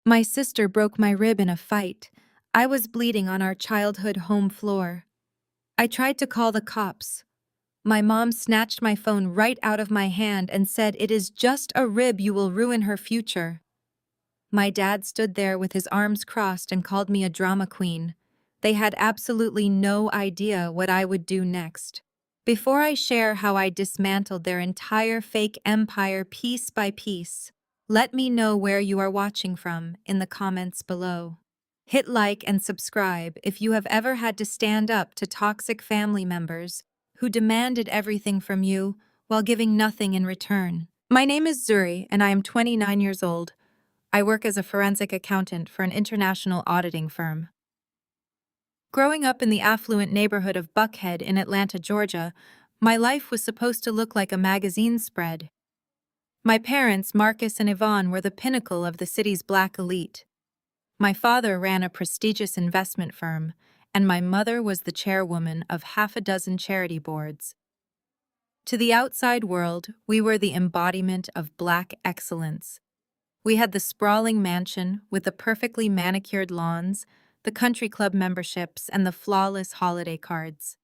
My sister broke my rib in a fight. I was bleeding on our childhood home floor. I tried to call the cops. My mom snatched my phone right out of my hand and said, "It is just a rib, you will ruin her future." My dad stood there with his arms crossed and called me a drama queen. They had absolutely no idea what I would do next. Before I share how I dismantled their entire fake empire piece by piece, let me know where you are watching from in the comments below. Hit like and subscribe if you have ever had to stand up to toxic family members who demanded everything from you while giving nothing in return. My name is Zuri, and I am 29 years old. I work as a forensic accountant for an international auditing firm. Growing up in the affluent neighborhood of Buckhead in Atlanta, Georgia, my life was supposed to look like a magazine spread. My parents, Marcus and Yvonne, were the pinnacle of the city's black elite. My father ran a prestigious investment firm, and my mother was the chairwoman of half a dozen charity boards. To the outside world, we were the embodiment of black excellence. We had the sprawling mansion with the perfectly manicured lawns, the country club memberships, and the flawless holiday cards.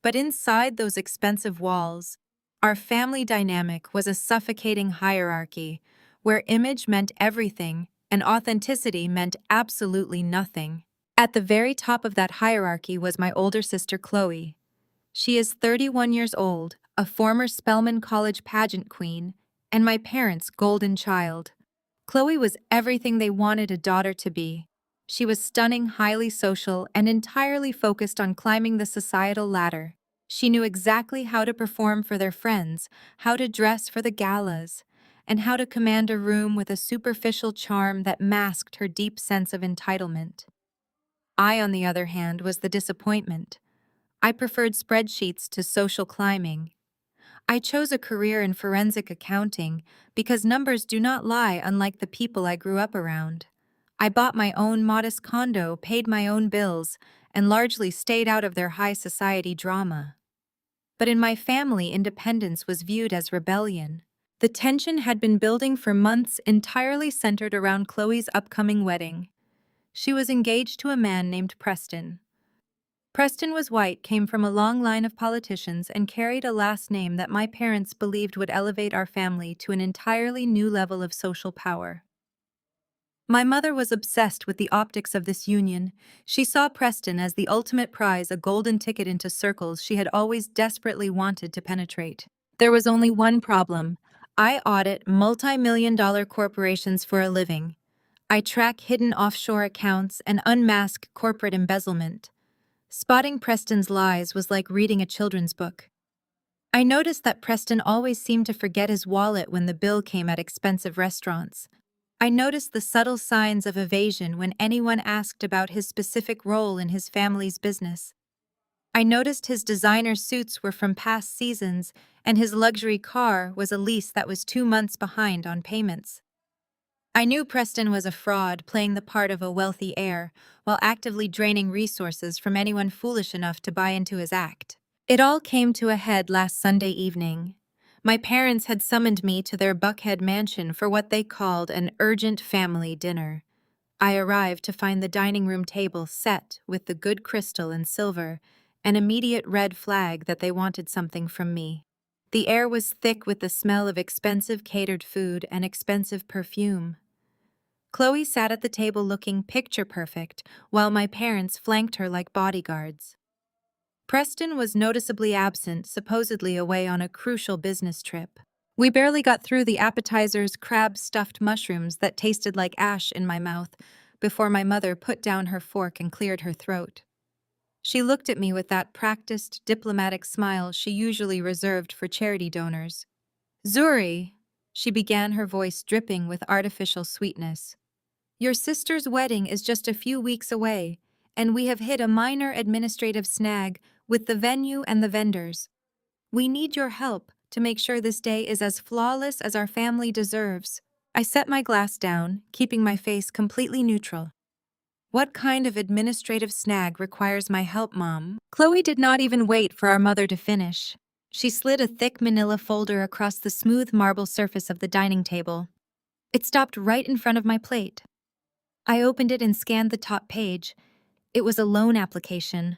But inside those expensive walls, our family dynamic was a suffocating hierarchy where image meant everything and authenticity meant absolutely nothing. At the very top of that hierarchy was my older sister Chloe. She is 31 years old, a former Spelman College pageant queen, and my parents' golden child. Chloe was everything they wanted a daughter to be. She was stunning, highly social, and entirely focused on climbing the societal ladder. She knew exactly how to perform for their friends, how to dress for the galas, and how to command a room with a superficial charm that masked her deep sense of entitlement. I, on the other hand, was the disappointment. I preferred spreadsheets to social climbing. I chose a career in forensic accounting because numbers do not lie, unlike the people I grew up around. I bought my own modest condo, paid my own bills, and largely stayed out of their high society drama. But in my family, independence was viewed as rebellion. The tension had been building for months, entirely centered around Chloe's upcoming wedding. She was engaged to a man named Preston. Preston was white, came from a long line of politicians, and carried a last name that my parents believed would elevate our family to an entirely new level of social power. My mother was obsessed with the optics of this union. She saw Preston as the ultimate prize, a golden ticket into circles she had always desperately wanted to penetrate. There was only one problem. I audit multi-million-dollar corporations for a living. I track hidden offshore accounts and unmask corporate embezzlement. Spotting Preston's lies was like reading a children's book. I noticed that Preston always seemed to forget his wallet when the bill came at expensive restaurants. I noticed the subtle signs of evasion when anyone asked about his specific role in his family's business. I noticed his designer suits were from past seasons, and his luxury car was a lease that was 2 months behind on payments. I knew Preston was a fraud, playing the part of a wealthy heir, while actively draining resources from anyone foolish enough to buy into his act. It all came to a head last Sunday evening. My parents had summoned me to their Buckhead mansion for what they called an urgent family dinner. I arrived to find the dining room table set with the good crystal and silver, an immediate red flag that they wanted something from me. The air was thick with the smell of expensive catered food and expensive perfume. Chloe sat at the table looking picture perfect, while my parents flanked her like bodyguards. Preston was noticeably absent, supposedly away on a crucial business trip. We barely got through the appetizers, crab-stuffed mushrooms that tasted like ash in my mouth, before my mother put down her fork and cleared her throat. She looked at me with that practiced, diplomatic smile she usually reserved for charity donors. "Zuri," she began, her voice dripping with artificial sweetness. "Your sister's wedding is just a few weeks away, and we have hit a minor administrative snag with the venue and the vendors. We need your help to make sure this day is as flawless as our family deserves." I set my glass down, keeping my face completely neutral. "What kind of administrative snag requires my help, Mom?" Chloe did not even wait for our mother to finish. She slid a thick manila folder across the smooth marble surface of the dining table. It stopped right in front of my plate. I opened it and scanned the top page. It was a loan application.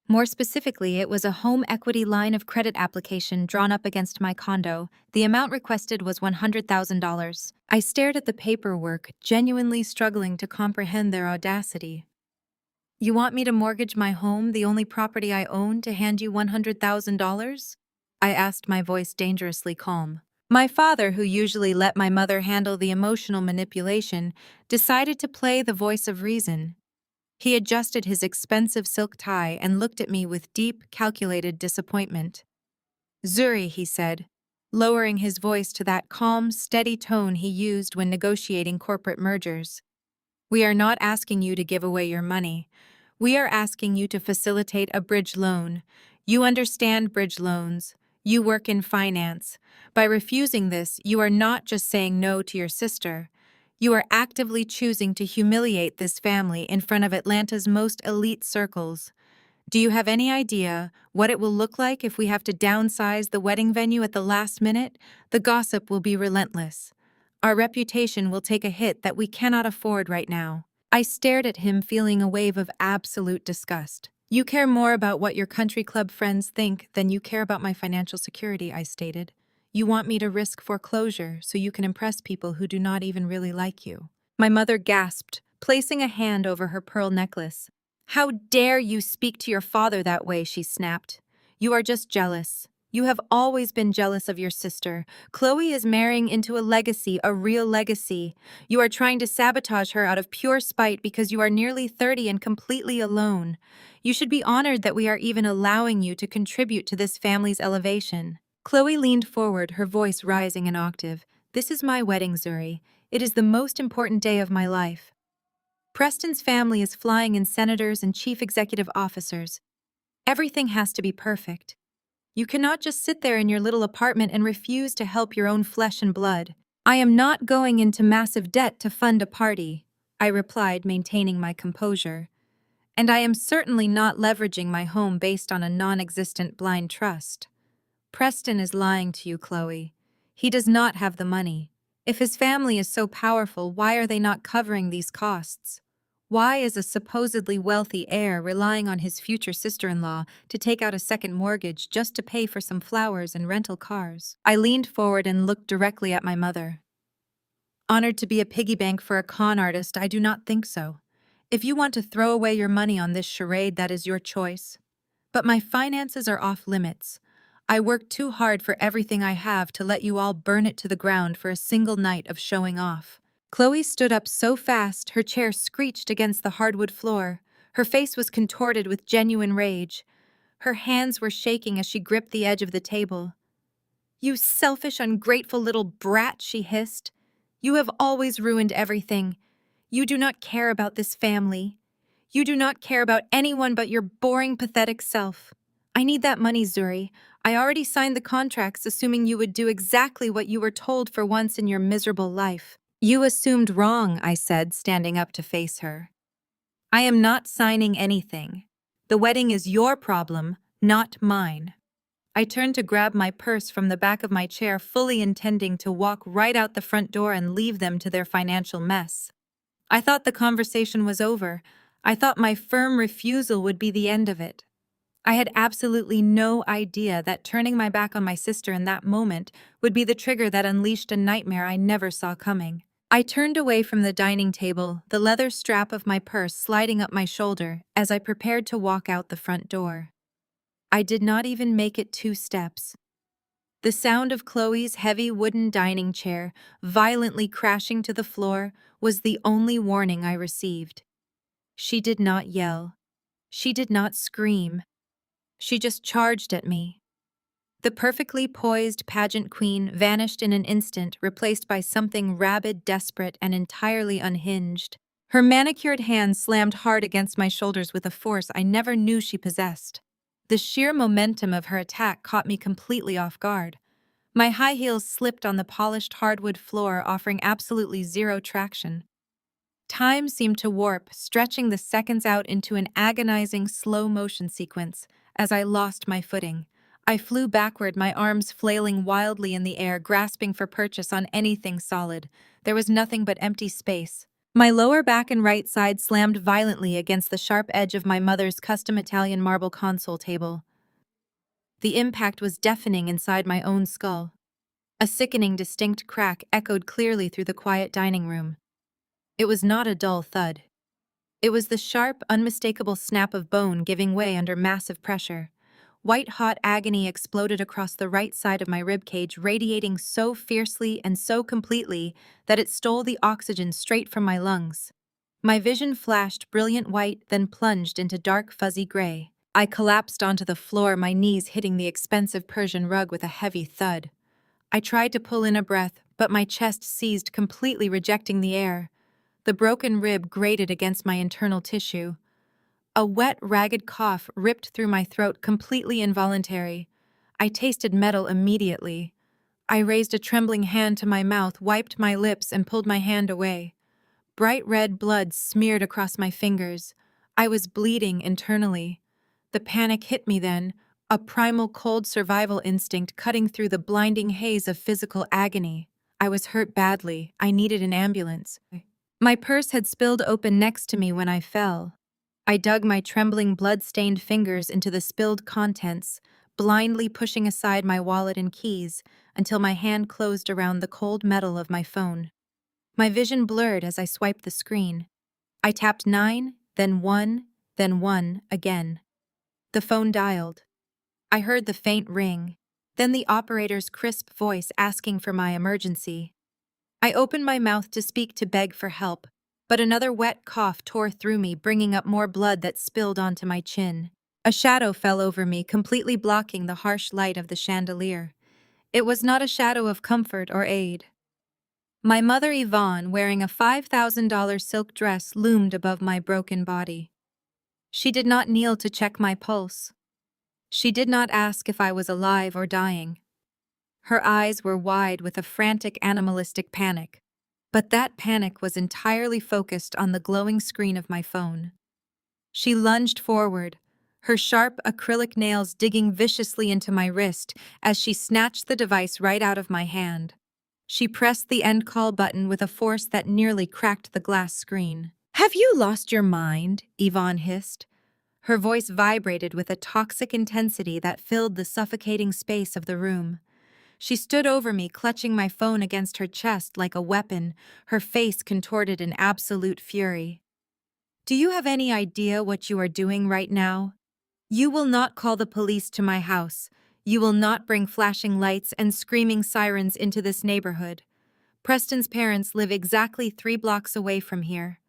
More specifically, it was a home equity line of credit application drawn up against my condo. The amount requested was $100,000. I stared at the paperwork, genuinely struggling to comprehend their audacity. You want me to mortgage my home, the only property I own, to hand you $100,000? I asked, my voice dangerously calm. My father, who usually let my mother handle the emotional manipulation, decided to play the voice of reason. He adjusted his expensive silk tie and looked at me with deep, calculated disappointment. Zuri, he said, lowering his voice to that calm, steady tone he used when negotiating corporate mergers. We are not asking you to give away your money. We are asking you to facilitate a bridge loan. You understand bridge loans. You work in finance. By refusing this, you are not just saying no to your sister. You are actively choosing to humiliate this family in front of Atlanta's most elite circles. Do you have any idea what it will look like if we have to downsize the wedding venue at the last minute? The gossip will be relentless. Our reputation will take a hit that we cannot afford right now. I stared at him, feeling a wave of absolute disgust. You care more about what your country club friends think than you care about my financial security, I stated. You want me to risk foreclosure so you can impress people who do not even really like you. My mother gasped, placing a hand over her pearl necklace. How dare you speak to your father that way, she snapped. You are just jealous. You have always been jealous of your sister. Chloe is marrying into a legacy, a real legacy. You are trying to sabotage her out of pure spite because you are nearly 30 and completely alone. You should be honored that we are even allowing you to contribute to this family's elevation. Chloe leaned forward, her voice rising an octave. This is my wedding, Zuri. It is the most important day of my life. Preston's family is flying in senators and chief executive officers. Everything has to be perfect. You cannot just sit there in your little apartment and refuse to help your own flesh and blood. I am not going into massive debt to fund a party, I replied, maintaining my composure. And I am certainly not leveraging my home based on a non-existent blind trust. Preston is lying to you, Chloe. He does not have the money. If his family is so powerful, why are they not covering these costs? Why is a supposedly wealthy heir relying on his future sister-in-law to take out a second mortgage just to pay for some flowers and rental cars? I leaned forward and looked directly at my mother. Honored to be a piggy bank for a con artist, I do not think so. If you want to throw away your money on this charade, that is your choice. But my finances are off limits. I work too hard for everything I have to let you all burn it to the ground for a single night of showing off. Chloe stood up so fast her chair screeched against the hardwood floor. Her face was contorted with genuine rage. Her hands were shaking as she gripped the edge of the table. You selfish, ungrateful little brat, she hissed. You have always ruined everything. You do not care about this family. You do not care about anyone but your boring, pathetic self. I need that money, Zuri. I already signed the contracts assuming you would do exactly what you were told for once in your miserable life. You assumed wrong, I said, standing up to face her. I am not signing anything. The wedding is your problem, not mine. I turned to grab my purse from the back of my chair, fully intending to walk right out the front door and leave them to their financial mess. I thought the conversation was over. I thought my firm refusal would be the end of it. I had absolutely no idea that turning my back on my sister in that moment would be the trigger that unleashed a nightmare I never saw coming. I turned away from the dining table, the leather strap of my purse sliding up my shoulder as I prepared to walk out the front door. I did not even make it 2 steps. The sound of Chloe's heavy wooden dining chair violently crashing to the floor was the only warning I received. She did not yell. She did not scream. She just charged at me. The perfectly poised pageant queen vanished in an instant, replaced by something rabid, desperate, and entirely unhinged. Her manicured hands slammed hard against my shoulders with a force I never knew she possessed. The sheer momentum of her attack caught me completely off guard. My high heels slipped on the polished hardwood floor, offering absolutely zero traction. Time seemed to warp, stretching the seconds out into an agonizing slow-motion sequence as I lost my footing. I flew backward, my arms flailing wildly in the air, grasping for purchase on anything solid. There was nothing but empty space. My lower back and right side slammed violently against the sharp edge of my mother's custom Italian marble console table. The impact was deafening inside my own skull. A sickening, distinct crack echoed clearly through the quiet dining room. It was not a dull thud. It was the sharp, unmistakable snap of bone giving way under massive pressure. White-hot agony exploded across the right side of my ribcage, radiating so fiercely and so completely that it stole the oxygen straight from my lungs. My vision flashed brilliant white, then plunged into dark, fuzzy gray. I collapsed onto the floor, my knees hitting the expensive Persian rug with a heavy thud. I tried to pull in a breath, but my chest seized, completely rejecting the air. The broken rib grated against my internal tissue. A wet, ragged cough ripped through my throat, completely involuntary. I tasted metal immediately. I raised a trembling hand to my mouth, wiped my lips, and pulled my hand away. Bright red blood smeared across my fingers. I was bleeding internally. The panic hit me then, a primal cold survival instinct cutting through the blinding haze of physical agony. I was hurt badly. I needed an ambulance. My purse had spilled open next to me when I fell. I dug my trembling, blood-stained fingers into the spilled contents, blindly pushing aside my wallet and keys until my hand closed around the cold metal of my phone. My vision blurred as I swiped the screen. I tapped 9, then 1 again. The phone dialed. I heard the faint ring, then the operator's crisp voice asking for my emergency. I opened my mouth to speak, to beg for help, but another wet cough tore through me, bringing up more blood that spilled onto my chin. A shadow fell over me, completely blocking the harsh light of the chandelier. It was not a shadow of comfort or aid. My mother Yvonne, wearing a $5,000 silk dress, loomed above my broken body. She did not kneel to check my pulse. She did not ask if I was alive or dying. Her eyes were wide with a frantic, animalistic panic, but that panic was entirely focused on the glowing screen of my phone. She lunged forward, her sharp acrylic nails digging viciously into my wrist as she snatched the device right out of my hand. She pressed the end call button with a force that nearly cracked the glass screen. "Have you lost your mind?" Yvonne hissed. Her voice vibrated with a toxic intensity that filled the suffocating space of the room. She stood over me, clutching my phone against her chest like a weapon, her face contorted in absolute fury. "Do you have any idea what you are doing right now? You will not call the police to my house. You will not bring flashing lights and screaming sirens into this neighborhood. Preston's parents live exactly 3 blocks away from here.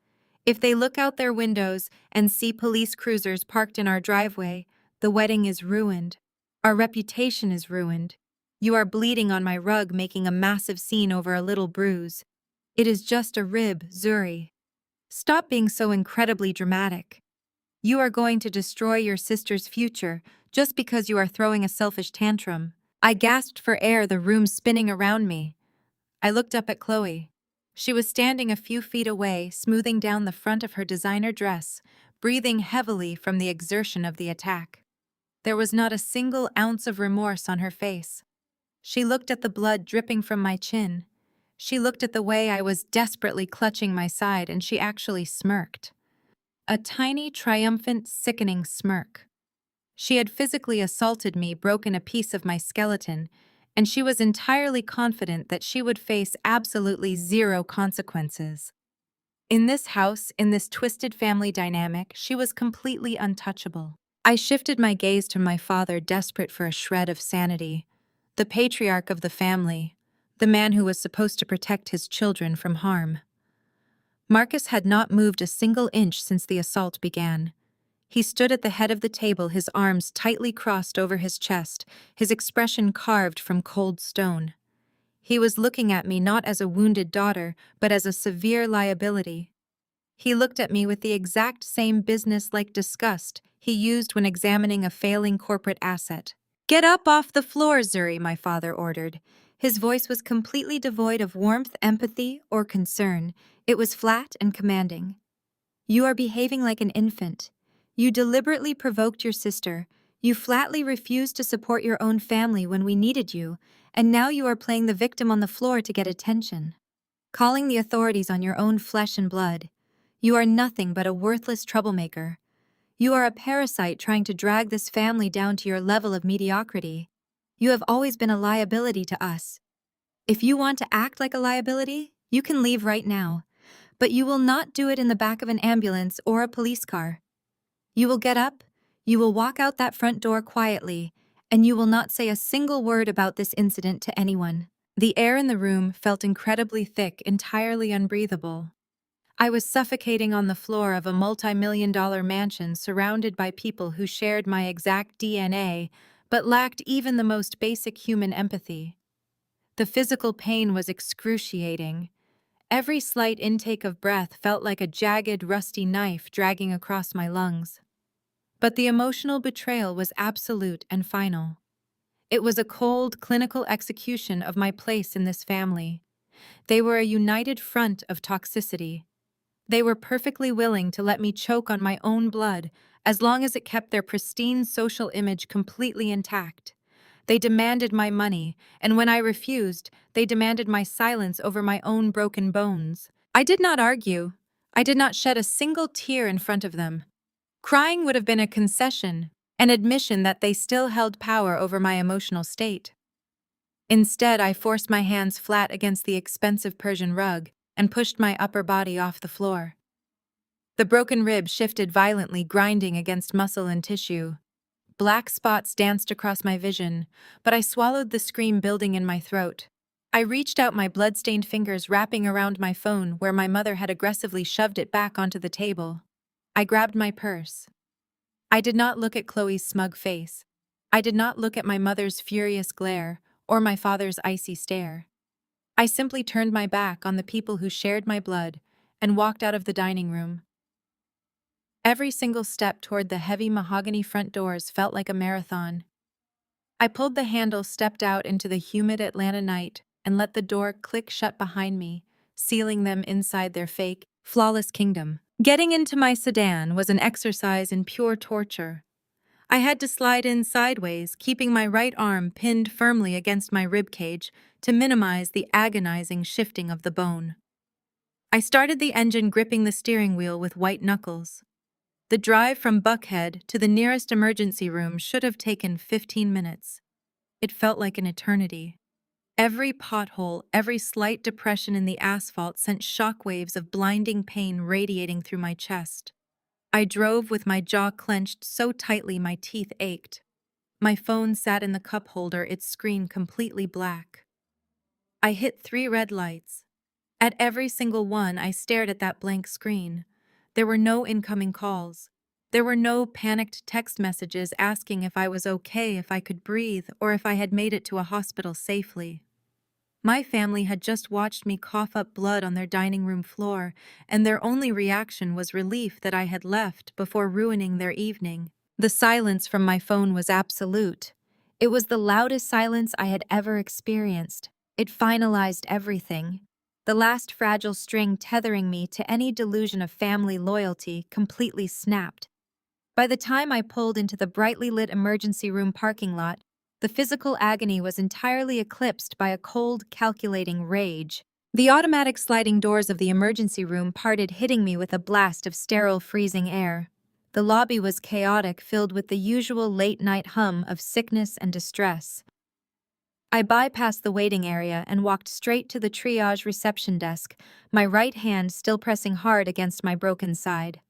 If they look out their windows and see police cruisers parked in our driveway, the wedding is ruined. Our reputation is ruined. You are bleeding on my rug, making a massive scene over a little bruise. It is just a rib, Zuri. Stop being so incredibly dramatic. You are going to destroy your sister's future just because you are throwing a selfish tantrum." I gasped for air, the room spinning around me. I looked up at Chloe. She was standing a few feet away, smoothing down the front of her designer dress, breathing heavily from the exertion of the attack. There was not a single ounce of remorse on her face. She looked at the blood dripping from my chin. She looked at the way I was desperately clutching my side, and she actually smirked. A tiny, triumphant, sickening smirk. She had physically assaulted me, broken a piece of my skeleton, and she was entirely confident that she would face absolutely zero consequences. In this house, in this twisted family dynamic, she was completely untouchable. I shifted my gaze to my father, desperate for a shred of sanity. The patriarch of the family, the man who was supposed to protect his children from harm. Marcus had not moved a single inch since the assault began. He stood at the head of the table, his arms tightly crossed over his chest, his expression carved from cold stone. He was looking at me not as a wounded daughter, but as a severe liability. He looked at me with the exact same business-like disgust he used when examining a failing corporate asset. "Get up off the floor, Zuri," my father ordered. His voice was completely devoid of warmth, empathy, or concern. It was flat and commanding. "You are behaving like an infant. You deliberately provoked your sister. You flatly refused to support your own family when we needed you, and now you are playing the victim on the floor to get attention." calling the authorities on your own flesh and blood. You are nothing but a worthless troublemaker. You are a parasite trying to drag this family down to your level of mediocrity. You have always been a liability to us. If you want to act like a liability, you can leave right now. But you will not do it in the back of an ambulance or a police car. You will get up, you will walk out that front door quietly, and you will not say a single word about this incident to anyone. The air in the room felt incredibly thick, entirely unbreathable. I was suffocating on the floor of a multi-million-dollar mansion surrounded by people who shared my exact DNA, but lacked even the most basic human empathy. The physical pain was excruciating. Every slight intake of breath felt like a jagged, rusty knife dragging across my lungs. But the emotional betrayal was absolute and final. It was a cold, clinical execution of my place in this family. They were a united front of toxicity. They were perfectly willing to let me choke on my own blood as long as it kept their pristine social image completely intact. They demanded my money, and when I refused, they demanded my silence over my own broken bones. I did not argue. I did not shed a single tear in front of them. Crying would have been a concession, an admission that they still held power over my emotional state. Instead, I forced my hands flat against the expensive Persian rug and pushed my upper body off the floor. The broken rib shifted violently, grinding against muscle and tissue. Black spots danced across my vision, but I swallowed the scream building in my throat. I reached out, my blood-stained fingers wrapping around my phone where my mother had aggressively shoved it back onto the table. I grabbed my purse. I did not look at Chloe's smug face. I did not look at my mother's furious glare or my father's icy stare. I simply turned my back on the people who shared my blood and walked out of the dining room. Every single step toward the heavy mahogany front doors felt like a marathon. I pulled the handle, stepped out into the humid Atlanta night, and let the door click shut behind me, sealing them inside their fake, flawless kingdom. Getting into my sedan was an exercise in pure torture. I had to slide in sideways, keeping my right arm pinned firmly against my ribcage to minimize the agonizing shifting of the bone. I started the engine, gripping the steering wheel with white knuckles. The drive from Buckhead to the nearest emergency room should have taken 15 minutes. It felt like an eternity. Every pothole, every slight depression in the asphalt sent shockwaves of blinding pain radiating through my chest. I drove with my jaw clenched so tightly my teeth ached. My phone sat in the cup holder, its screen completely black. I hit 3 red lights. At every single one, I stared at that blank screen. There were no incoming calls. There were no panicked text messages asking if I was okay, if I could breathe, or if I had made it to a hospital safely. My family had just watched me cough up blood on their dining room floor, and their only reaction was relief that I had left before ruining their evening. The silence from my phone was absolute. It was the loudest silence I had ever experienced. It finalized everything. The last fragile string tethering me to any delusion of family loyalty completely snapped. By the time I pulled into the brightly lit emergency room parking lot, the physical agony was entirely eclipsed by a cold, calculating rage. The automatic sliding doors of the emergency room parted, hitting me with a blast of sterile, freezing air. The lobby was chaotic, filled with the usual late-night hum of sickness and distress. I bypassed the waiting area and walked straight to the triage reception desk, my right hand still pressing hard against my broken side.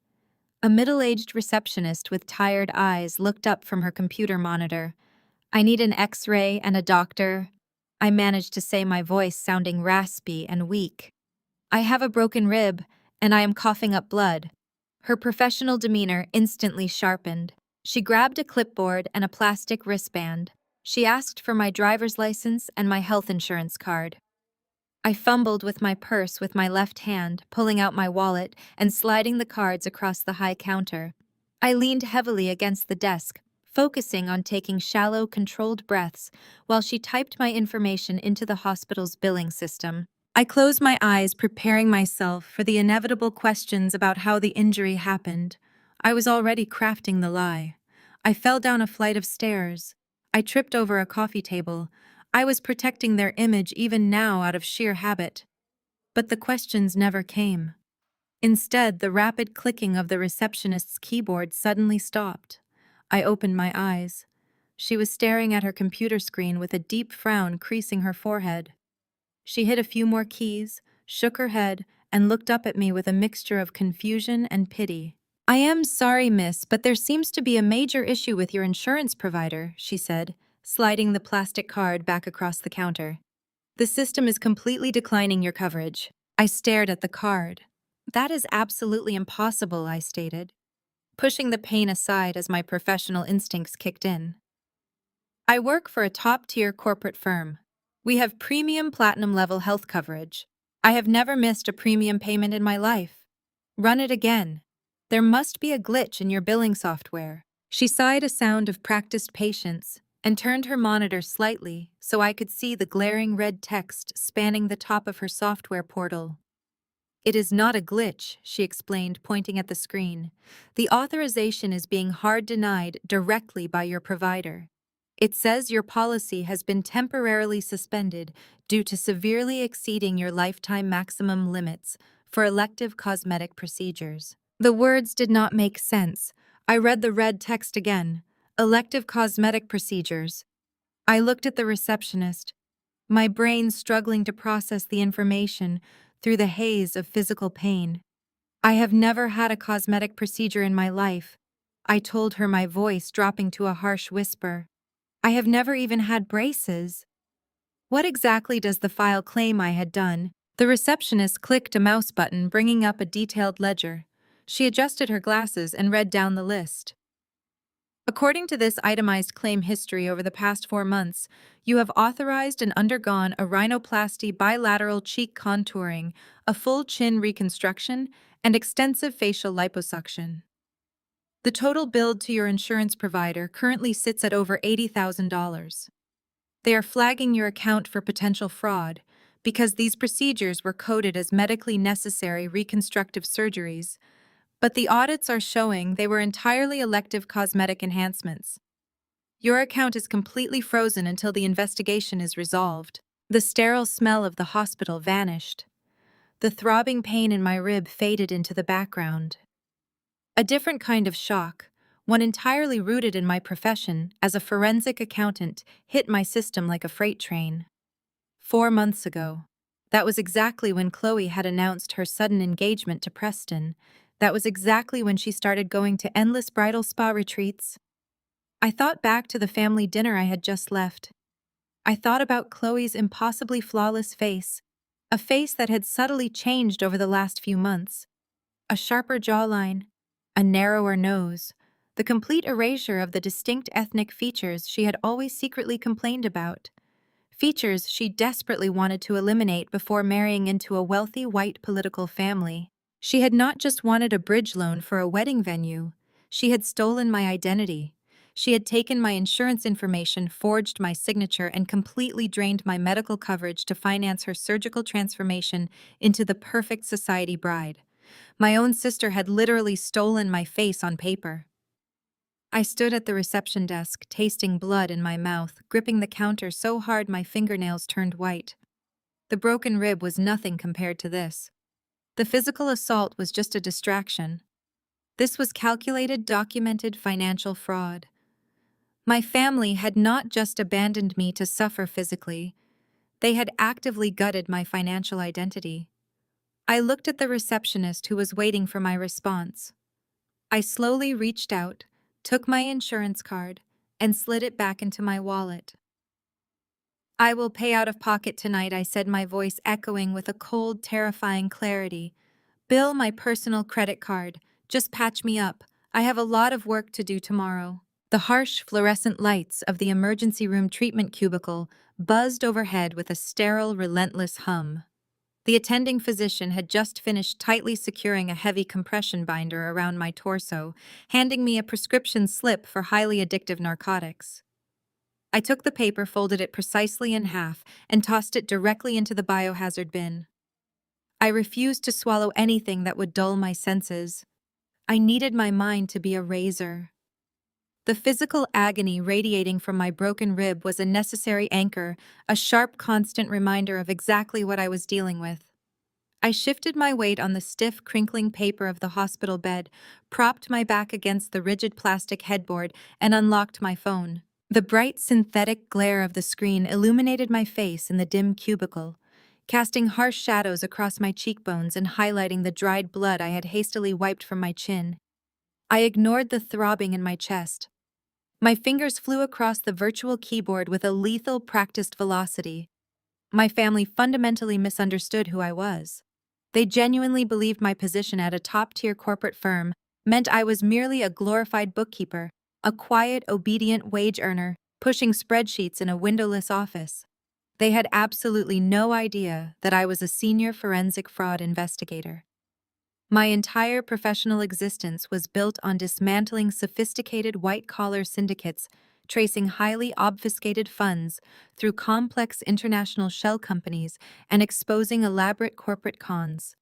A middle-aged receptionist with tired eyes looked up from her computer monitor. "I need an X-ray and a doctor," I managed to say, my voice sounding raspy and weak. "I have a broken rib, and I am coughing up blood." Her professional demeanor instantly sharpened. She grabbed a clipboard and a plastic wristband. She asked for my driver's license and my health insurance card. I fumbled with my purse with my left hand, pulling out my wallet and sliding the cards across the high counter. I leaned heavily against the desk, focusing on taking shallow, controlled breaths while she typed my information into the hospital's billing system. I closed my eyes, preparing myself for the inevitable questions about how the injury happened. I was already crafting the lie. I fell down a flight of stairs. I tripped over a coffee table. I was protecting their image even now out of sheer habit. But the questions never came. Instead, the rapid clicking of the receptionist's keyboard suddenly stopped. I opened my eyes. She was staring at her computer screen with a deep frown creasing her forehead. She hit a few more keys, shook her head, and looked up at me with a mixture of confusion and pity. "I am sorry, miss, but there seems to be a major issue with your insurance provider," she said, sliding the plastic card back across the counter. "The system is completely declining your coverage." I stared at the card. "That is absolutely impossible," I stated, pushing the pain aside as my professional instincts kicked in. "I work for a top-tier corporate firm. We have premium platinum level health coverage. I have never missed a premium payment in my life. Run it again. There must be a glitch in your billing software." She sighed a sound of practiced patience and turned her monitor slightly so I could see the glaring red text spanning the top of her software portal. "It is not a glitch," she explained, pointing at the screen. "The authorization is being hard denied directly by your provider. It says your policy has been temporarily suspended due to severely exceeding your lifetime maximum limits for elective cosmetic procedures." The words did not make sense. I read the red text again. Elective cosmetic procedures. I looked at the receptionist, my brain struggling to process the information through the haze of physical pain. "I have never had a cosmetic procedure in my life," I told her, my voice dropping to a harsh whisper. "I have never even had braces." "What exactly does the file claim I had done?" The receptionist clicked a mouse button, bringing up a detailed ledger. She adjusted her glasses and read down the list. "According to this itemized claim history over the past 4 months, you have authorized and undergone a rhinoplasty, bilateral cheek contouring, a full chin reconstruction, and extensive facial liposuction. The total billed to your insurance provider currently sits at over $80,000. They are flagging your account for potential fraud because these procedures were coded as medically necessary reconstructive surgeries, but the audits are showing they were entirely elective cosmetic enhancements. Your account is completely frozen until the investigation is resolved." The sterile smell of the hospital vanished. The throbbing pain in my rib faded into the background. A different kind of shock, one entirely rooted in my profession as a forensic accountant, hit my system like a freight train. 4 months ago. That was exactly when Chloe had announced her sudden engagement to Preston. That was exactly when she started going to endless bridal spa retreats. I thought back to the family dinner I had just left. I thought about Chloe's impossibly flawless face, a face that had subtly changed over the last few months. A sharper jawline, a narrower nose, the complete erasure of the distinct ethnic features she had always secretly complained about. Features she desperately wanted to eliminate before marrying into a wealthy white political family. She had not just wanted a bridge loan for a wedding venue, she had stolen my identity. She had taken my insurance information, forged my signature, and completely drained my medical coverage to finance her surgical transformation into the perfect society bride. My own sister had literally stolen my face on paper. I stood at the reception desk, tasting blood in my mouth, gripping the counter so hard my fingernails turned white. The broken rib was nothing compared to this. The physical assault was just a distraction. This was calculated, documented financial fraud. My family had not just abandoned me to suffer physically, they had actively gutted my financial identity. I looked at the receptionist who was waiting for my response. I slowly reached out, took my insurance card, and slid it back into my wallet. "I will pay out of pocket tonight," I said, my voice echoing with a cold, terrifying clarity. "Bill my personal credit card. Just patch me up. I have a lot of work to do tomorrow." The harsh fluorescent lights of the emergency room treatment cubicle buzzed overhead with a sterile, relentless hum. The attending physician had just finished tightly securing a heavy compression binder around my torso, handing me a prescription slip for highly addictive narcotics. I took the paper, folded it precisely in half, and tossed it directly into the biohazard bin. I refused to swallow anything that would dull my senses. I needed my mind to be a razor. The physical agony radiating from my broken rib was a necessary anchor, a sharp, constant reminder of exactly what I was dealing with. I shifted my weight on the stiff, crinkling paper of the hospital bed, propped my back against the rigid plastic headboard, and unlocked my phone. The bright synthetic glare of the screen illuminated my face in the dim cubicle, casting harsh shadows across my cheekbones and highlighting the dried blood I had hastily wiped from my chin. I ignored the throbbing in my chest. My fingers flew across the virtual keyboard with a lethal, practiced velocity. My family fundamentally misunderstood who I was. They genuinely believed my position at a top-tier corporate firm meant I was merely a glorified bookkeeper, a quiet, obedient wage earner, pushing spreadsheets in a windowless office. They had absolutely no idea that I was a senior forensic fraud investigator. My entire professional existence was built on dismantling sophisticated white-collar syndicates, tracing highly obfuscated funds through complex international shell companies, and exposing elaborate corporate cons.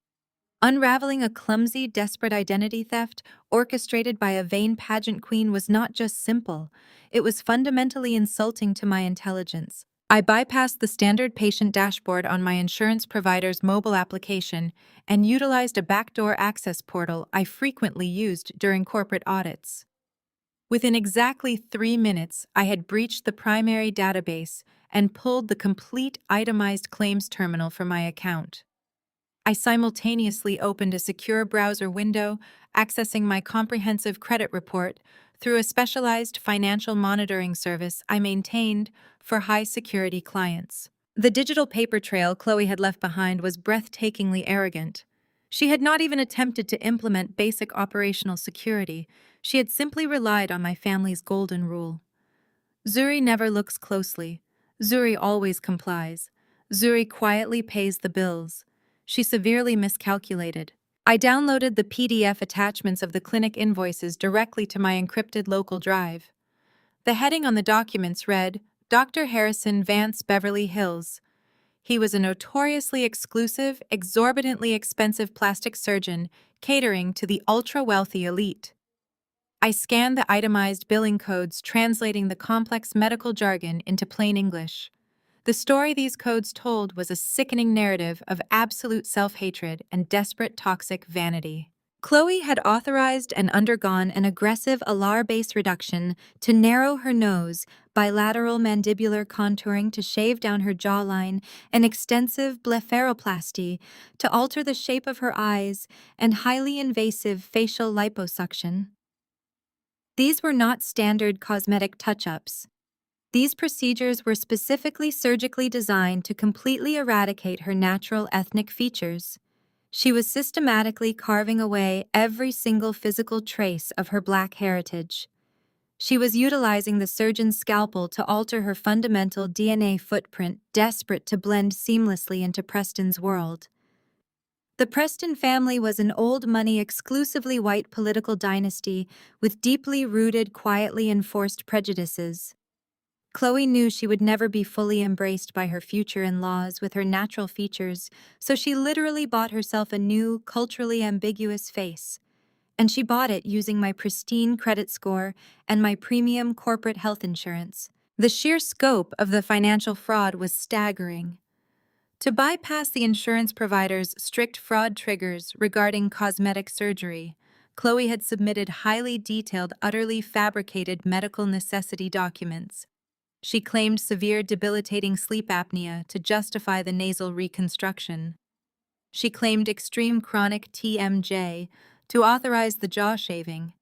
Unraveling a clumsy, desperate identity theft orchestrated by a vain pageant queen was not just simple, it was fundamentally insulting to my intelligence. I bypassed the standard patient dashboard on my insurance provider's mobile application and utilized a backdoor access portal I frequently used during corporate audits. Within exactly 3 minutes, I had breached the primary database and pulled the complete itemized claims terminal for my account. I simultaneously opened a secure browser window, accessing my comprehensive credit report through a specialized financial monitoring service I maintained for high-security clients. The digital paper trail Chloe had left behind was breathtakingly arrogant. She had not even attempted to implement basic operational security. She had simply relied on my family's golden rule. Zuri never looks closely. Zuri always complies. Zuri quietly pays the bills. She severely miscalculated. I downloaded the PDF attachments of the clinic invoices directly to my encrypted local drive. The heading on the documents read, Dr. Harrison Vance, Beverly Hills. He was a notoriously exclusive, exorbitantly expensive plastic surgeon catering to the ultra-wealthy elite. I scanned the itemized billing codes, translating the complex medical jargon into plain English. The story these codes told was a sickening narrative of absolute self-hatred and desperate toxic vanity. Chloe had authorized and undergone an aggressive alar base reduction to narrow her nose, bilateral mandibular contouring to shave down her jawline, an extensive blepharoplasty to alter the shape of her eyes, and highly invasive facial liposuction. These were not standard cosmetic touch-ups. These procedures were specifically surgically designed to completely eradicate her natural ethnic features. She was systematically carving away every single physical trace of her Black heritage. She was utilizing the surgeon's scalpel to alter her fundamental DNA footprint, desperate to blend seamlessly into Preston's world. The Preston family was an old-money, exclusively white political dynasty with deeply rooted, quietly enforced prejudices. Chloe knew she would never be fully embraced by her future in-laws with her natural features, so she literally bought herself a new, culturally ambiguous face. And she bought it using my pristine credit score and my premium corporate health insurance. The sheer scope of the financial fraud was staggering. To bypass the insurance provider's strict fraud triggers regarding cosmetic surgery, Chloe had submitted highly detailed, utterly fabricated medical necessity documents. She claimed severe debilitating sleep apnea to justify the nasal reconstruction. She claimed extreme chronic TMJ to authorize the jaw shaving.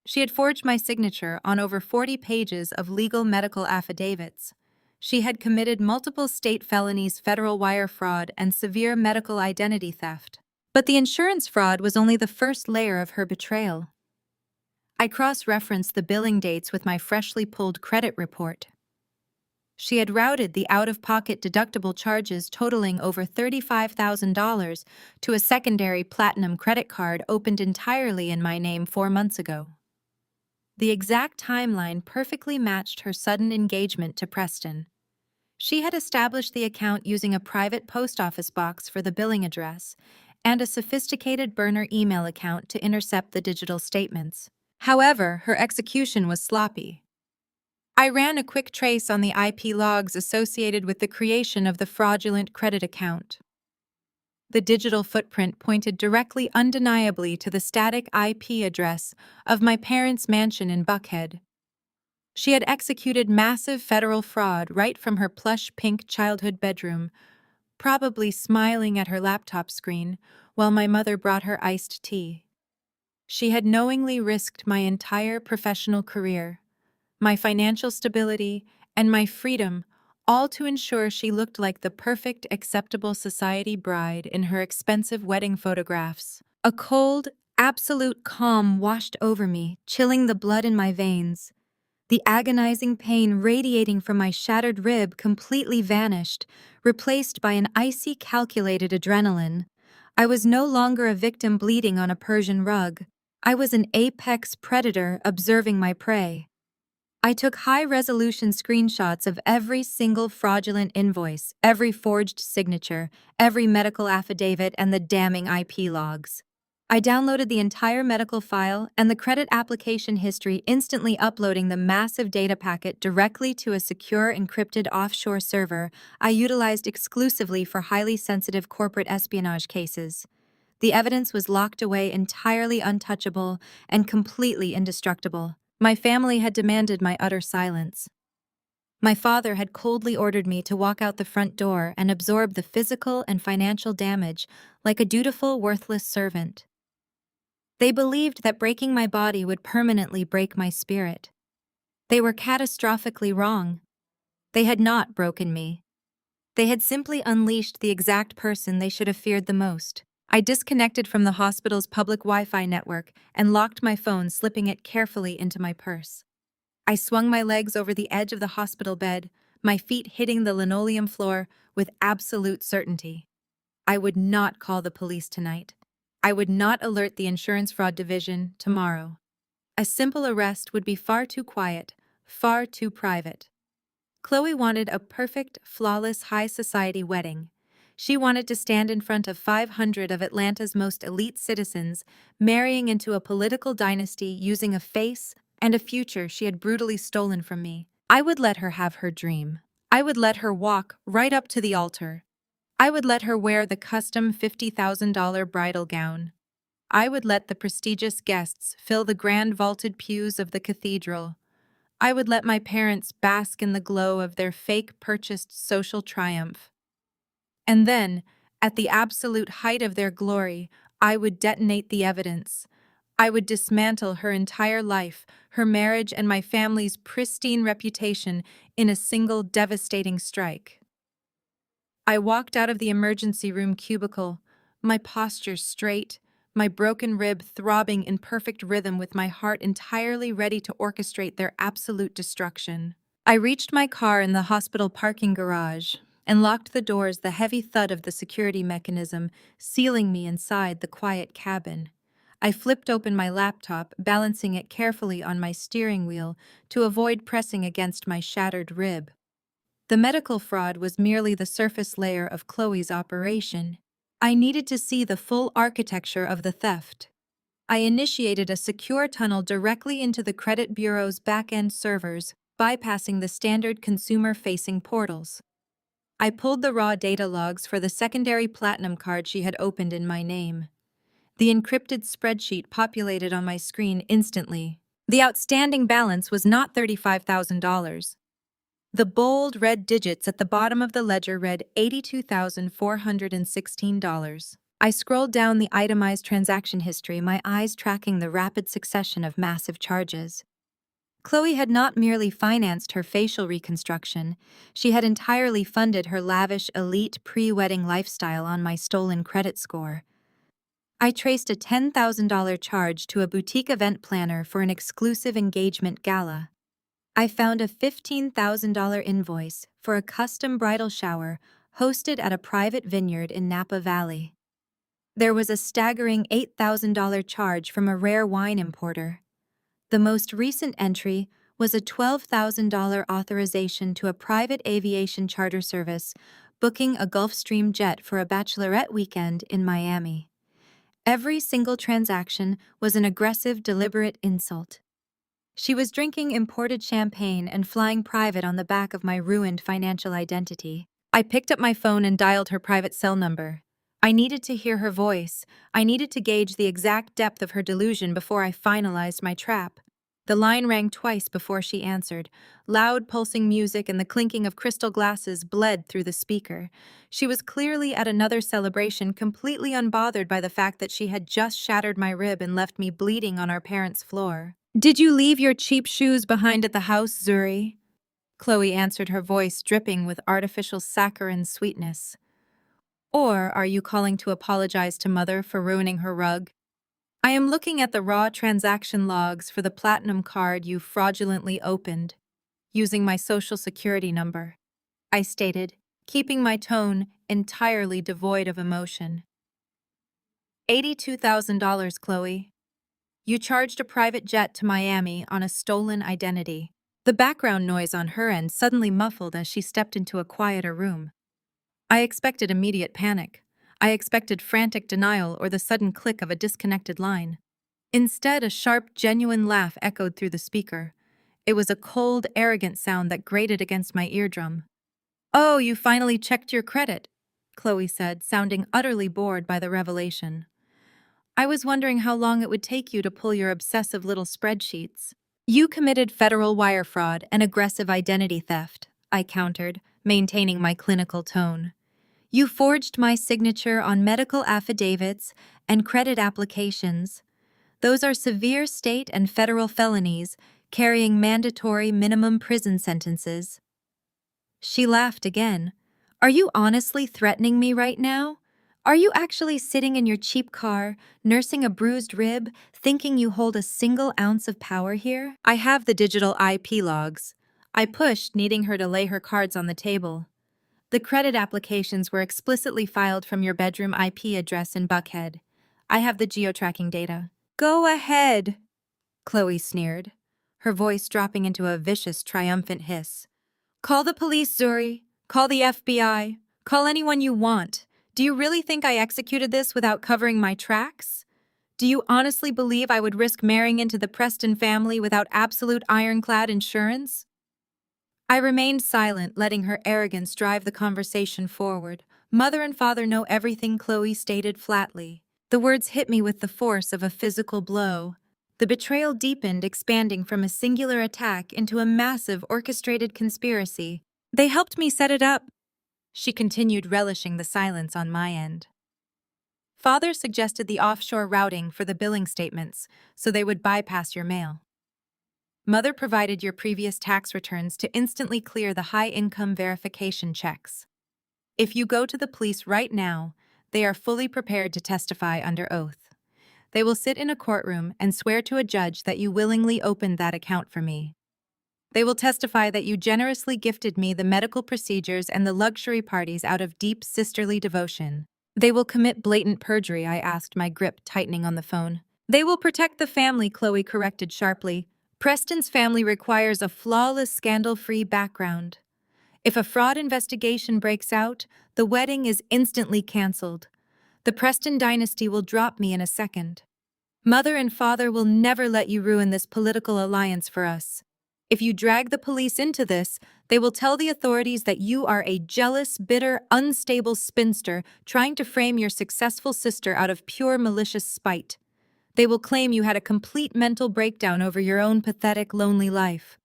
She had forged my signature on over 40 pages of legal medical affidavits. She had committed multiple state felonies, federal wire fraud, and severe medical identity theft. But the insurance fraud was only the first layer of her betrayal. I cross-referenced the billing dates with my freshly pulled credit report. She had routed the out-of-pocket deductible charges totaling over $35,000 to a secondary platinum credit card opened entirely in my name 4 months ago. The exact timeline perfectly matched her sudden engagement to Preston. She had established the account using a private post office box for the billing address and a sophisticated burner email account to intercept the digital statements. However, her execution was sloppy. I ran a quick trace on the IP logs associated with the creation of the fraudulent credit account. The digital footprint pointed directly undeniably to the static IP address of my parents' mansion in Buckhead. She had executed massive federal fraud right from her plush pink childhood bedroom, probably smiling at her laptop screen while my mother brought her iced tea. She had knowingly risked my entire professional career, my financial stability, and my freedom, all to ensure she looked like the perfect, acceptable society bride in her expensive wedding photographs. A cold, absolute calm washed over me, chilling the blood in my veins. The agonizing pain radiating from my shattered rib completely vanished, replaced by an icy, calculated adrenaline. I was no longer a victim bleeding on a Persian rug. I was an apex predator observing my prey. I took high-resolution screenshots of every single fraudulent invoice, every forged signature, every medical affidavit, and the damning IP logs. I downloaded the entire medical file and the credit application history, instantly uploading the massive data packet directly to a secure encrypted offshore server I utilized exclusively for highly sensitive corporate espionage cases. The evidence was locked away entirely untouchable and completely indestructible. My family had demanded my utter silence. My father had coldly ordered me to walk out the front door and absorb the physical and financial damage like a dutiful, worthless servant. They believed that breaking my body would permanently break my spirit. They were catastrophically wrong. They had not broken me. They had simply unleashed the exact person they should have feared the most. I disconnected from the hospital's public Wi-Fi network and locked my phone, slipping it carefully into my purse. I swung my legs over the edge of the hospital bed, my feet hitting the linoleum floor with absolute certainty. I would not call the police tonight. I would not alert the insurance fraud division tomorrow. A simple arrest would be far too quiet, far too private. Chloe wanted a perfect, flawless high society wedding. She wanted to stand in front of 500 of Atlanta's most elite citizens, marrying into a political dynasty using a face and a future she had brutally stolen from me. I would let her have her dream. I would let her walk right up to the altar. I would let her wear the custom $50,000 bridal gown. I would let the prestigious guests fill the grand vaulted pews of the cathedral. I would let my parents bask in the glow of their fake-purchased social triumph. And then, at the absolute height of their glory, I would detonate the evidence. I would dismantle her entire life, her marriage, and my family's pristine reputation in a single devastating strike. I walked out of the emergency room cubicle, my posture straight, my broken rib throbbing in perfect rhythm with my heart entirely ready to orchestrate their absolute destruction. I reached my car in the hospital parking garage and locked the doors, the heavy thud of the security mechanism sealing me inside the quiet cabin. I flipped open my laptop, balancing it carefully on my steering wheel to avoid pressing against my shattered rib. The medical fraud was merely the surface layer of Chloe's operation. I needed to see the full architecture of the theft. I initiated a secure tunnel directly into the credit bureau's back-end servers, bypassing the standard consumer-facing portals. I pulled the raw data logs for the secondary platinum card she had opened in my name. The encrypted spreadsheet populated on my screen instantly. The outstanding balance was not $35,000. The bold red digits at the bottom of the ledger read $82,416. I scrolled down the itemized transaction history, my eyes tracking the rapid succession of massive charges. Chloe had not merely financed her facial reconstruction, she had entirely funded her lavish, elite pre-wedding lifestyle on my stolen credit score. I traced a $10,000 charge to a boutique event planner for an exclusive engagement gala. I found a $15,000 invoice for a custom bridal shower hosted at a private vineyard in Napa Valley. There was a staggering $8,000 charge from a rare wine importer. The most recent entry was a $12,000 authorization to a private aviation charter service booking a Gulfstream jet for a bachelorette weekend in Miami. Every single transaction was an aggressive, deliberate insult. She was drinking imported champagne and flying private on the back of my ruined financial identity. I picked up my phone and dialed her private cell number. I needed to hear her voice. I needed to gauge the exact depth of her delusion before I finalized my trap. The line rang twice before she answered. Loud, pulsing music and the clinking of crystal glasses bled through the speaker. She was clearly at another celebration, completely unbothered by the fact that she had just shattered my rib and left me bleeding on our parents' floor. "Did you leave your cheap shoes behind at the house, Zuri?" Chloe answered, her voice dripping with artificial saccharine sweetness. "Or are you calling to apologize to Mother for ruining her rug? I am looking at the raw transaction logs for the platinum card you fraudulently opened, using my social security number," I stated, keeping my tone entirely devoid of emotion. $82,000, Chloe. You charged a private jet to Miami on a stolen identity. The background noise on her end suddenly muffled as she stepped into a quieter room. I expected immediate panic. I expected frantic denial or the sudden click of a disconnected line. Instead, a sharp, genuine laugh echoed through the speaker. It was a cold, arrogant sound that grated against my eardrum. "Oh, you finally checked your credit," Chloe said, sounding utterly bored by the revelation. "I was wondering how long it would take you to pull your obsessive little spreadsheets." "You committed federal wire fraud and aggressive identity theft," I countered, maintaining my clinical tone. "You forged my signature on medical affidavits and credit applications. Those are severe state and federal felonies, carrying mandatory minimum prison sentences." She laughed again. "Are you honestly threatening me right now? Are you actually sitting in your cheap car, nursing a bruised rib, thinking you hold a single ounce of power here?" "I have the digital IP logs." I pushed, needing her to lay her cards on the table. "The credit applications were explicitly filed from your bedroom IP address in Buckhead. I have the geotracking data." "Go ahead," Chloe sneered, her voice dropping into a vicious, triumphant hiss. "Call the police, Zuri. Call the FBI. Call anyone you want. Do you really think I executed this without covering my tracks? Do you honestly believe I would risk marrying into the Preston family without absolute ironclad insurance?" I remained silent, letting her arrogance drive the conversation forward. "Mother and father know everything," Chloe stated flatly. The words hit me with the force of a physical blow. The betrayal deepened, expanding from a singular attack into a massive orchestrated conspiracy. "They helped me set it up," she continued, relishing the silence on my end. "Father suggested the offshore routing for the billing statements, so they would bypass your mail. Mother provided your previous tax returns to instantly clear the high-income verification checks. If you go to the police right now, they are fully prepared to testify under oath. They will sit in a courtroom and swear to a judge that you willingly opened that account for me. They will testify that you generously gifted me the medical procedures and the luxury parties out of deep sisterly devotion. They will commit blatant perjury," I asked, my grip tightening on the phone. "They will protect the family," Chloe corrected sharply. "Preston's family requires a flawless, scandal-free background. If a fraud investigation breaks out, the wedding is instantly canceled. The Preston dynasty will drop me in a second. Mother and father will never let you ruin this political alliance for us. If you drag the police into this, they will tell the authorities that you are a jealous, bitter, unstable spinster trying to frame your successful sister out of pure malicious spite. They will claim you had a complete mental breakdown over your own pathetic, lonely life.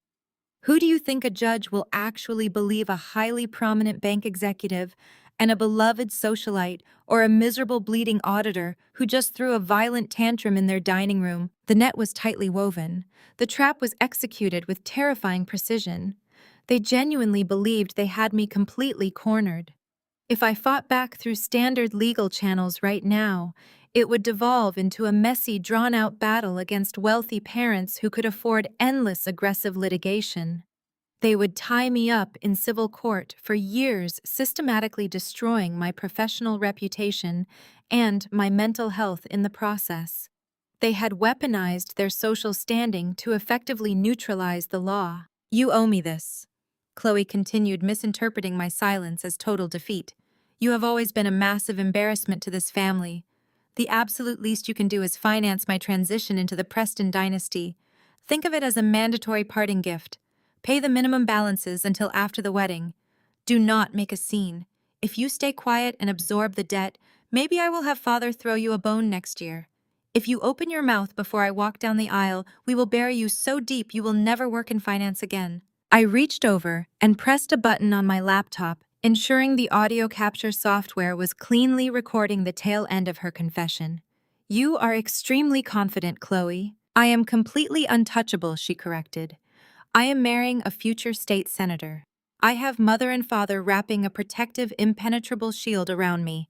Who do you think a judge will actually believe, a highly prominent bank executive and a beloved socialite, or a miserable bleeding auditor who just threw a violent tantrum in their dining room?" The net was tightly woven. The trap was executed with terrifying precision. They genuinely believed they had me completely cornered. If I fought back through standard legal channels right now, it would devolve into a messy, drawn-out battle against wealthy parents who could afford endless aggressive litigation. They would tie me up in civil court for years, systematically destroying my professional reputation and my mental health in the process. They had weaponized their social standing to effectively neutralize the law. "You owe me this," Chloe continued, misinterpreting my silence as total defeat. "You have always been a massive embarrassment to this family. The absolute least you can do is finance my transition into the Preston dynasty. Think of it as a mandatory parting gift. Pay the minimum balances until after the wedding. Do not make a scene. If you stay quiet and absorb the debt, Maybe I will have father throw you a bone next year. If you open your mouth before I walk down the aisle, we will bury you so deep you will never work in finance again. I reached over and pressed a button on my laptop, ensuring the audio capture software was cleanly recording the tail end of her confession. You are extremely confident, Chloe. I am completely untouchable, she corrected. I am marrying a future state senator. I have mother and father wrapping a protective, impenetrable shield around me.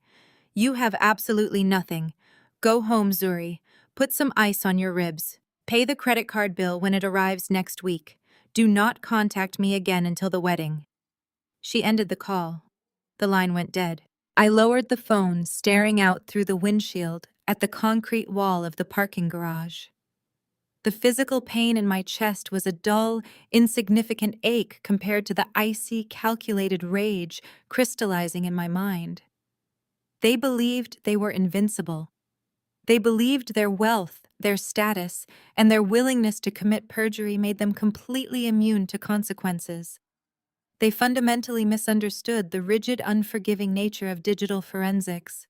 You have absolutely nothing. Go home, Zuri. Put some ice on your ribs. Pay the credit card bill when it arrives next week. Do not contact me again until the wedding. She ended the call. The line went dead. I lowered the phone, staring out through the windshield at the concrete wall of the parking garage. The physical pain in my chest was a dull, insignificant ache compared to the icy, calculated rage crystallizing in my mind. They believed they were invincible. They believed their wealth, their status, and their willingness to commit perjury made them completely immune to consequences. They fundamentally misunderstood the rigid, unforgiving nature of digital forensics.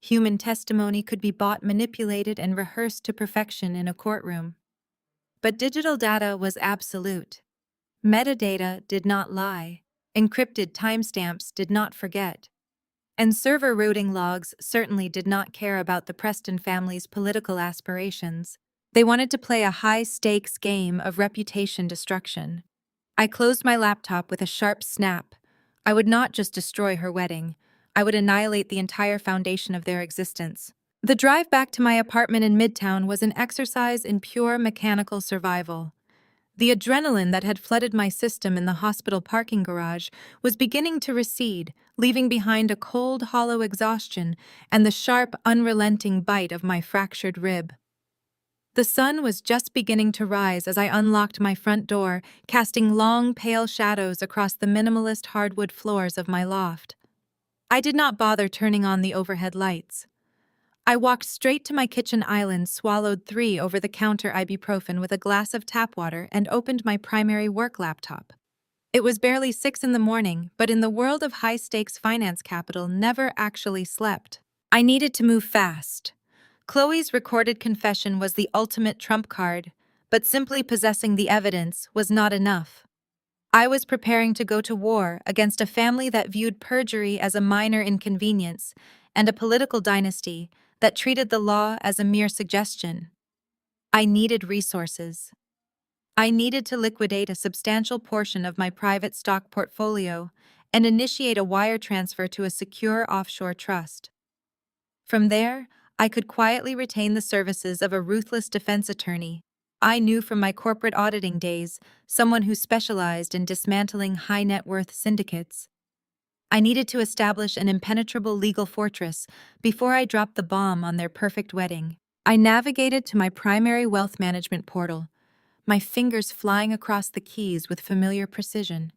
Human testimony could be bought, manipulated, and rehearsed to perfection in a courtroom. But digital data was absolute. Metadata did not lie. Encrypted timestamps did not forget. And server routing logs certainly did not care about the Preston family's political aspirations. They wanted to play a high-stakes game of reputation destruction. I closed my laptop with a sharp snap. I would not just destroy her wedding. I would annihilate the entire foundation of their existence. The drive back to my apartment in Midtown was an exercise in pure mechanical survival. The adrenaline that had flooded my system in the hospital parking garage was beginning to recede, leaving behind a cold, hollow exhaustion and the sharp, unrelenting bite of my fractured rib. The sun was just beginning to rise as I unlocked my front door, casting long, pale shadows across the minimalist hardwood floors of my loft. I did not bother turning on the overhead lights. I walked straight to my kitchen island, swallowed 3 over-the-counter ibuprofen with a glass of tap water, and opened my primary work laptop. It was barely 6 in the morning, but in the world of high-stakes finance capital never actually slept. I needed to move fast. Chloe's recorded confession was the ultimate trump card, but simply possessing the evidence was not enough. I was preparing to go to war against a family that viewed perjury as a minor inconvenience and a political dynasty that treated the law as a mere suggestion. I needed resources. I needed to liquidate a substantial portion of my private stock portfolio and initiate a wire transfer to a secure offshore trust. From there, I could quietly retain the services of a ruthless defense attorney. I knew from my corporate auditing days someone who specialized in dismantling high-net-worth syndicates. I needed to establish an impenetrable legal fortress before I dropped the bomb on their perfect wedding. I navigated to my primary wealth management portal, my fingers flying across the keys with familiar precision.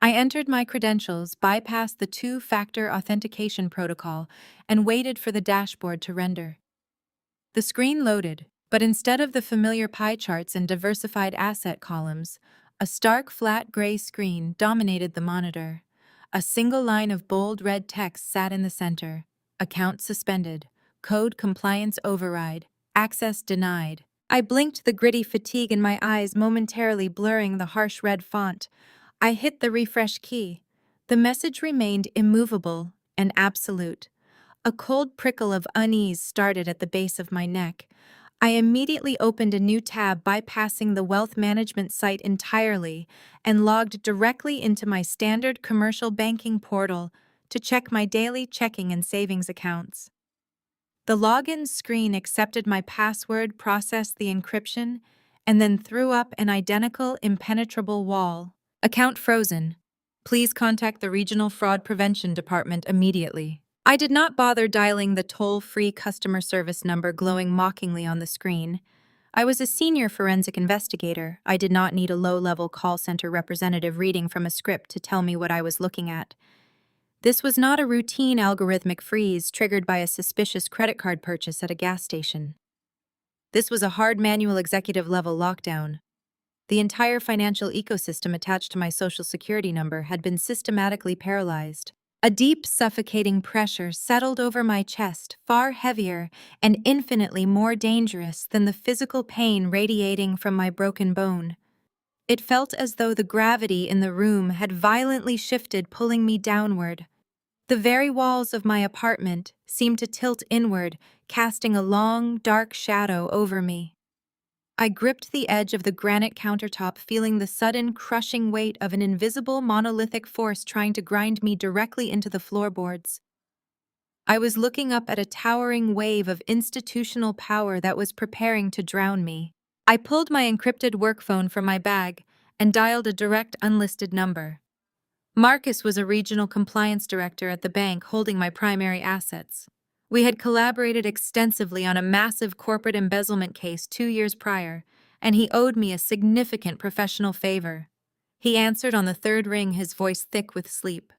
I entered my credentials, bypassed the 2-factor authentication protocol, and waited for the dashboard to render. The screen loaded, but instead of the familiar pie charts and diversified asset columns, a stark, flat gray screen dominated the monitor. A single line of bold red text sat in the center. Account suspended. Code compliance override. Access denied. I blinked, the gritty fatigue in my eyes momentarily blurring the harsh red font. I hit the refresh key. The message remained immovable and absolute. A cold prickle of unease started at the base of my neck. I immediately opened a new tab, bypassing the wealth management site entirely, and logged directly into my standard commercial banking portal to check my daily checking and savings accounts. The login screen accepted my password, processed the encryption, and then threw up an identical, impenetrable wall. Account frozen. Please contact the Regional Fraud Prevention Department immediately. I did not bother dialing the toll-free customer service number glowing mockingly on the screen. I was a senior forensic investigator. I did not need a low-level call center representative reading from a script to tell me what I was looking at. This was not a routine algorithmic freeze triggered by a suspicious credit card purchase at a gas station. This was a hard manual executive-level lockdown. The entire financial ecosystem attached to my Social Security number had been systematically paralyzed. A deep, suffocating pressure settled over my chest, far heavier and infinitely more dangerous than the physical pain radiating from my broken bone. It felt as though the gravity in the room had violently shifted, pulling me downward. The very walls of my apartment seemed to tilt inward, casting a long, dark shadow over me. I gripped the edge of the granite countertop, feeling the sudden, crushing weight of an invisible, monolithic force trying to grind me directly into the floorboards. I was looking up at a towering wave of institutional power that was preparing to drown me. I pulled my encrypted work phone from my bag and dialed a direct, unlisted number. Marcus was a regional compliance director at the bank holding my primary assets. We had collaborated extensively on a massive corporate embezzlement case 2 years prior, and he owed me a significant professional favor. He answered on the third ring, his voice thick with sleep.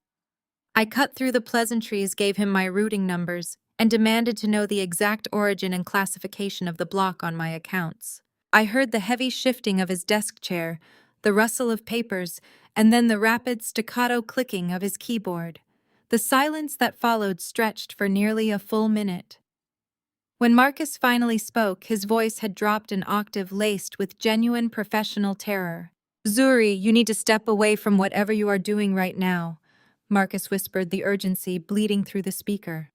I cut through the pleasantries, gave him my routing numbers, and demanded to know the exact origin and classification of the block on my accounts. I heard the heavy shifting of his desk chair, the rustle of papers, and then the rapid staccato clicking of his keyboard. The silence that followed stretched for nearly a full minute. When Marcus finally spoke, his voice had dropped an octave laced with genuine professional terror. "Zuri, you need to step away from whatever you are doing right now," Marcus whispered, the urgency bleeding through the speaker.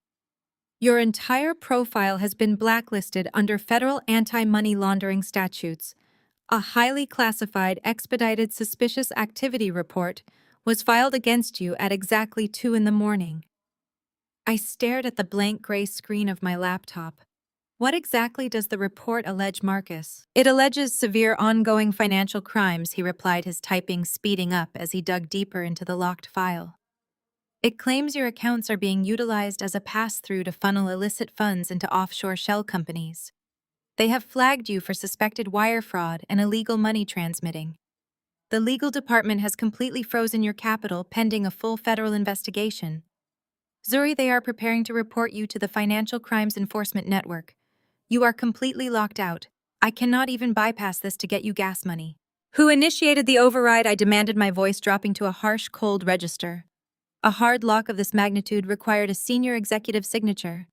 "Your entire profile has been blacklisted under federal anti-money laundering statutes. A highly classified, expedited suspicious activity report was filed against you at exactly 2 in the morning." I stared at the blank gray screen of my laptop. What exactly does the report allege, Marcus? "It alleges severe ongoing financial crimes," he replied, his typing speeding up as he dug deeper into the locked file. "It claims your accounts are being utilized as a pass-through to funnel illicit funds into offshore shell companies. They have flagged you for suspected wire fraud and illegal money transmitting. The legal department has completely frozen your capital pending a full federal investigation. Zuri, they are preparing to report you to the Financial Crimes Enforcement Network. You are completely locked out. I cannot even bypass this to get you gas money." "Who initiated the override?" I demanded, my voice dropping to a harsh, cold register. A hard lock of this magnitude required a senior executive signature.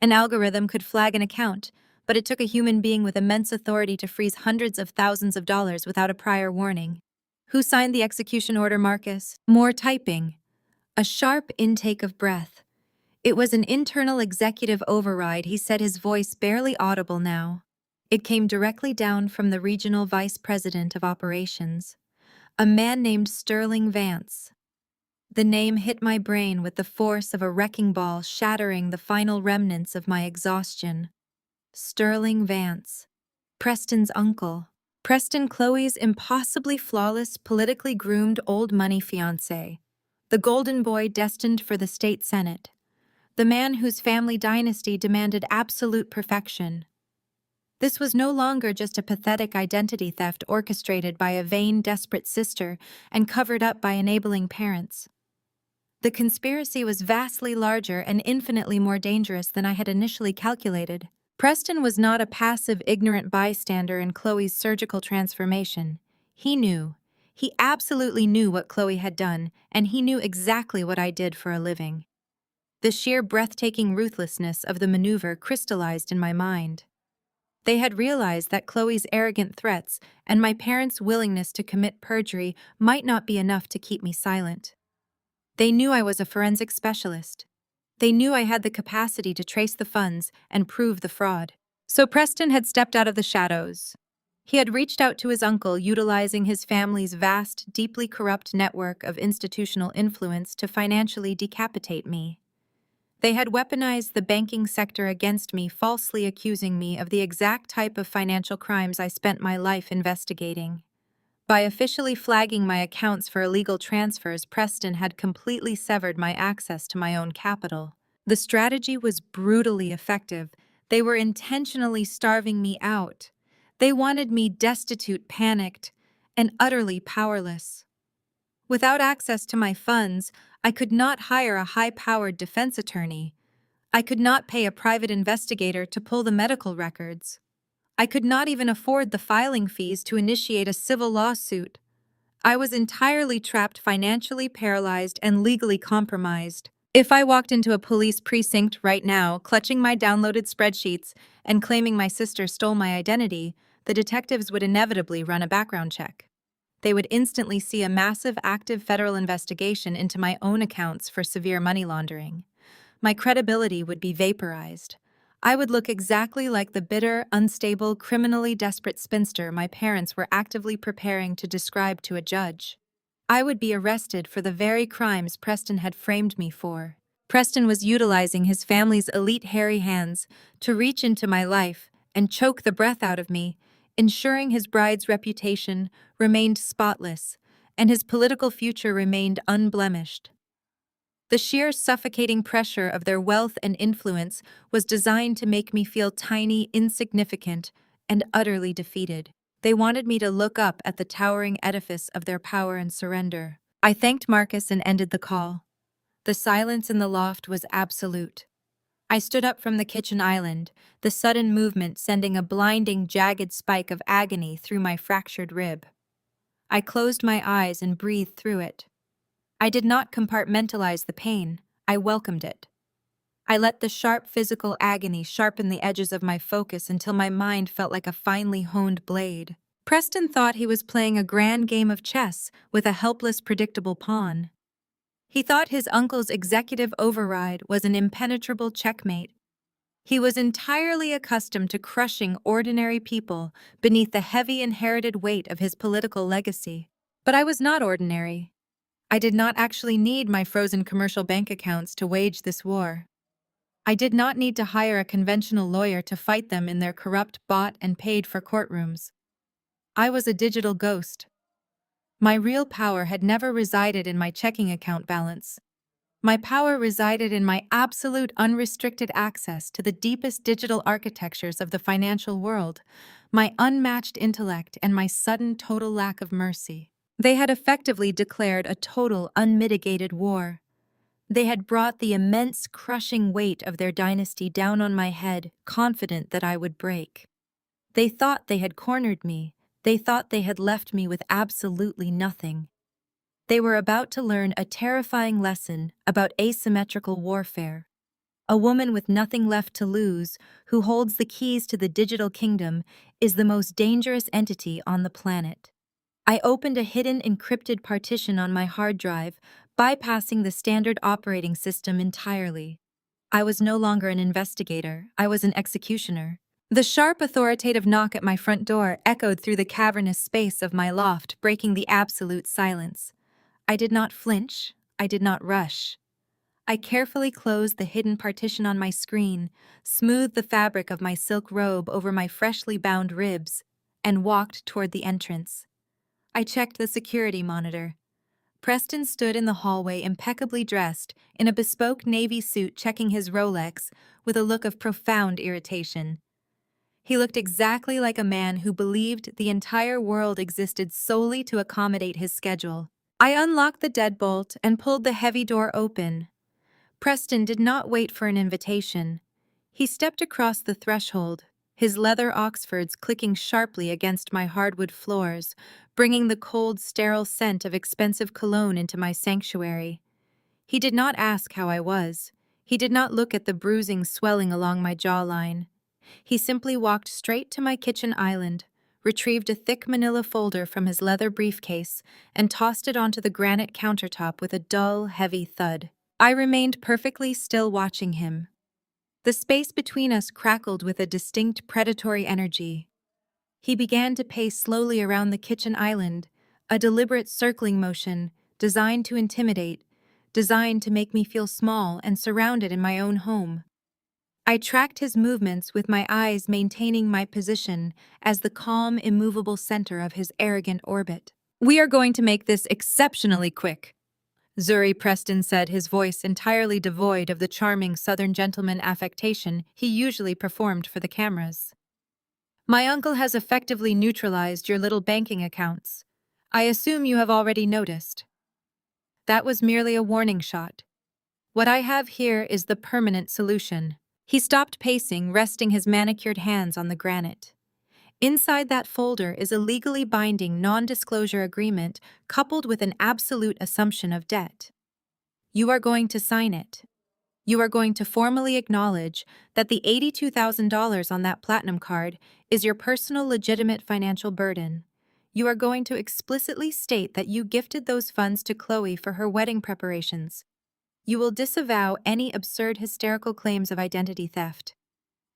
An algorithm could flag an account, but it took a human being with immense authority to freeze hundreds of thousands of dollars without a prior warning. "Who signed the execution order, Marcus?" More typing. A sharp intake of breath. "It was an internal executive override," he said, his voice barely audible now. "It came directly down from the regional vice president of operations, a man named Sterling Vance." The name hit my brain with the force of a wrecking ball, shattering the final remnants of my exhaustion. Sterling Vance. Preston's uncle. Preston, Chloe's impossibly flawless, politically groomed old money fiancé. The golden boy destined for the state senate. The man whose family dynasty demanded absolute perfection. This was no longer just a pathetic identity theft orchestrated by a vain, desperate sister and covered up by enabling parents. The conspiracy was vastly larger and infinitely more dangerous than I had initially calculated. Preston was not a passive, ignorant bystander in Chloe's surgical transformation. He knew. He absolutely knew what Chloe had done, and he knew exactly what I did for a living. The sheer breathtaking ruthlessness of the maneuver crystallized in my mind. They had realized that Chloe's arrogant threats and my parents' willingness to commit perjury might not be enough to keep me silent. They knew I was a forensic specialist. They knew I had the capacity to trace the funds and prove the fraud. So Preston had stepped out of the shadows. He had reached out to his uncle, utilizing his family's vast, deeply corrupt network of institutional influence to financially decapitate me. They had weaponized the banking sector against me, falsely accusing me of the exact type of financial crimes I spent my life investigating. By officially flagging my accounts for illegal transfers, Preston had completely severed my access to my own capital. The strategy was brutally effective. They were intentionally starving me out. They wanted me destitute, panicked, and utterly powerless. Without access to my funds, I could not hire a high-powered defense attorney. I could not pay a private investigator to pull the medical records. I could not even afford the filing fees to initiate a civil lawsuit. I was entirely trapped, financially paralyzed, and legally compromised. If I walked into a police precinct right now, clutching my downloaded spreadsheets and claiming my sister stole my identity, the detectives would inevitably run a background check. They would instantly see a massive active federal investigation into my own accounts for severe money laundering. My credibility would be vaporized. I would look exactly like the bitter, unstable, criminally desperate spinster my parents were actively preparing to describe to a judge. I would be arrested for the very crimes Preston had framed me for. Preston was utilizing his family's elite hairy hands to reach into my life and choke the breath out of me, ensuring his bride's reputation remained spotless and his political future remained unblemished. The sheer suffocating pressure of their wealth and influence was designed to make me feel tiny, insignificant, and utterly defeated. They wanted me to look up at the towering edifice of their power and surrender. I thanked Marcus and ended the call. The silence in the loft was absolute. I stood up from the kitchen island, the sudden movement sending a blinding, jagged spike of agony through my fractured rib. I closed my eyes and breathed through it. I did not compartmentalize the pain, I welcomed it. I let the sharp physical agony sharpen the edges of my focus until my mind felt like a finely honed blade. Preston thought he was playing a grand game of chess with a helpless, predictable pawn. He thought his uncle's executive override was an impenetrable checkmate. He was entirely accustomed to crushing ordinary people beneath the heavy inherited weight of his political legacy. But I was not ordinary. I did not actually need my frozen commercial bank accounts to wage this war. I did not need to hire a conventional lawyer to fight them in their corrupt, bought and paid for courtrooms. I was a digital ghost. My real power had never resided in my checking account balance. My power resided in my absolute unrestricted access to the deepest digital architectures of the financial world, my unmatched intellect, and my sudden total lack of mercy. They had effectively declared a total, unmitigated war. They had brought the immense, crushing weight of their dynasty down on my head, confident that I would break. They thought they had cornered me. They thought they had left me with absolutely nothing. They were about to learn a terrifying lesson about asymmetrical warfare. A woman with nothing left to lose, who holds the keys to the digital kingdom, is the most dangerous entity on the planet. I opened a hidden encrypted partition on my hard drive, bypassing the standard operating system entirely. I was no longer an investigator, I was an executioner. The sharp, authoritative knock at my front door echoed through the cavernous space of my loft, breaking the absolute silence. I did not flinch, I did not rush. I carefully closed the hidden partition on my screen, smoothed the fabric of my silk robe over my freshly bound ribs, and walked toward the entrance. I checked the security monitor. Preston stood in the hallway impeccably dressed, in a bespoke navy suit checking his Rolex, with a look of profound irritation. He looked exactly like a man who believed the entire world existed solely to accommodate his schedule. I unlocked the deadbolt and pulled the heavy door open. Preston did not wait for an invitation. He stepped across the threshold, his leather Oxfords clicking sharply against my hardwood floors, bringing the cold, sterile scent of expensive cologne into my sanctuary. He did not ask how I was. He did not look at the bruising swelling along my jawline. He simply walked straight to my kitchen island, retrieved a thick manila folder from his leather briefcase, and tossed it onto the granite countertop with a dull, heavy thud. I remained perfectly still watching him. The space between us crackled with a distinct predatory energy. He began to pace slowly around the kitchen island, a deliberate circling motion designed to intimidate, designed to make me feel small and surrounded in my own home. I tracked his movements with my eyes maintaining my position as the calm, immovable center of his arrogant orbit. "We are going to make this exceptionally quick," Zuri Preston said, his voice entirely devoid of the charming Southern gentleman affectation he usually performed for the cameras. "My uncle has effectively neutralized your little banking accounts. I assume you have already noticed." That was merely a warning shot. What I have here is the permanent solution. He stopped pacing, resting his manicured hands on the granite. Inside that folder is a legally binding non-disclosure agreement coupled with an absolute assumption of debt. You are going to sign it. You are going to formally acknowledge that the $82,000 on that platinum card is your personal legitimate financial burden. You are going to explicitly state that you gifted those funds to Chloe for her wedding preparations. You will disavow any absurd hysterical claims of identity theft.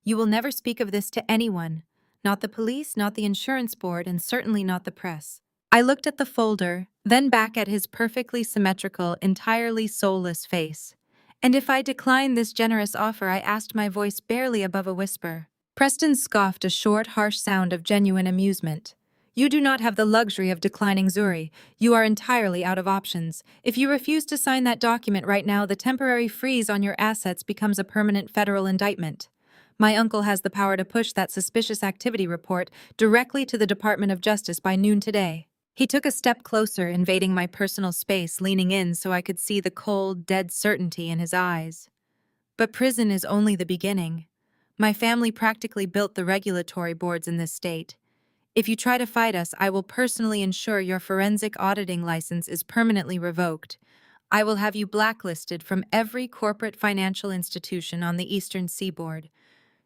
You will never speak of this to anyone, not the police, not the insurance board, and certainly not the press. I looked at the folder, then back at his perfectly symmetrical, entirely soulless face. And if I declined this generous offer, I asked, my voice barely above a whisper. Preston scoffed, a short, harsh sound of genuine amusement. You do not have the luxury of declining, Zuri. You are entirely out of options. If you refuse to sign that document right now, the temporary freeze on your assets becomes a permanent federal indictment. My uncle has the power to push that suspicious activity report directly to the Department of Justice by noon today. He took a step closer, invading my personal space, leaning in so I could see the cold, dead certainty in his eyes. But prison is only the beginning. My family practically built the regulatory boards in this state. If you try to fight us, I will personally ensure your forensic auditing license is permanently revoked. I will have you blacklisted from every corporate financial institution on the Eastern Seaboard.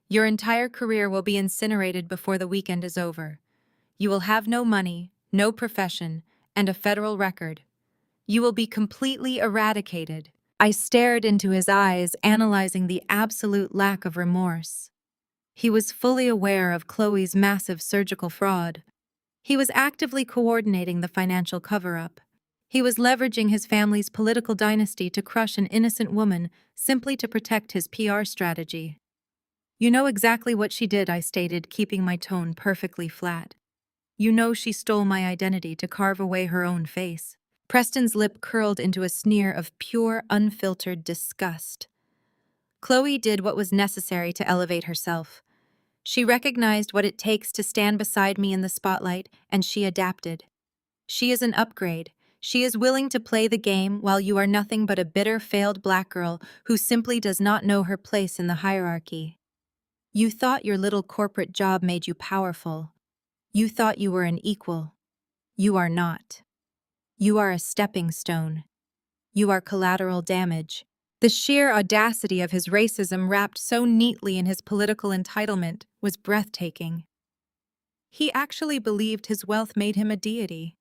Your entire career will be incinerated before the weekend is over. You will have no money, no profession, and a federal record. You will be completely eradicated. I stared into his eyes, analyzing the absolute lack of remorse. He was fully aware of Chloe's massive surgical fraud. He was actively coordinating the financial cover-up. He was leveraging his family's political dynasty to crush an innocent woman simply to protect his PR strategy. You know exactly what she did, I stated, keeping my tone perfectly flat. You know she stole my identity to carve away her own face. Preston's lip curled into a sneer of pure, unfiltered disgust. Chloe did what was necessary to elevate herself. She recognized what it takes to stand beside me in the spotlight, and she adapted. She is an upgrade. She is willing to play the game while you are nothing but a bitter, failed black girl who simply does not know her place in the hierarchy. You thought your little corporate job made you powerful. You thought you were an equal. You are not. You are a stepping stone. You are collateral damage. The sheer audacity of his racism, wrapped so neatly in his political entitlement, was breathtaking. He actually believed his wealth made him a deity.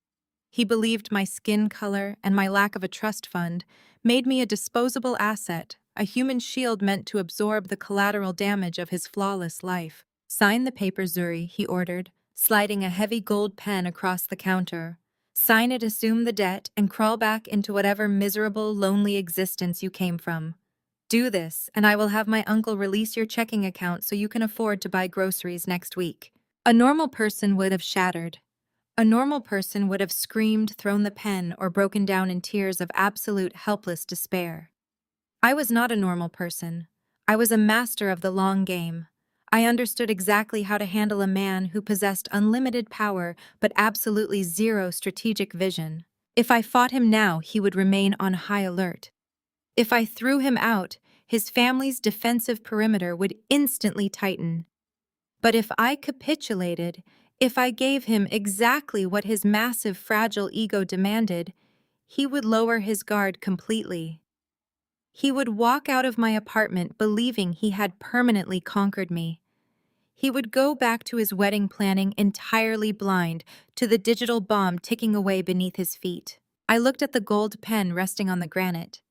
He believed my skin color and my lack of a trust fund made me a disposable asset, a human shield meant to absorb the collateral damage of his flawless life. Sign the paper, Zuri, he ordered, sliding a heavy gold pen across the counter. Sign it, assume the debt, and crawl back into whatever miserable, lonely existence you came from. Do this, and I will have my uncle release your checking account so you can afford to buy groceries next week. A normal person would have shattered. A normal person would have screamed, thrown the pen, or broken down in tears of absolute helpless despair. I was not a normal person. I was a master of the long game. I understood exactly how to handle a man who possessed unlimited power but absolutely zero strategic vision. If I fought him now, he would remain on high alert. If I threw him out, his family's defensive perimeter would instantly tighten. But if I capitulated, if I gave him exactly what his massive, fragile ego demanded, he would lower his guard completely. He would walk out of my apartment believing he had permanently conquered me. He would go back to his wedding planning entirely blind to the digital bomb ticking away beneath his feet. I looked at the gold pen resting on the granite.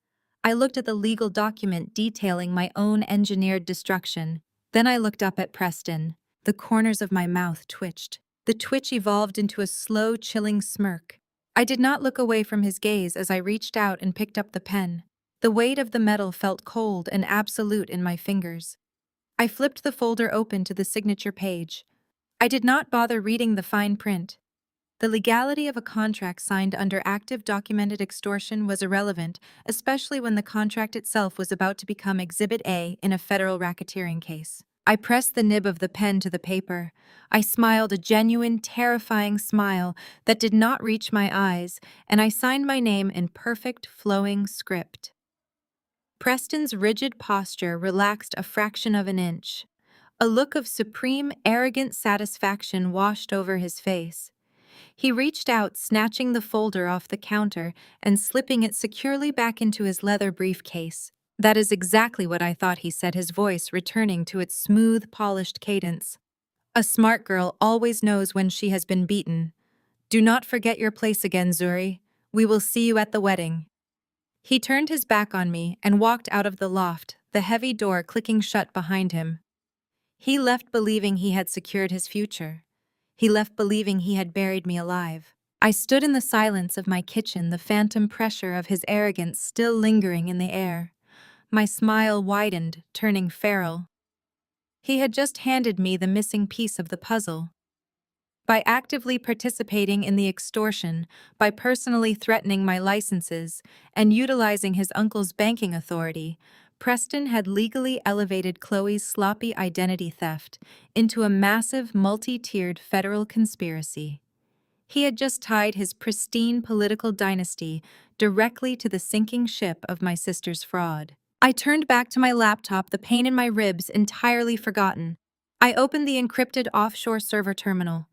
I looked at the legal document detailing my own engineered destruction. Then I looked up at Preston. The corners of my mouth twitched. The twitch evolved into a slow, chilling smirk. I did not look away from his gaze as I reached out and picked up the pen. The weight of the metal felt cold and absolute in my fingers. I flipped the folder open to the signature page. I did not bother reading the fine print. The legality of a contract signed under active documented extortion was irrelevant, especially when the contract itself was about to become Exhibit A in a federal racketeering case. I pressed the nib of the pen to the paper. I smiled, a genuine, terrifying smile that did not reach my eyes, and I signed my name in perfect, flowing script. Preston's rigid posture relaxed a fraction of an inch. A look of supreme, arrogant satisfaction washed over his face. He reached out, snatching the folder off the counter and slipping it securely back into his leather briefcase. "That is exactly what I thought," he said, his voice returning to its smooth, polished cadence. "A smart girl always knows when she has been beaten. Do not forget your place again, Zuri. We will see you at the wedding." He turned his back on me and walked out of the loft, the heavy door clicking shut behind him. He left believing he had secured his future. He left believing he had buried me alive. I stood in the silence of my kitchen, the phantom pressure of his arrogance still lingering in the air. My smile widened, turning feral. He had just handed me the missing piece of the puzzle. By actively participating in the extortion, by personally threatening my licenses, and utilizing his uncle's banking authority, Preston had legally elevated Chloe's sloppy identity theft into a massive multi-tiered federal conspiracy. He had just tied his pristine political dynasty directly to the sinking ship of my sister's fraud. I turned back to my laptop, the pain in my ribs entirely forgotten. I opened the encrypted offshore server terminal.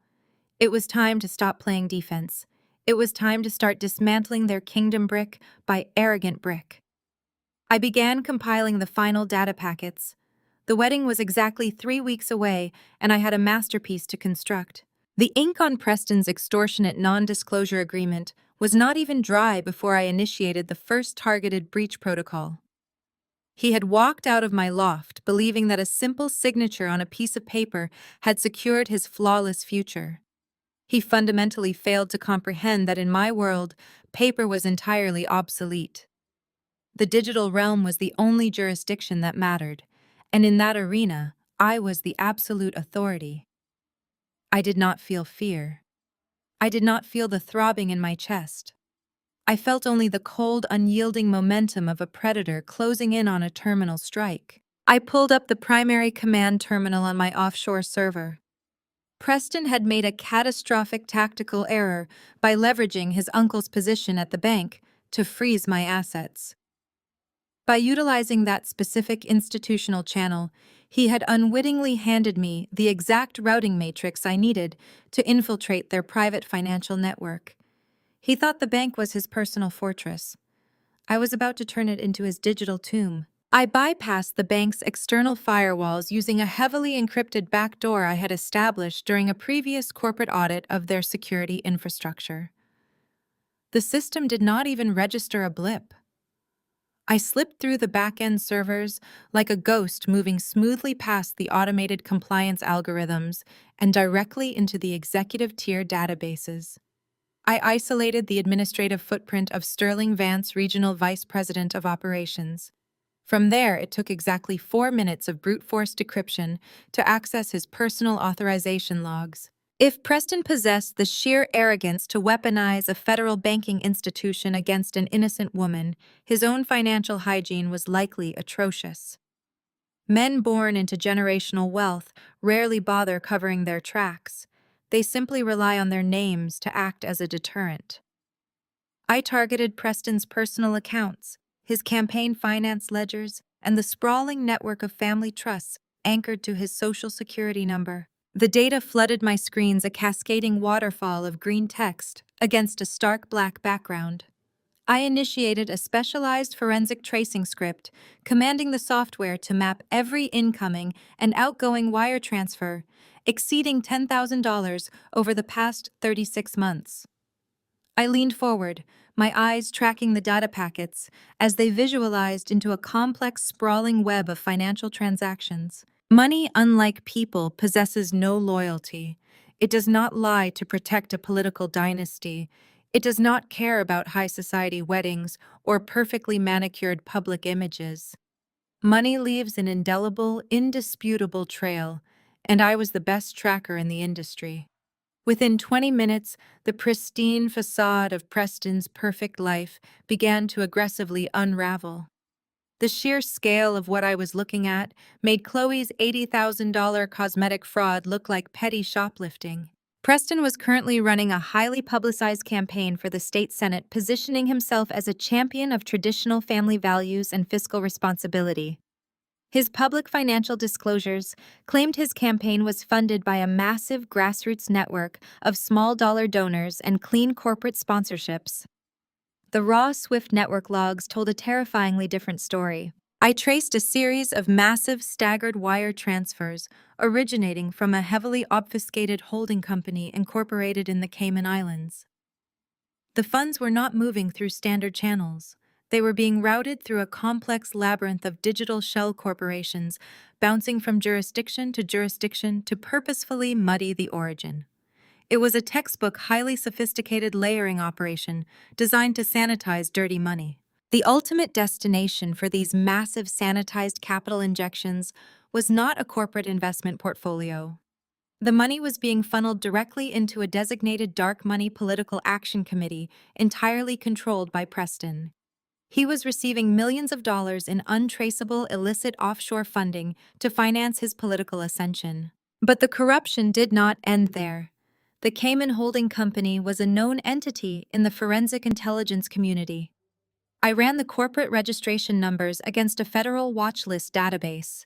It was time to stop playing defense. It was time to start dismantling their kingdom brick by arrogant brick. I began compiling the final data packets. The wedding was exactly 3 weeks away, and I had a masterpiece to construct. The ink on Preston's extortionate non-disclosure agreement was not even dry before I initiated the first targeted breach protocol. He had walked out of my loft believing that a simple signature on a piece of paper had secured his flawless future. He fundamentally failed to comprehend that in my world, paper was entirely obsolete. The digital realm was the only jurisdiction that mattered, and in that arena, I was the absolute authority. I did not feel fear. I did not feel the throbbing in my chest. I felt only the cold, unyielding momentum of a predator closing in on a terminal strike. I pulled up the primary command terminal on my offshore server. Preston had made a catastrophic tactical error by leveraging his uncle's position at the bank to freeze my assets. By utilizing that specific institutional channel, he had unwittingly handed me the exact routing matrix I needed to infiltrate their private financial network. He thought the bank was his personal fortress. I was about to turn it into his digital tomb. I bypassed the bank's external firewalls using a heavily encrypted backdoor I had established during a previous corporate audit of their security infrastructure. The system did not even register a blip. I slipped through the back-end servers like a ghost, moving smoothly past the automated compliance algorithms and directly into the executive-tier databases. I isolated the administrative footprint of Sterling Vance, Regional Vice President of Operations. From there, it took exactly 4 minutes of brute force decryption to access his personal authorization logs. If Preston possessed the sheer arrogance to weaponize a federal banking institution against an innocent woman, his own financial hygiene was likely atrocious. Men born into generational wealth rarely bother covering their tracks. They simply rely on their names to act as a deterrent. I targeted Preston's personal accounts, his campaign finance ledgers, and the sprawling network of family trusts anchored to his social security number. The data flooded my screens, a cascading waterfall of green text against a stark black background. I initiated a specialized forensic tracing script, commanding the software to map every incoming and outgoing wire transfer, exceeding $10,000 over the past 36 months. I leaned forward, my eyes tracking the data packets as they visualized into a complex, sprawling web of financial transactions. Money, unlike people, possesses no loyalty. It does not lie to protect a political dynasty. It does not care about high society weddings or perfectly manicured public images. Money leaves an indelible, indisputable trail, and I was the best tracker in the industry. Within 20 minutes, the pristine facade of Preston's perfect life began to aggressively unravel. The sheer scale of what I was looking at made Chloe's $80,000 cosmetic fraud look like petty shoplifting. Preston was currently running a highly publicized campaign for the state Senate, positioning himself as a champion of traditional family values and fiscal responsibility. His public financial disclosures claimed his campaign was funded by a massive grassroots network of small dollar donors and clean corporate sponsorships. The raw Swift network logs told a terrifyingly different story. I traced a series of massive staggered wire transfers originating from a heavily obfuscated holding company incorporated in the Cayman Islands. The funds were not moving through standard channels. They were being routed through a complex labyrinth of digital shell corporations, bouncing from jurisdiction to purposefully muddy the origin. It was a textbook, highly sophisticated layering operation designed to sanitize dirty money. The ultimate destination for these massive sanitized capital injections was not a corporate investment portfolio. The money was being funneled directly into a designated dark money political action committee entirely controlled by Preston. He was receiving millions of dollars in untraceable illicit offshore funding to finance his political ascension. But the corruption did not end there. The Cayman Holding Company was a known entity in the forensic intelligence community. I ran the corporate registration numbers against a federal watch list database.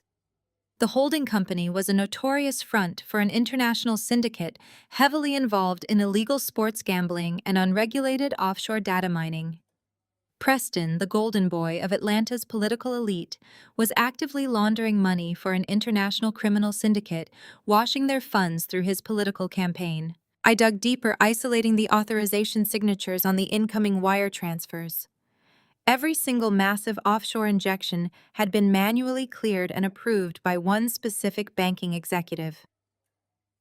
The holding company was a notorious front for an international syndicate heavily involved in illegal sports gambling and unregulated offshore data mining. Preston, the golden boy of Atlanta's political elite, was actively laundering money for an international criminal syndicate, washing their funds through his political campaign. I dug deeper, isolating the authorization signatures on the incoming wire transfers. Every single massive offshore injection had been manually cleared and approved by one specific banking executive.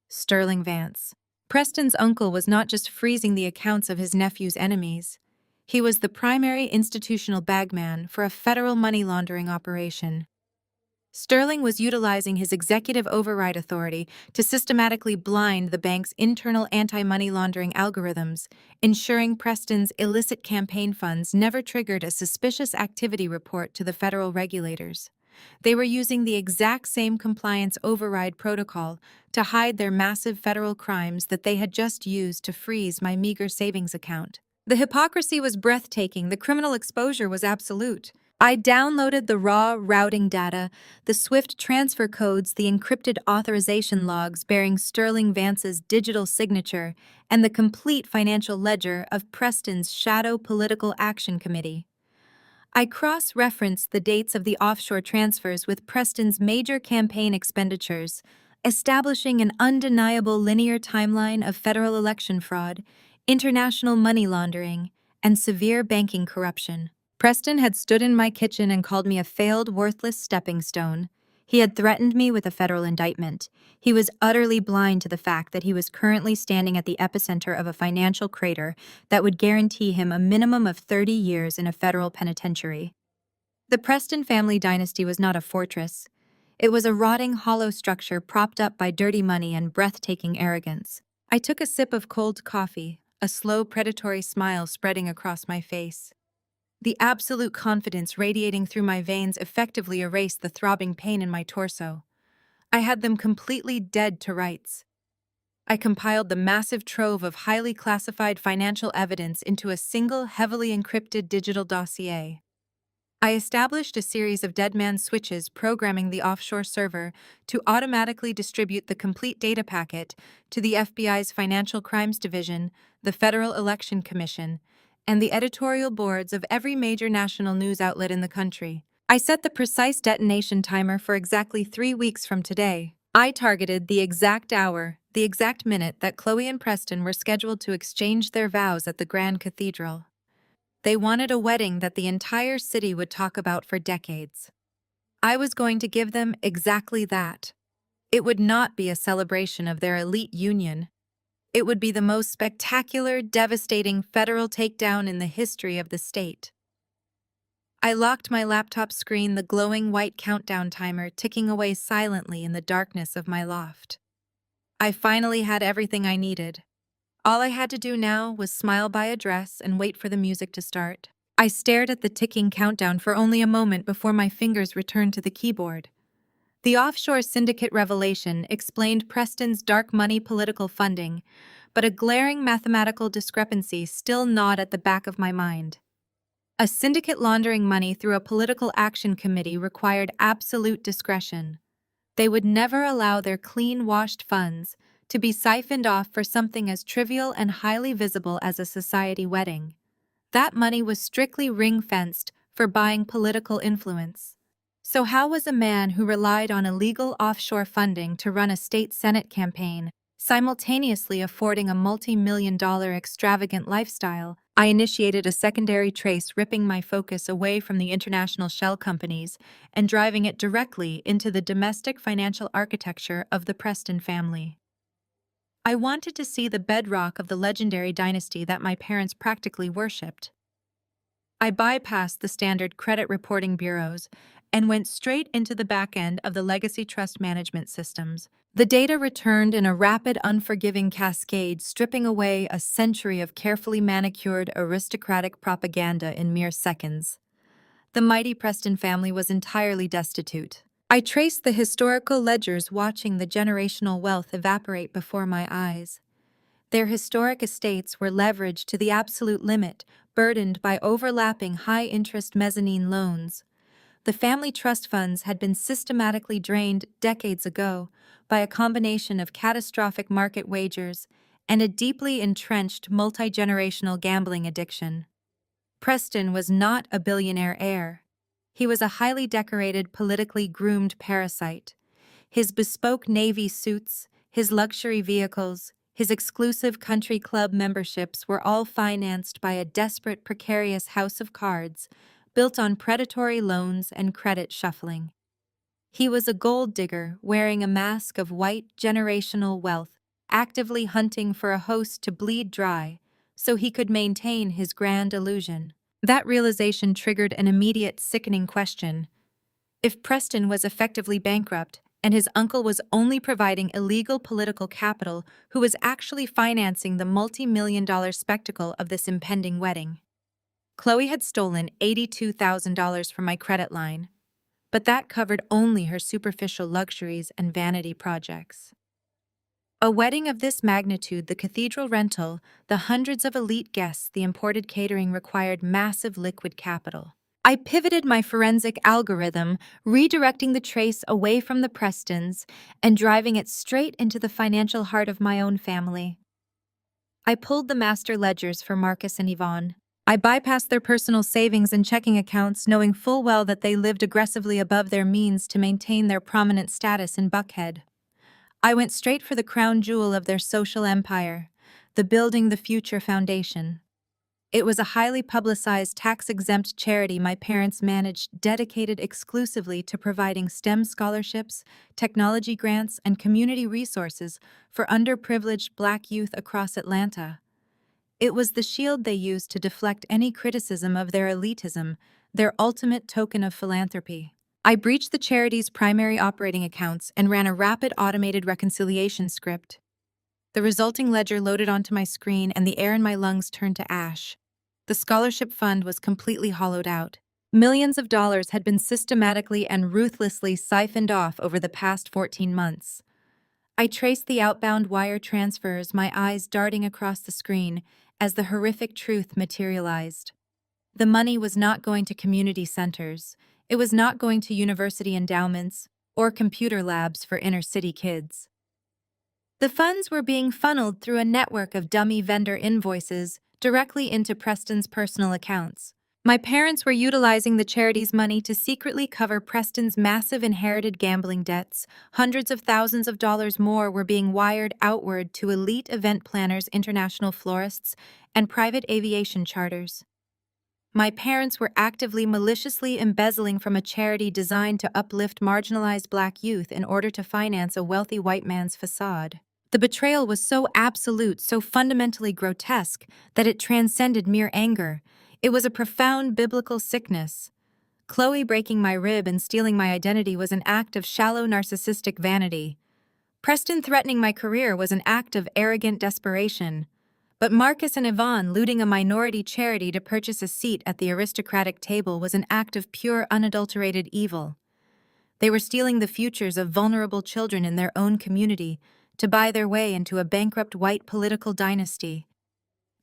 Sterling Vance. Preston's uncle was not just freezing the accounts of his nephew's enemies. He was the primary institutional bagman for a federal money laundering operation. Sterling was utilizing his executive override authority to systematically blind the bank's internal anti-money laundering algorithms, ensuring Preston's illicit campaign funds never triggered a suspicious activity report to the federal regulators. They were using the exact same compliance override protocol to hide their massive federal crimes that they had just used to freeze my meager savings account. The hypocrisy was breathtaking, the criminal exposure was absolute. I downloaded the raw routing data, the Swift transfer codes, the encrypted authorization logs bearing Sterling Vance's digital signature, and the complete financial ledger of Preston's Shadow Political Action Committee. I cross-referenced the dates of the offshore transfers with Preston's major campaign expenditures, establishing an undeniable linear timeline of federal election fraud, international money laundering, and severe banking corruption. Preston had stood in my kitchen and called me a failed, worthless stepping stone. He had threatened me with a federal indictment. He was utterly blind to the fact that he was currently standing at the epicenter of a financial crater that would guarantee him a minimum of 30 years in a federal penitentiary. The Preston family dynasty was not a fortress. It was a rotting, hollow structure propped up by dirty money and breathtaking arrogance. I took a sip of cold coffee, a slow, predatory smile spreading across my face. The absolute confidence radiating through my veins effectively erased the throbbing pain in my torso. I had them completely dead to rights. I compiled the massive trove of highly classified financial evidence into a single, heavily encrypted digital dossier. I established a series of deadman switches programming the offshore server to automatically distribute the complete data packet to the FBI's Financial Crimes Division, the Federal Election Commission, and the editorial boards of every major national news outlet in the country. I set the precise detonation timer for exactly 3 weeks from today. I targeted the exact hour, the exact minute that Chloe and Preston were scheduled to exchange their vows at the Grand Cathedral. They wanted a wedding that the entire city would talk about for decades. I was going to give them exactly that. It would not be a celebration of their elite union. It would be the most spectacular, devastating federal takedown in the history of the state. I locked my laptop screen, the glowing white countdown timer ticking away silently in the darkness of my loft. I finally had everything I needed. All I had to do now was smile by address and wait for the music to start. I stared at the ticking countdown for only a moment before my fingers returned to the keyboard. The offshore syndicate revelation explained Preston's dark money political funding, but a glaring mathematical discrepancy still gnawed at the back of my mind. A syndicate laundering money through a political action committee required absolute discretion. They would never allow their clean-washed funds to be siphoned off for something as trivial and highly visible as a society wedding. That money was strictly ring-fenced for buying political influence. So how was a man who relied on illegal offshore funding to run a state Senate campaign simultaneously affording a multi-million-dollar extravagant lifestyle? I initiated a secondary trace, ripping my focus away from the international shell companies and driving it directly into the domestic financial architecture of the Preston family. I wanted to see the bedrock of the legendary dynasty that my parents practically worshipped. I bypassed the standard credit reporting bureaus and went straight into the back end of the legacy trust management systems. The data returned in a rapid, unforgiving cascade, stripping away a century of carefully manicured aristocratic propaganda in mere seconds. The mighty Preston family was entirely destitute. I traced the historical ledgers, watching the generational wealth evaporate before my eyes. Their historic estates were leveraged to the absolute limit, burdened by overlapping high-interest mezzanine loans. The family trust funds had been systematically drained decades ago by a combination of catastrophic market wagers and a deeply entrenched multi-generational gambling addiction. Preston was not a billionaire heir. He was a highly decorated, politically groomed parasite. His bespoke Navy suits, his luxury vehicles, his exclusive country club memberships were all financed by a desperate, precarious house of cards built on predatory loans and credit shuffling. He was a gold digger wearing a mask of white generational wealth, actively hunting for a host to bleed dry so he could maintain his grand illusion. That realization triggered an immediate, sickening question. If Preston was effectively bankrupt, and his uncle was only providing illegal political capital, who was actually financing the multi-million-dollar spectacle of this impending wedding? Chloe had stolen $82,000 from my credit line, but that covered only her superficial luxuries and vanity projects. A wedding of this magnitude, the cathedral rental, the hundreds of elite guests, the imported catering required massive liquid capital. I pivoted my forensic algorithm, redirecting the trace away from the Prestons and driving it straight into the financial heart of my own family. I pulled the master ledgers for Marcus and Yvonne. I bypassed their personal savings and checking accounts, knowing full well that they lived aggressively above their means to maintain their prominent status in Buckhead. I went straight for the crown jewel of their social empire, the Building the Future Foundation. It was a highly publicized, tax-exempt charity my parents managed, dedicated exclusively to providing STEM scholarships, technology grants, and community resources for underprivileged Black youth across Atlanta. It was the shield they used to deflect any criticism of their elitism, their ultimate token of philanthropy. I breached the charity's primary operating accounts and ran a rapid automated reconciliation script. The resulting ledger loaded onto my screen, and the air in my lungs turned to ash. The scholarship fund was completely hollowed out. Millions of dollars had been systematically and ruthlessly siphoned off over the past 14 months. I traced the outbound wire transfers, my eyes darting across the screen as the horrific truth materialized. The money was not going to community centers. It was not going to university endowments or computer labs for inner-city kids. The funds were being funneled through a network of dummy vendor invoices directly into Preston's personal accounts. My parents were utilizing the charity's money to secretly cover Preston's massive inherited gambling debts. Hundreds of thousands of dollars more were being wired outward to elite event planners, international florists, and private aviation charters. My parents were actively, maliciously embezzling from a charity designed to uplift marginalized Black youth in order to finance a wealthy white man's facade. The betrayal was so absolute, so fundamentally grotesque, that it transcended mere anger. It was a profound biblical sickness. Chloe breaking my rib and stealing my identity was an act of shallow narcissistic vanity. Preston threatening my career was an act of arrogant desperation. But Marcus and Yvonne looting a minority charity to purchase a seat at the aristocratic table was an act of pure, unadulterated evil. They were stealing the futures of vulnerable children in their own community to buy their way into a bankrupt white political dynasty.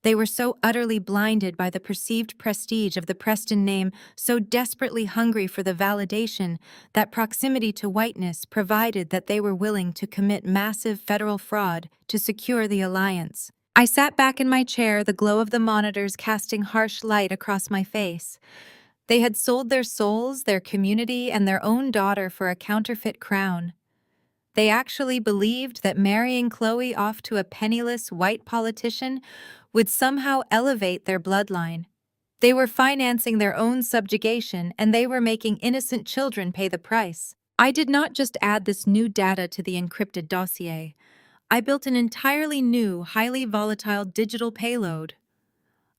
They were so utterly blinded by the perceived prestige of the Preston name, so desperately hungry for the validation that proximity to whiteness provided, that they were willing to commit massive federal fraud to secure the alliance. I sat back in my chair, the glow of the monitors casting harsh light across my face. They had sold their souls, their community, and their own daughter for a counterfeit crown. They actually believed that marrying Chloe off to a penniless white politician would somehow elevate their bloodline. They were financing their own subjugation, and they were making innocent children pay the price. I did not just add this new data to the encrypted dossier. I built an entirely new, highly volatile digital payload.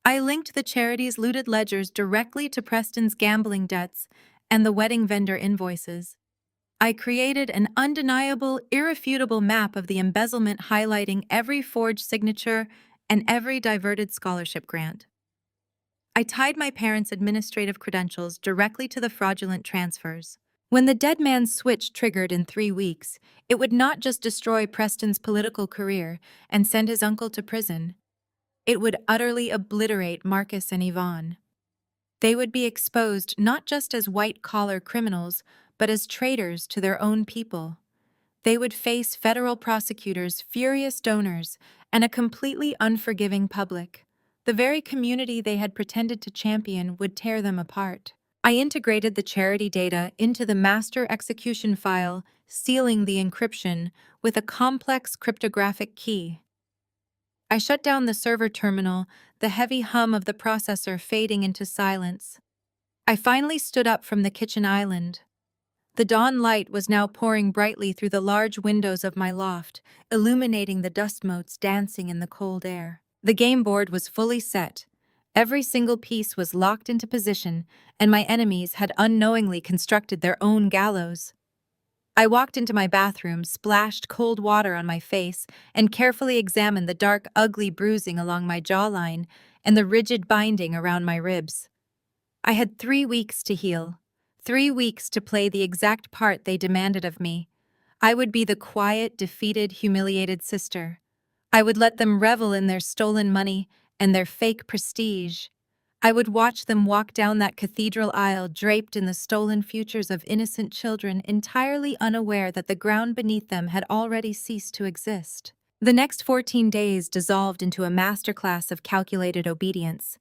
I linked the charity's looted ledgers directly to Preston's gambling debts and the wedding vendor invoices. I created an undeniable, irrefutable map of the embezzlement, highlighting every forged signature and every diverted scholarship grant. I tied my parents' administrative credentials directly to the fraudulent transfers. When the dead man's switch triggered in 3 weeks, it would not just destroy Preston's political career and send his uncle to prison. It would utterly obliterate Marcus and Yvonne. They would be exposed not just as white-collar criminals, but as traitors to their own people. They would face federal prosecutors, furious donors, and a completely unforgiving public. The very community they had pretended to champion would tear them apart. I integrated the charity data into the master execution file, sealing the encryption with a complex cryptographic key. I shut down the server terminal, the heavy hum of the processor fading into silence. I finally stood up from the kitchen island. The dawn light was now pouring brightly through the large windows of my loft, illuminating the dust motes dancing in the cold air. The game board was fully set. Every single piece was locked into position, and my enemies had unknowingly constructed their own gallows. I walked into my bathroom, splashed cold water on my face, and carefully examined the dark, ugly bruising along my jawline and the rigid binding around my ribs. I had 3 weeks to heal. 3 weeks to play the exact part they demanded of me. I would be the quiet, defeated, humiliated sister. I would let them revel in their stolen money and their fake prestige. I would watch them walk down that cathedral aisle draped in the stolen futures of innocent children, entirely unaware that the ground beneath them had already ceased to exist. The next 14 days dissolved into a masterclass of calculated obedience.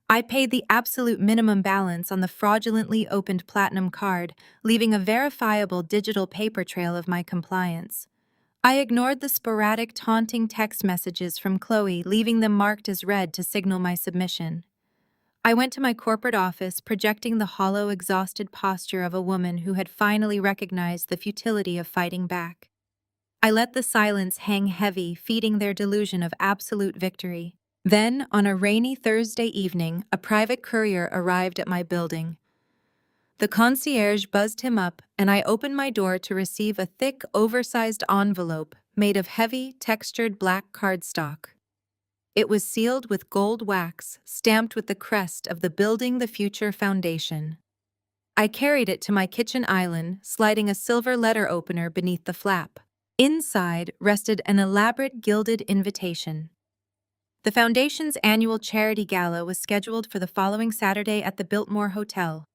I paid the absolute minimum balance on the fraudulently opened platinum card, leaving a verifiable digital paper trail of my compliance. I ignored the sporadic, taunting text messages from Chloe, leaving them marked as read to signal my submission. I went to my corporate office, projecting the hollow, exhausted posture of a woman who had finally recognized the futility of fighting back. I let the silence hang heavy, feeding their delusion of absolute victory. Then, on a rainy Thursday evening, a private courier arrived at my building. The concierge buzzed him up, and I opened my door to receive a thick, oversized envelope made of heavy, textured black cardstock. It was sealed with gold wax, stamped with the crest of the Building the Future Foundation. I carried it to my kitchen island, sliding a silver letter opener beneath the flap. Inside rested an elaborate gilded invitation. The Foundation's annual charity gala was scheduled for the following Saturday at the Biltmore Hotel.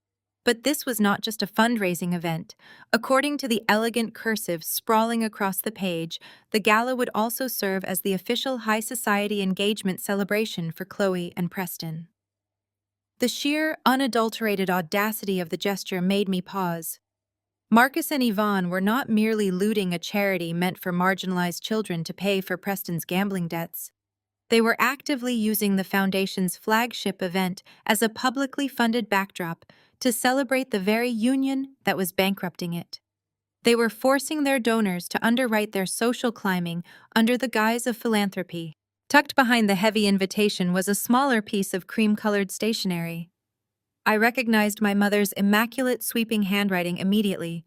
But this was not just a fundraising event. According to the elegant cursive sprawling across the page, the gala would also serve as the official high society engagement celebration for Chloe and Preston. The sheer, unadulterated audacity of the gesture made me pause. Marcus and Yvonne were not merely looting a charity meant for marginalized children to pay for Preston's gambling debts. They were actively using the Foundation's flagship event as a publicly funded backdrop to celebrate the very union that was bankrupting it. They were forcing their donors to underwrite their social climbing under the guise of philanthropy. Tucked behind the heavy invitation was a smaller piece of cream-colored stationery. I recognized my mother's immaculate, sweeping handwriting immediately.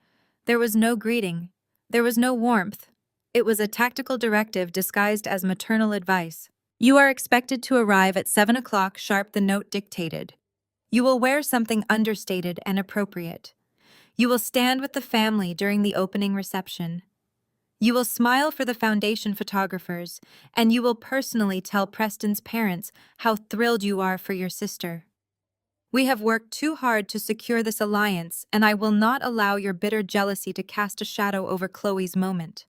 There was no greeting. There was no warmth. It was a tactical directive disguised as maternal advice. "You are expected to arrive at 7 o'clock sharp," the note dictated. "You will wear something understated and appropriate. You will stand with the family during the opening reception. You will smile for the foundation photographers, and you will personally tell Preston's parents how thrilled you are for your sister. We have worked too hard to secure this alliance, and I will not allow your bitter jealousy to cast a shadow over Chloe's moment.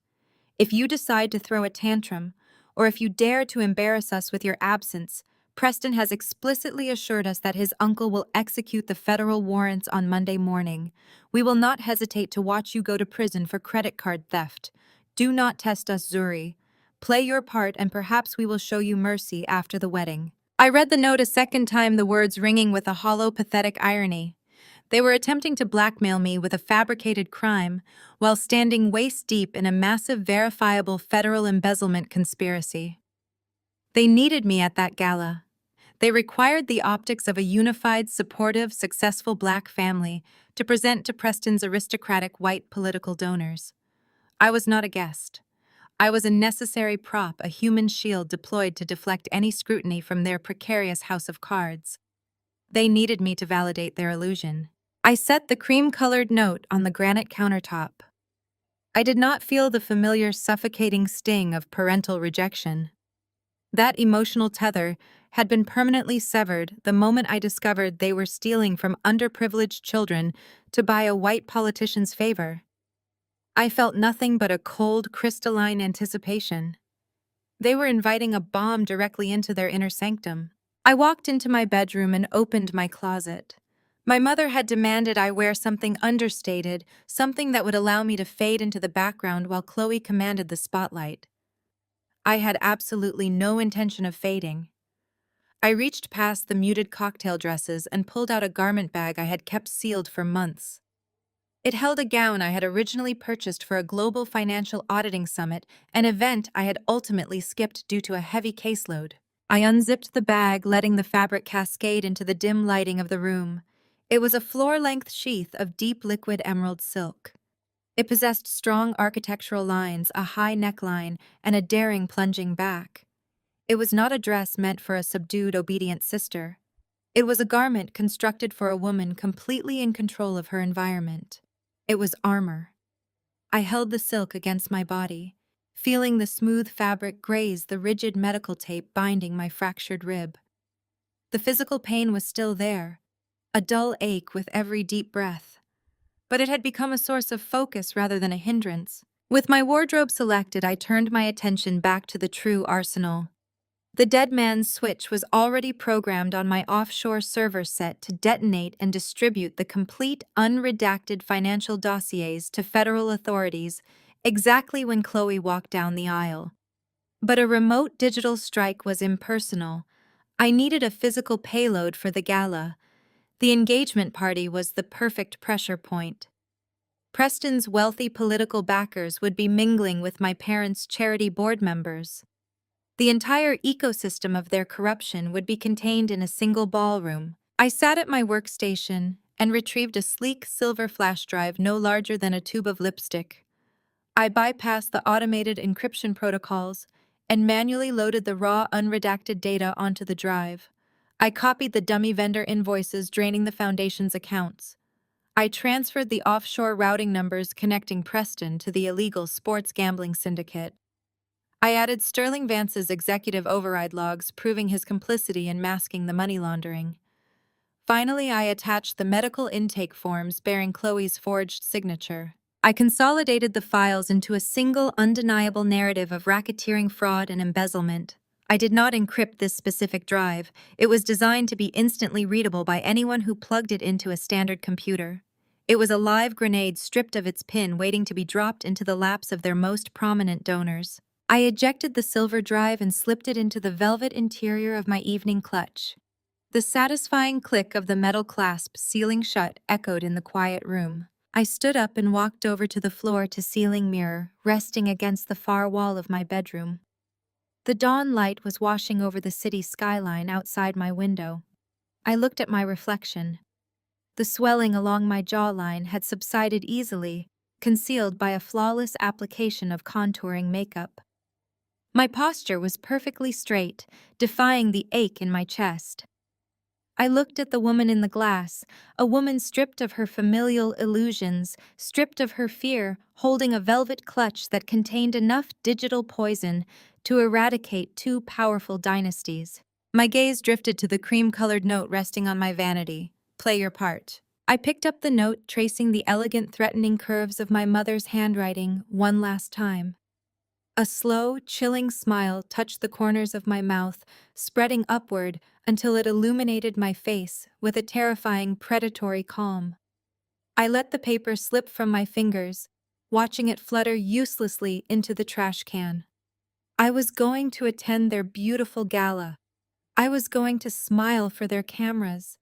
If you decide to throw a tantrum, or if you dare to embarrass us with your absence, Preston has explicitly assured us that his uncle will execute the federal warrants on Monday morning. We will not hesitate to watch you go to prison for credit card theft. Do not test us, Zuri. Play your part and perhaps we will show you mercy after the wedding. I read the note a second time, the words ringing with a hollow, pathetic irony. They were attempting to blackmail me with a fabricated crime while standing waist-deep in a massive, verifiable federal embezzlement conspiracy. They needed me at that gala. They required the optics of a unified, supportive, successful black family to present to Preston's aristocratic white political donors. I was not a guest. I was a necessary prop, a human shield deployed to deflect any scrutiny from their precarious house of cards. They needed me to validate their illusion. I set the cream-colored note on the granite countertop. I did not feel the familiar suffocating sting of parental rejection. That emotional tether had been permanently severed the moment I discovered they were stealing from underprivileged children to buy a white politician's favor. I felt nothing but a cold, crystalline anticipation. They were inviting a bomb directly into their inner sanctum. I walked into my bedroom and opened my closet. My mother had demanded I wear something understated, something that would allow me to fade into the background while Chloe commanded the spotlight. I had absolutely no intention of fading. I reached past the muted cocktail dresses and pulled out a garment bag I had kept sealed for months. It held a gown I had originally purchased for a global financial auditing summit, an event I had ultimately skipped due to a heavy caseload. I unzipped the bag, letting the fabric cascade into the dim lighting of the room. It was a floor-length sheath of deep liquid emerald silk. It possessed strong architectural lines, a high neckline, and a daring plunging back. It was not a dress meant for a subdued, obedient sister. It was a garment constructed for a woman completely in control of her environment. It was armor. I held the silk against my body, feeling the smooth fabric graze the rigid medical tape binding my fractured rib. The physical pain was still there, a dull ache with every deep breath. But it had become a source of focus rather than a hindrance. With my wardrobe selected, I turned my attention back to the true arsenal. The dead man's switch was already programmed on my offshore server set to detonate and distribute the complete, unredacted financial dossiers to federal authorities exactly when Chloe walked down the aisle. But a remote digital strike was impersonal. I needed a physical payload for the gala. The engagement party was the perfect pressure point. Preston's wealthy political backers would be mingling with my parents' charity board members. The entire ecosystem of their corruption would be contained in a single ballroom. I sat at my workstation and retrieved a sleek silver flash drive no larger than a tube of lipstick. I bypassed the automated encryption protocols and manually loaded the raw, unredacted data onto the drive. I copied the dummy vendor invoices draining the foundation's accounts. I transferred the offshore routing numbers connecting Preston to the illegal sports gambling syndicate. I added Sterling Vance's executive override logs proving his complicity in masking the money laundering. Finally, I attached the medical intake forms bearing Chloe's forged signature. I consolidated the files into a single, undeniable narrative of racketeering, fraud, and embezzlement. I did not encrypt this specific drive. It was designed to be instantly readable by anyone who plugged it into a standard computer. It was a live grenade stripped of its pin waiting to be dropped into the laps of their most prominent donors. I ejected the silver drive and slipped it into the velvet interior of my evening clutch. The satisfying click of the metal clasp sealing shut echoed in the quiet room. I stood up and walked over to the floor-to-ceiling mirror, resting against the far wall of my bedroom. The dawn light was washing over the city skyline outside my window. I looked at my reflection. The swelling along my jawline had subsided easily, concealed by a flawless application of contouring makeup. My posture was perfectly straight, defying the ache in my chest. I looked at the woman in the glass, a woman stripped of her familial illusions, stripped of her fear, holding a velvet clutch that contained enough digital poison to eradicate two powerful dynasties. My gaze drifted to the cream-colored note resting on my vanity. Play your part. I picked up the note, tracing the elegant, threatening curves of my mother's handwriting one last time. A slow, chilling smile touched the corners of my mouth, spreading upward until it illuminated my face with a terrifying, predatory calm. I let the paper slip from my fingers, watching it flutter uselessly into the trash can. I was going to attend their beautiful gala. I was going to smile for their cameras.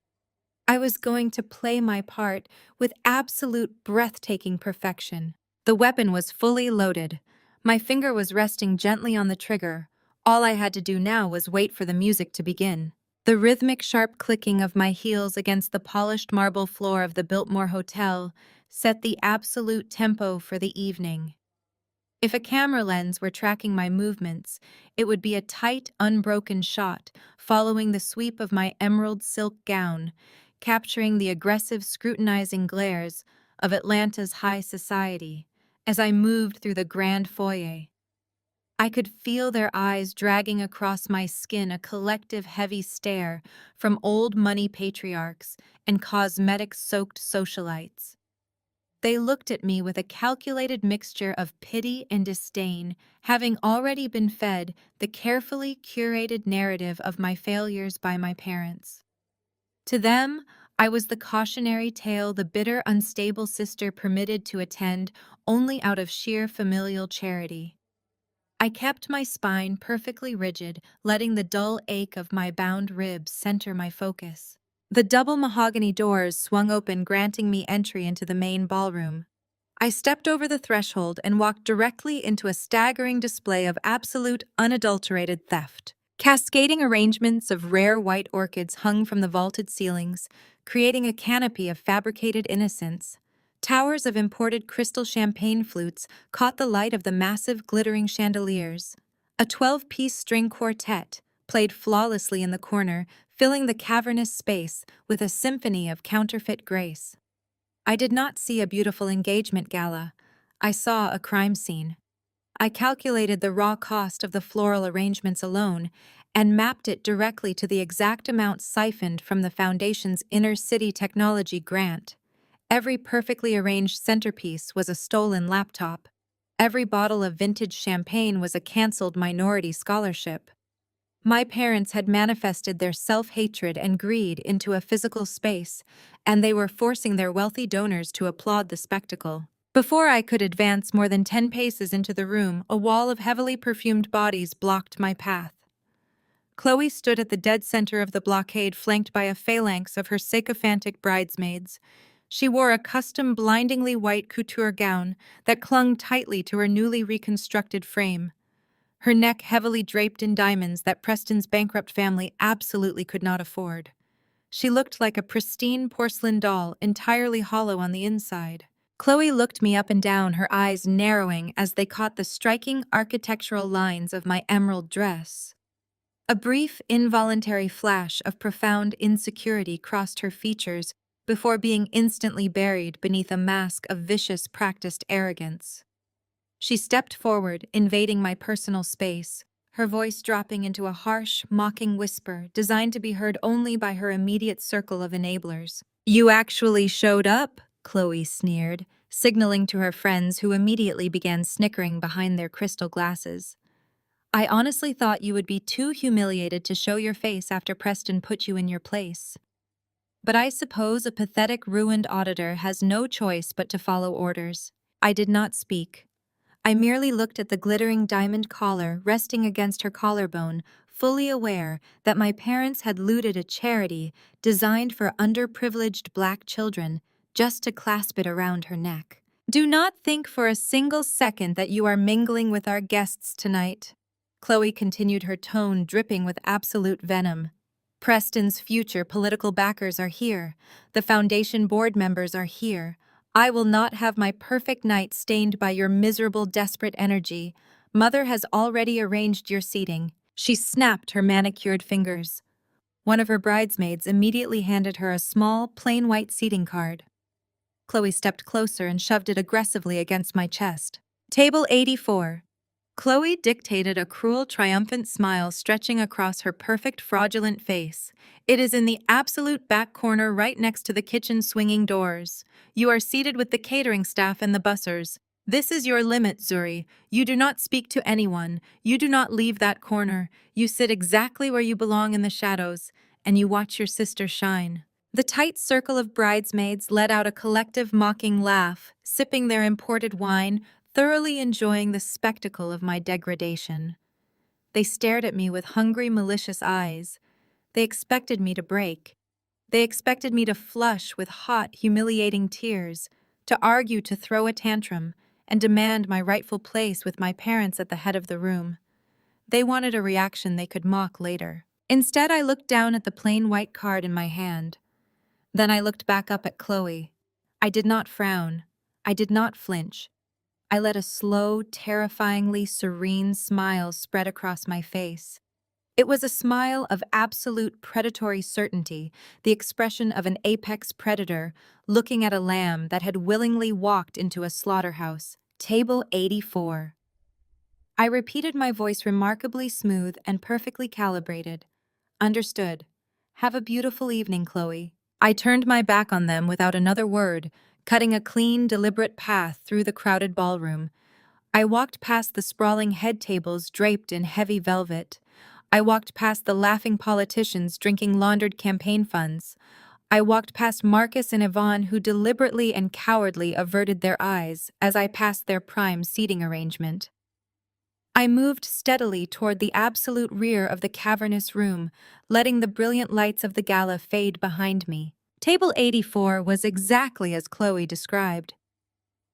I was going to play my part with absolute breathtaking perfection. The weapon was fully loaded. My finger was resting gently on the trigger. All I had to do now was wait for the music to begin. The rhythmic sharp clicking of my heels against the polished marble floor of the Biltmore Hotel set the absolute tempo for the evening. If a camera lens were tracking my movements, it would be a tight, unbroken shot, following the sweep of my emerald silk gown, capturing the aggressive, scrutinizing glares of Atlanta's high society as I moved through the grand foyer. I could feel their eyes dragging across my skin, a collective heavy stare from old money patriarchs and cosmetic-soaked socialites. They looked at me with a calculated mixture of pity and disdain, having already been fed the carefully curated narrative of my failures by my parents. To them, I was the cautionary tale the bitter, unstable sister permitted to attend only out of sheer familial charity. I kept my spine perfectly rigid, letting the dull ache of my bound ribs center my focus. The double mahogany doors swung open, granting me entry into the main ballroom. I stepped over the threshold and walked directly into a staggering display of absolute, unadulterated theft. Cascading arrangements of rare white orchids hung from the vaulted ceilings, creating a canopy of fabricated innocence. Towers of imported crystal champagne flutes caught the light of the massive, glittering chandeliers. A 12-piece string quartet played flawlessly in the corner, filling the cavernous space with a symphony of counterfeit grace. I did not see a beautiful engagement gala. I saw a crime scene. I calculated the raw cost of the floral arrangements alone and mapped it directly to the exact amount siphoned from the Foundation's inner-city technology grant. Every perfectly arranged centerpiece was a stolen laptop. Every bottle of vintage champagne was a canceled minority scholarship. My parents had manifested their self-hatred and greed into a physical space, and they were forcing their wealthy donors to applaud the spectacle. Before I could advance more than 10 paces into the room, a wall of heavily perfumed bodies blocked my path. Chloe stood at the dead center of the blockade, flanked by a phalanx of her sycophantic bridesmaids. She wore a custom, blindingly white couture gown that clung tightly to her newly reconstructed frame, her neck heavily draped in diamonds that Preston's bankrupt family absolutely could not afford. She looked like a pristine porcelain doll, entirely hollow on the inside. Chloe looked me up and down, her eyes narrowing as they caught the striking architectural lines of my emerald dress. A brief, involuntary flash of profound insecurity crossed her features before being instantly buried beneath a mask of vicious, practiced arrogance. She stepped forward, invading my personal space, her voice dropping into a harsh, mocking whisper designed to be heard only by her immediate circle of enablers. "You actually showed up," Chloe sneered, signaling to her friends who immediately began snickering behind their crystal glasses. "I honestly thought you would be too humiliated to show your face after Preston put you in your place. But I suppose a pathetic, ruined auditor has no choice but to follow orders." I did not speak. I merely looked at the glittering diamond collar resting against her collarbone, fully aware that my parents had looted a charity designed for underprivileged Black children just to clasp it around her neck. "Do not think for a single second that you are mingling with our guests tonight." Chloe continued, her tone dripping with absolute venom. "Preston's future political backers are here. The Foundation board members are here. I will not have my perfect night stained by your miserable, desperate energy. Mother has already arranged your seating." She snapped her manicured fingers. One of her bridesmaids immediately handed her a small, plain white seating card. Chloe stepped closer and shoved it aggressively against my chest. Table 84. Chloe dictated, a cruel, triumphant smile stretching across her perfect, fraudulent face. It is in the absolute back corner right next to the kitchen swinging doors. You are seated with the catering staff and the bussers. This is your limit, Zuri. You do not speak to anyone. You do not leave that corner. You sit exactly where you belong in the shadows, and you watch your sister shine. The tight circle of bridesmaids let out a collective mocking laugh, sipping their imported wine, thoroughly enjoying the spectacle of my degradation. They stared at me with hungry, malicious eyes. They expected me to break. They expected me to flush with hot, humiliating tears, to argue, to throw a tantrum, and demand my rightful place with my parents at the head of the room. They wanted a reaction they could mock later. Instead, I looked down at the plain white card in my hand. Then I looked back up at Chloe. I did not frown. I did not flinch. I let a slow, terrifyingly serene smile spread across my face. It was a smile of absolute predatory certainty, the expression of an apex predator looking at a lamb that had willingly walked into a slaughterhouse. Table 84. I repeated, my voice remarkably smooth and perfectly calibrated. Understood. Have a beautiful evening, Chloe. I turned my back on them without another word, cutting a clean, deliberate path through the crowded ballroom. I walked past the sprawling head tables draped in heavy velvet. I walked past the laughing politicians drinking laundered campaign funds. I walked past Marcus and Yvonne, who deliberately and cowardly averted their eyes as I passed their prime seating arrangement. I moved steadily toward the absolute rear of the cavernous room, letting the brilliant lights of the gala fade behind me. Table 84 was exactly as Chloe described.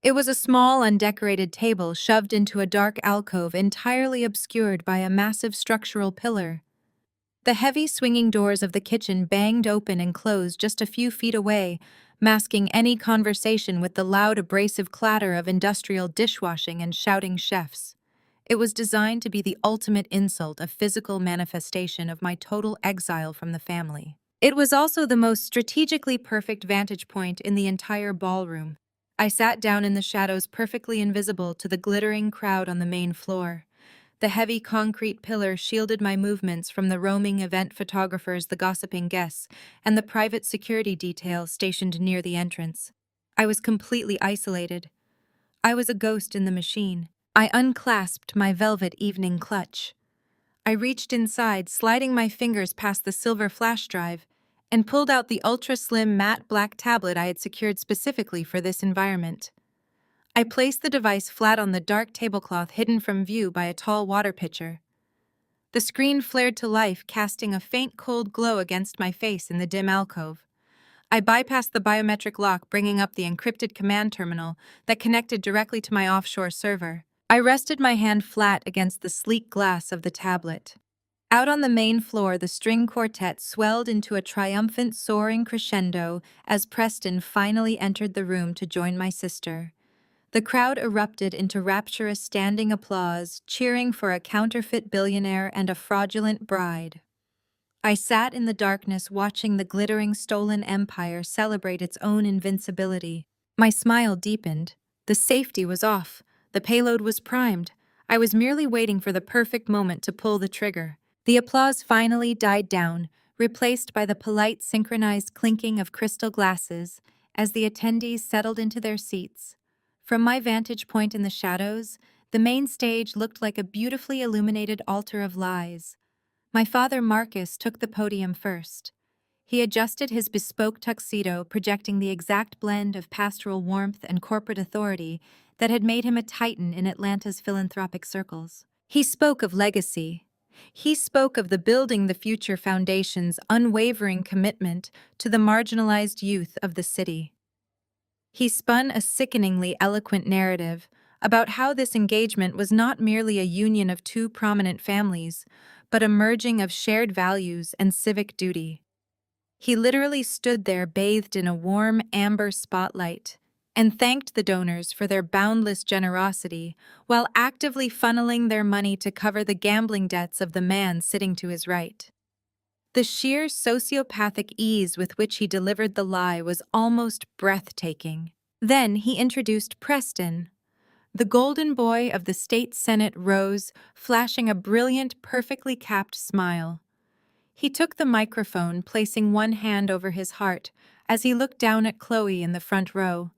It was a small, undecorated table shoved into a dark alcove entirely obscured by a massive structural pillar. The heavy swinging doors of the kitchen banged open and closed just a few feet away, masking any conversation with the loud, abrasive clatter of industrial dishwashing and shouting chefs. It was designed to be the ultimate insult, a physical manifestation of my total exile from the family. It was also the most strategically perfect vantage point in the entire ballroom. I sat down in the shadows, perfectly invisible to the glittering crowd on the main floor. The heavy concrete pillar shielded my movements from the roaming event photographers, the gossiping guests, and the private security detail stationed near the entrance. I was completely isolated. I was a ghost in the machine. I unclasped my velvet evening clutch. I reached inside, sliding my fingers past the silver flash drive, and pulled out the ultra-slim matte black tablet I had secured specifically for this environment. I placed the device flat on the dark tablecloth hidden from view by a tall water pitcher. The screen flared to life, casting a faint cold glow against my face in the dim alcove. I bypassed the biometric lock, bringing up the encrypted command terminal that connected directly to my offshore server. I rested my hand flat against the sleek glass of the tablet. Out on the main floor, the string quartet swelled into a triumphant, soaring crescendo as Preston finally entered the room to join my sister. The crowd erupted into rapturous standing applause, cheering for a counterfeit billionaire and a fraudulent bride. I sat in the darkness, watching the glittering stolen empire celebrate its own invincibility. My smile deepened. The safety was off. The payload was primed. I was merely waiting for the perfect moment to pull the trigger. The applause finally died down, replaced by the polite, synchronized clinking of crystal glasses as the attendees settled into their seats. From my vantage point in the shadows, the main stage looked like a beautifully illuminated altar of lies. My father, Marcus, took the podium first. He adjusted his bespoke tuxedo, projecting the exact blend of pastoral warmth and corporate authority that had made him a titan in Atlanta's philanthropic circles. He spoke of legacy. He spoke of the Building the Future Foundation's unwavering commitment to the marginalized youth of the city. He spun a sickeningly eloquent narrative about how this engagement was not merely a union of two prominent families, but a merging of shared values and civic duty. He literally stood there bathed in a warm amber spotlight and thanked the donors for their boundless generosity while actively funneling their money to cover the gambling debts of the man sitting to his right. The sheer sociopathic ease with which he delivered the lie was almost breathtaking. Then he introduced Preston. The golden boy of the state senate rose, flashing a brilliant, perfectly capped smile. He took the microphone, placing one hand over his heart as he looked down at Chloe in the front row.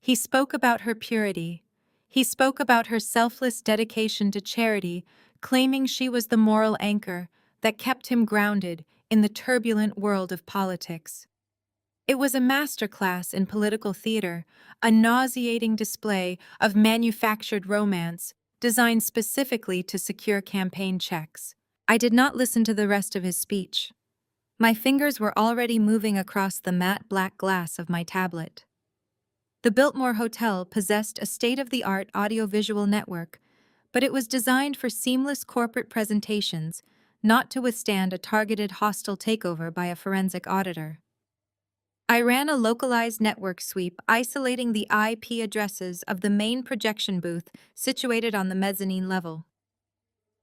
He spoke about her purity. He spoke about her selfless dedication to charity, claiming she was the moral anchor that kept him grounded in the turbulent world of politics. It was a masterclass in political theater, a nauseating display of manufactured romance designed specifically to secure campaign checks. I did not listen to the rest of his speech. My fingers were already moving across the matte black glass of my tablet. The Biltmore Hotel possessed a state-of-the-art audiovisual network, but it was designed for seamless corporate presentations, not to withstand a targeted hostile takeover by a forensic auditor. I ran a localized network sweep isolating the IP addresses of the main projection booth situated on the mezzanine level.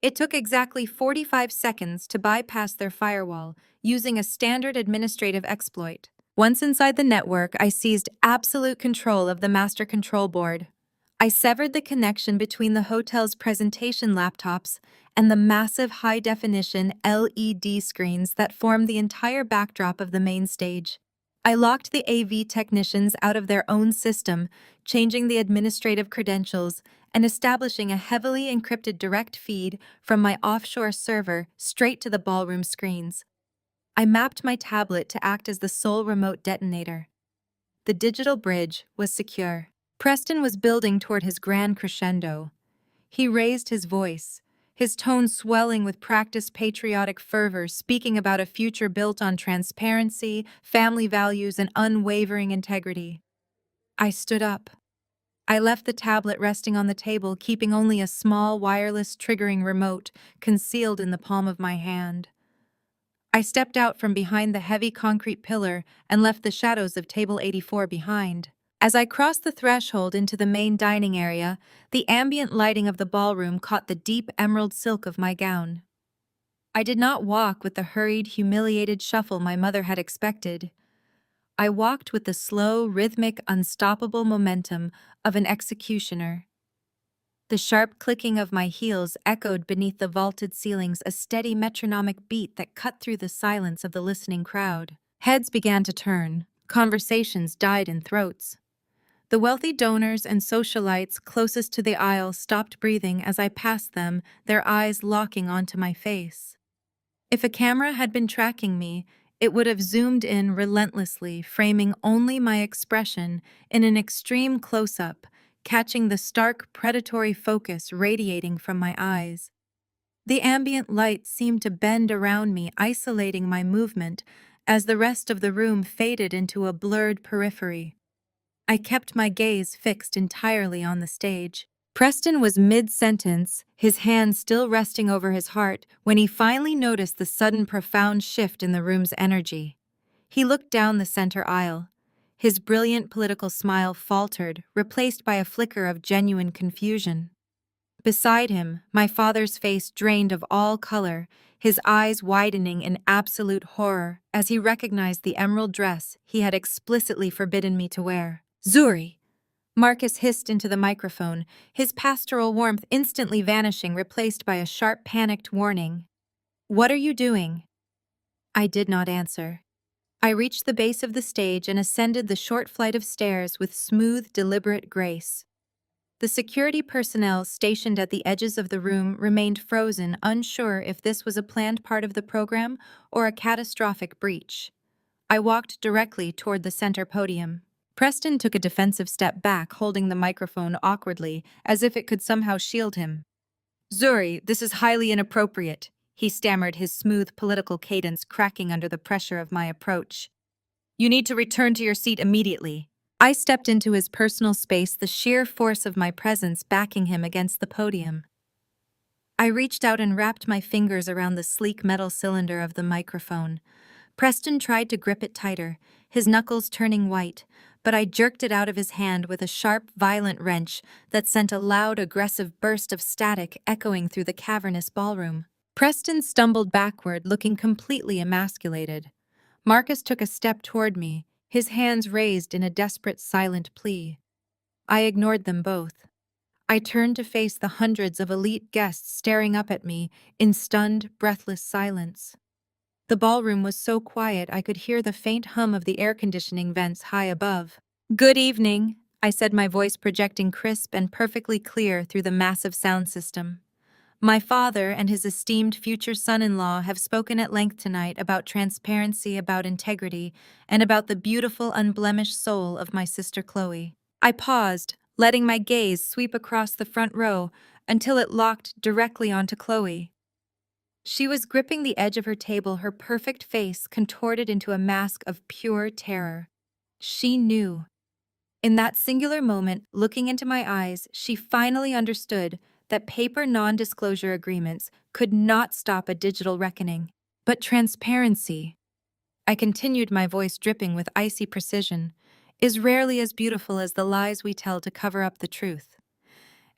It took exactly 45 seconds to bypass their firewall using a standard administrative exploit. Once inside the network, I seized absolute control of the master control board. I severed the connection between the hotel's presentation laptops and the massive high-definition LED screens that form the entire backdrop of the main stage. I locked the AV technicians out of their own system, changing the administrative credentials and establishing a heavily encrypted direct feed from my offshore server straight to the ballroom screens. I mapped my tablet to act as the sole remote detonator. The digital bridge was secure. Preston was building toward his grand crescendo. He raised his voice, his tone swelling with practiced patriotic fervor, speaking about a future built on transparency, family values, and unwavering integrity. I stood up. I left the tablet resting on the table, keeping only a small wireless triggering remote concealed in the palm of my hand. I stepped out from behind the heavy concrete pillar and left the shadows of Table 84 behind. As I crossed the threshold into the main dining area, the ambient lighting of the ballroom caught the deep emerald silk of my gown. I did not walk with the hurried, humiliated shuffle my mother had expected. I walked with the slow, rhythmic, unstoppable momentum of an executioner. The sharp clicking of my heels echoed beneath the vaulted ceilings, a steady metronomic beat that cut through the silence of the listening crowd. Heads began to turn. Conversations died in throats. The wealthy donors and socialites closest to the aisle stopped breathing as I passed them, their eyes locking onto my face. If a camera had been tracking me, it would have zoomed in relentlessly, framing only my expression in an extreme close-up, catching the stark predatory focus radiating from my eyes. The ambient light seemed to bend around me, isolating my movement as the rest of the room faded into a blurred periphery. I kept my gaze fixed entirely on the stage. Preston was mid-sentence, his hand still resting over his heart, when he finally noticed the sudden profound shift in the room's energy. He looked down the center aisle. His brilliant political smile faltered, replaced by a flicker of genuine confusion. Beside him, my father's face drained of all color, his eyes widening in absolute horror as he recognized the emerald dress he had explicitly forbidden me to wear. "Zuri!" Marcus hissed into the microphone, his pastoral warmth instantly vanishing, replaced by a sharp, panicked warning. "What are you doing?" I did not answer. I reached the base of the stage and ascended the short flight of stairs with smooth, deliberate grace. The security personnel stationed at the edges of the room remained frozen, unsure if this was a planned part of the program or a catastrophic breach. I walked directly toward the center podium. Preston took a defensive step back, holding the microphone awkwardly, as if it could somehow shield him. "Zuri, this is highly inappropriate," he stammered, his smooth political cadence cracking under the pressure of my approach. "You need to return to your seat immediately." I stepped into his personal space, the sheer force of my presence backing him against the podium. I reached out and wrapped my fingers around the sleek metal cylinder of the microphone. Preston tried to grip it tighter, his knuckles turning white, but I jerked it out of his hand with a sharp, violent wrench that sent a loud, aggressive burst of static echoing through the cavernous ballroom. Preston stumbled backward, looking completely emasculated. Marcus took a step toward me, his hands raised in a desperate, silent plea. I ignored them both. I turned to face the hundreds of elite guests staring up at me in stunned, breathless silence. The ballroom was so quiet I could hear the faint hum of the air conditioning vents high above. "Good evening," I said, my voice projecting crisp and perfectly clear through the massive sound system. "My father and his esteemed future son-in-law have spoken at length tonight about transparency, about integrity, and about the beautiful, unblemished soul of my sister Chloe." I paused, letting my gaze sweep across the front row until it locked directly onto Chloe. She was gripping the edge of her table, her perfect face contorted into a mask of pure terror. She knew. In that singular moment, looking into my eyes, she finally understood that paper non-disclosure agreements could not stop a digital reckoning. But transparency, I continued, my voice dripping with icy precision, is rarely as beautiful as the lies we tell to cover up the truth.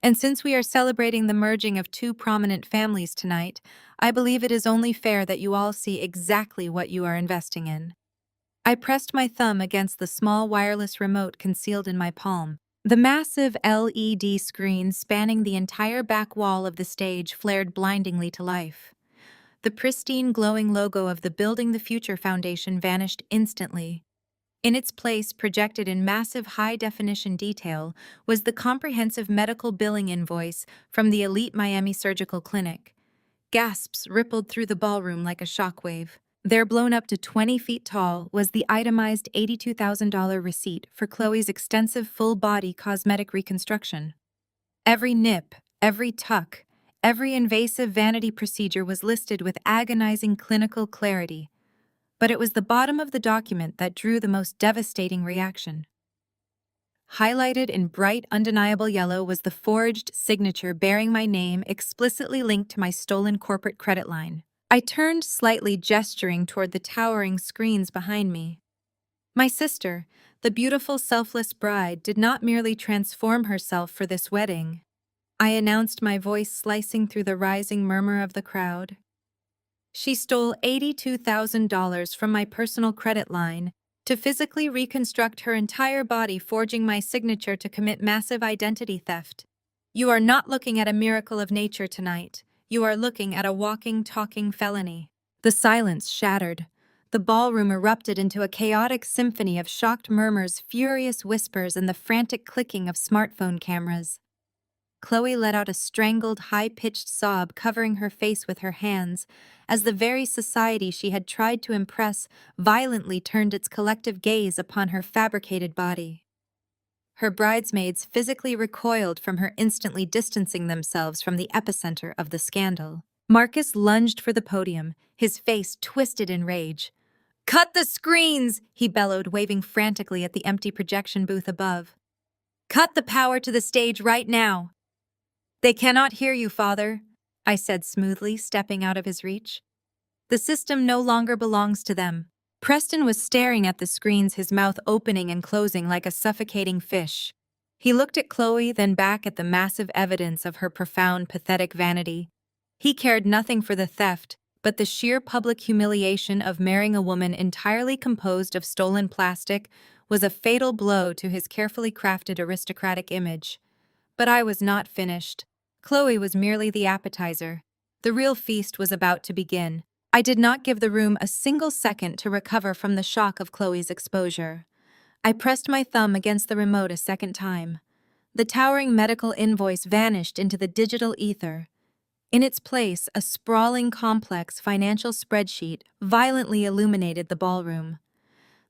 And since we are celebrating the merging of two prominent families tonight, I believe it is only fair that you all see exactly what you are investing in. I pressed my thumb against the small wireless remote concealed in my palm. The massive LED screen spanning the entire back wall of the stage flared blindingly to life. The pristine, glowing logo of the Building the Future Foundation vanished instantly. In its place, projected in massive high-definition detail, was the comprehensive medical billing invoice from the elite Miami Surgical Clinic. Gasps rippled through the ballroom like a shockwave. There, blown up to 20 feet tall, was the itemized $82,000 receipt for Chloe's extensive full-body cosmetic reconstruction. Every nip, every tuck, every invasive vanity procedure was listed with agonizing clinical clarity. But it was the bottom of the document that drew the most devastating reaction. Highlighted in bright, undeniable yellow was the forged signature bearing my name, explicitly linked to my stolen corporate credit line. I turned slightly, gesturing toward the towering screens behind me. My sister, the beautiful, selfless bride, did not merely transform herself for this wedding. I announced, my voice slicing through the rising murmur of the crowd. She stole $82,000 from my personal credit line to physically reconstruct her entire body, forging my signature to commit massive identity theft. You are not looking at a miracle of nature tonight. You are looking at a walking, talking felony. The silence shattered. The ballroom erupted into a chaotic symphony of shocked murmurs, furious whispers, and the frantic clicking of smartphone cameras. Chloe let out a strangled, high-pitched sob, covering her face with her hands, as the very society she had tried to impress violently turned its collective gaze upon her fabricated body. Her bridesmaids physically recoiled from her, instantly distancing themselves from the epicenter of the scandal. Marcus lunged for the podium, his face twisted in rage. "Cut the screens!" he bellowed, waving frantically at the empty projection booth above. "Cut the power to the stage right now!" "They cannot hear you, Father," I said smoothly, stepping out of his reach. "The system no longer belongs to them." Preston was staring at the screens, his mouth opening and closing like a suffocating fish. He looked at Chloe, then back at the massive evidence of her profound, pathetic vanity. He cared nothing for the theft, but the sheer public humiliation of marrying a woman entirely composed of stolen plastic was a fatal blow to his carefully crafted aristocratic image. But I was not finished. Chloe was merely the appetizer. The real feast was about to begin. I did not give the room a single second to recover from the shock of Chloe's exposure. I pressed my thumb against the remote a second time. The towering medical invoice vanished into the digital ether. In its place, a sprawling, complex financial spreadsheet violently illuminated the ballroom.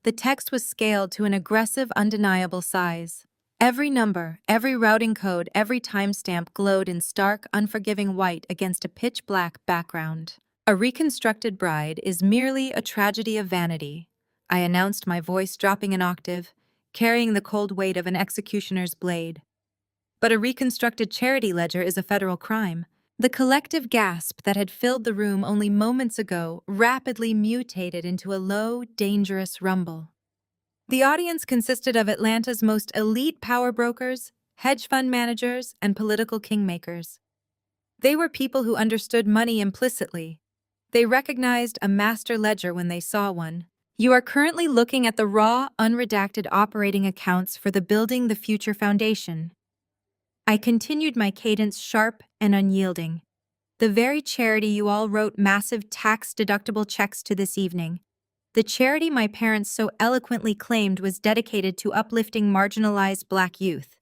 The text was scaled to an aggressive, undeniable size. Every number, every routing code, every timestamp glowed in stark, unforgiving white against a pitch-black background. "A reconstructed bride is merely a tragedy of vanity," I announced, my voice dropping an octave, carrying the cold weight of an executioner's blade. "But a reconstructed charity ledger is a federal crime." The collective gasp that had filled the room only moments ago rapidly mutated into a low, dangerous rumble. The audience consisted of Atlanta's most elite power brokers, hedge fund managers, and political kingmakers. They were people who understood money implicitly. They recognized a master ledger when they saw one. You are currently looking at the raw, unredacted operating accounts for the Building the Future Foundation. I continued my cadence sharp and unyielding. The very charity you all wrote massive tax-deductible checks to this evening. The charity my parents so eloquently claimed was dedicated to uplifting marginalized Black youth.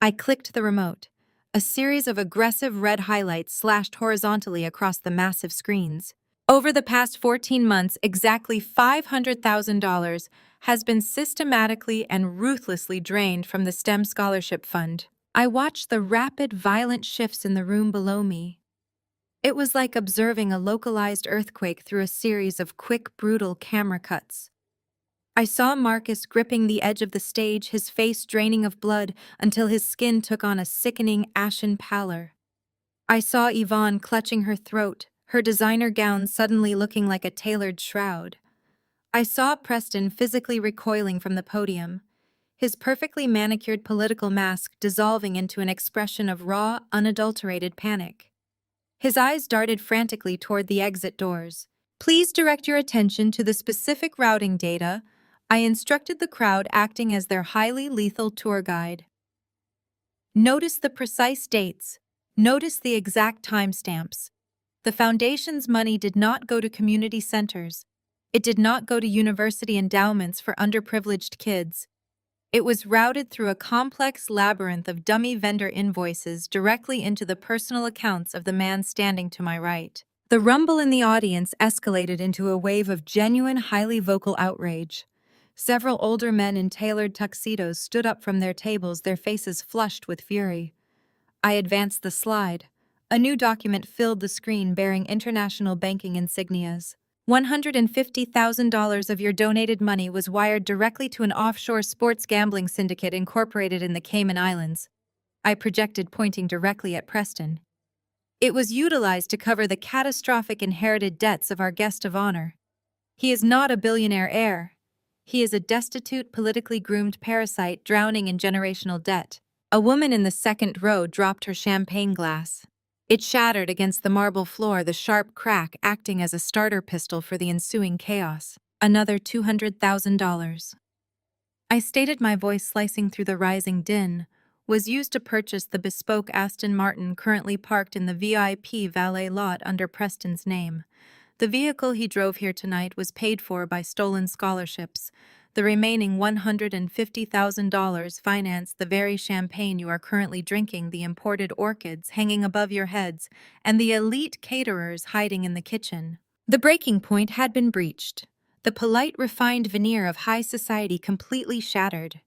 I clicked the remote. A series of aggressive red highlights slashed horizontally across the massive screens. Over the past 14 months, exactly $500,000 has been systematically and ruthlessly drained from the STEM Scholarship Fund. I watched the rapid, violent shifts in the room below me. It was like observing a localized earthquake through a series of quick, brutal camera cuts. I saw Marcus gripping the edge of the stage, his face draining of blood until his skin took on a sickening, ashen pallor. I saw Yvonne clutching her throat, her designer gown suddenly looking like a tailored shroud. I saw Preston physically recoiling from the podium, his perfectly manicured political mask dissolving into an expression of raw, unadulterated panic. His eyes darted frantically toward the exit doors. Please direct your attention to the specific routing data. I instructed the crowd acting as their highly lethal tour guide. Notice the precise dates. Notice the exact timestamps. The foundation's money did not go to community centers. It did not go to university endowments for underprivileged kids. It was routed through a complex labyrinth of dummy vendor invoices directly into the personal accounts of the man standing to my right. The rumble in the audience escalated into a wave of genuine, highly vocal outrage. Several older men in tailored tuxedos stood up from their tables, their faces flushed with fury. I advanced the slide. A new document filled the screen bearing international banking insignias. $150,000 of your donated money was wired directly to an offshore sports gambling syndicate incorporated in the Cayman Islands. I projected, pointing directly at Preston. It was utilized to cover the catastrophic inherited debts of our guest of honor. He is not a billionaire heir. He is a destitute, politically groomed parasite drowning in generational debt. A woman in the second row dropped her champagne glass. It shattered against the marble floor, the sharp crack acting as a starter pistol for the ensuing chaos. Another $200,000. I stated, my voice slicing through the rising din, was used to purchase the bespoke Aston Martin currently parked in the VIP valet lot under Preston's name. The vehicle he drove here tonight was paid for by stolen scholarships. The remaining $150,000 financed the very champagne you are currently drinking, the imported orchids hanging above your heads, and the elite caterers hiding in the kitchen. The breaking point had been breached. The polite, refined veneer of high society completely shattered.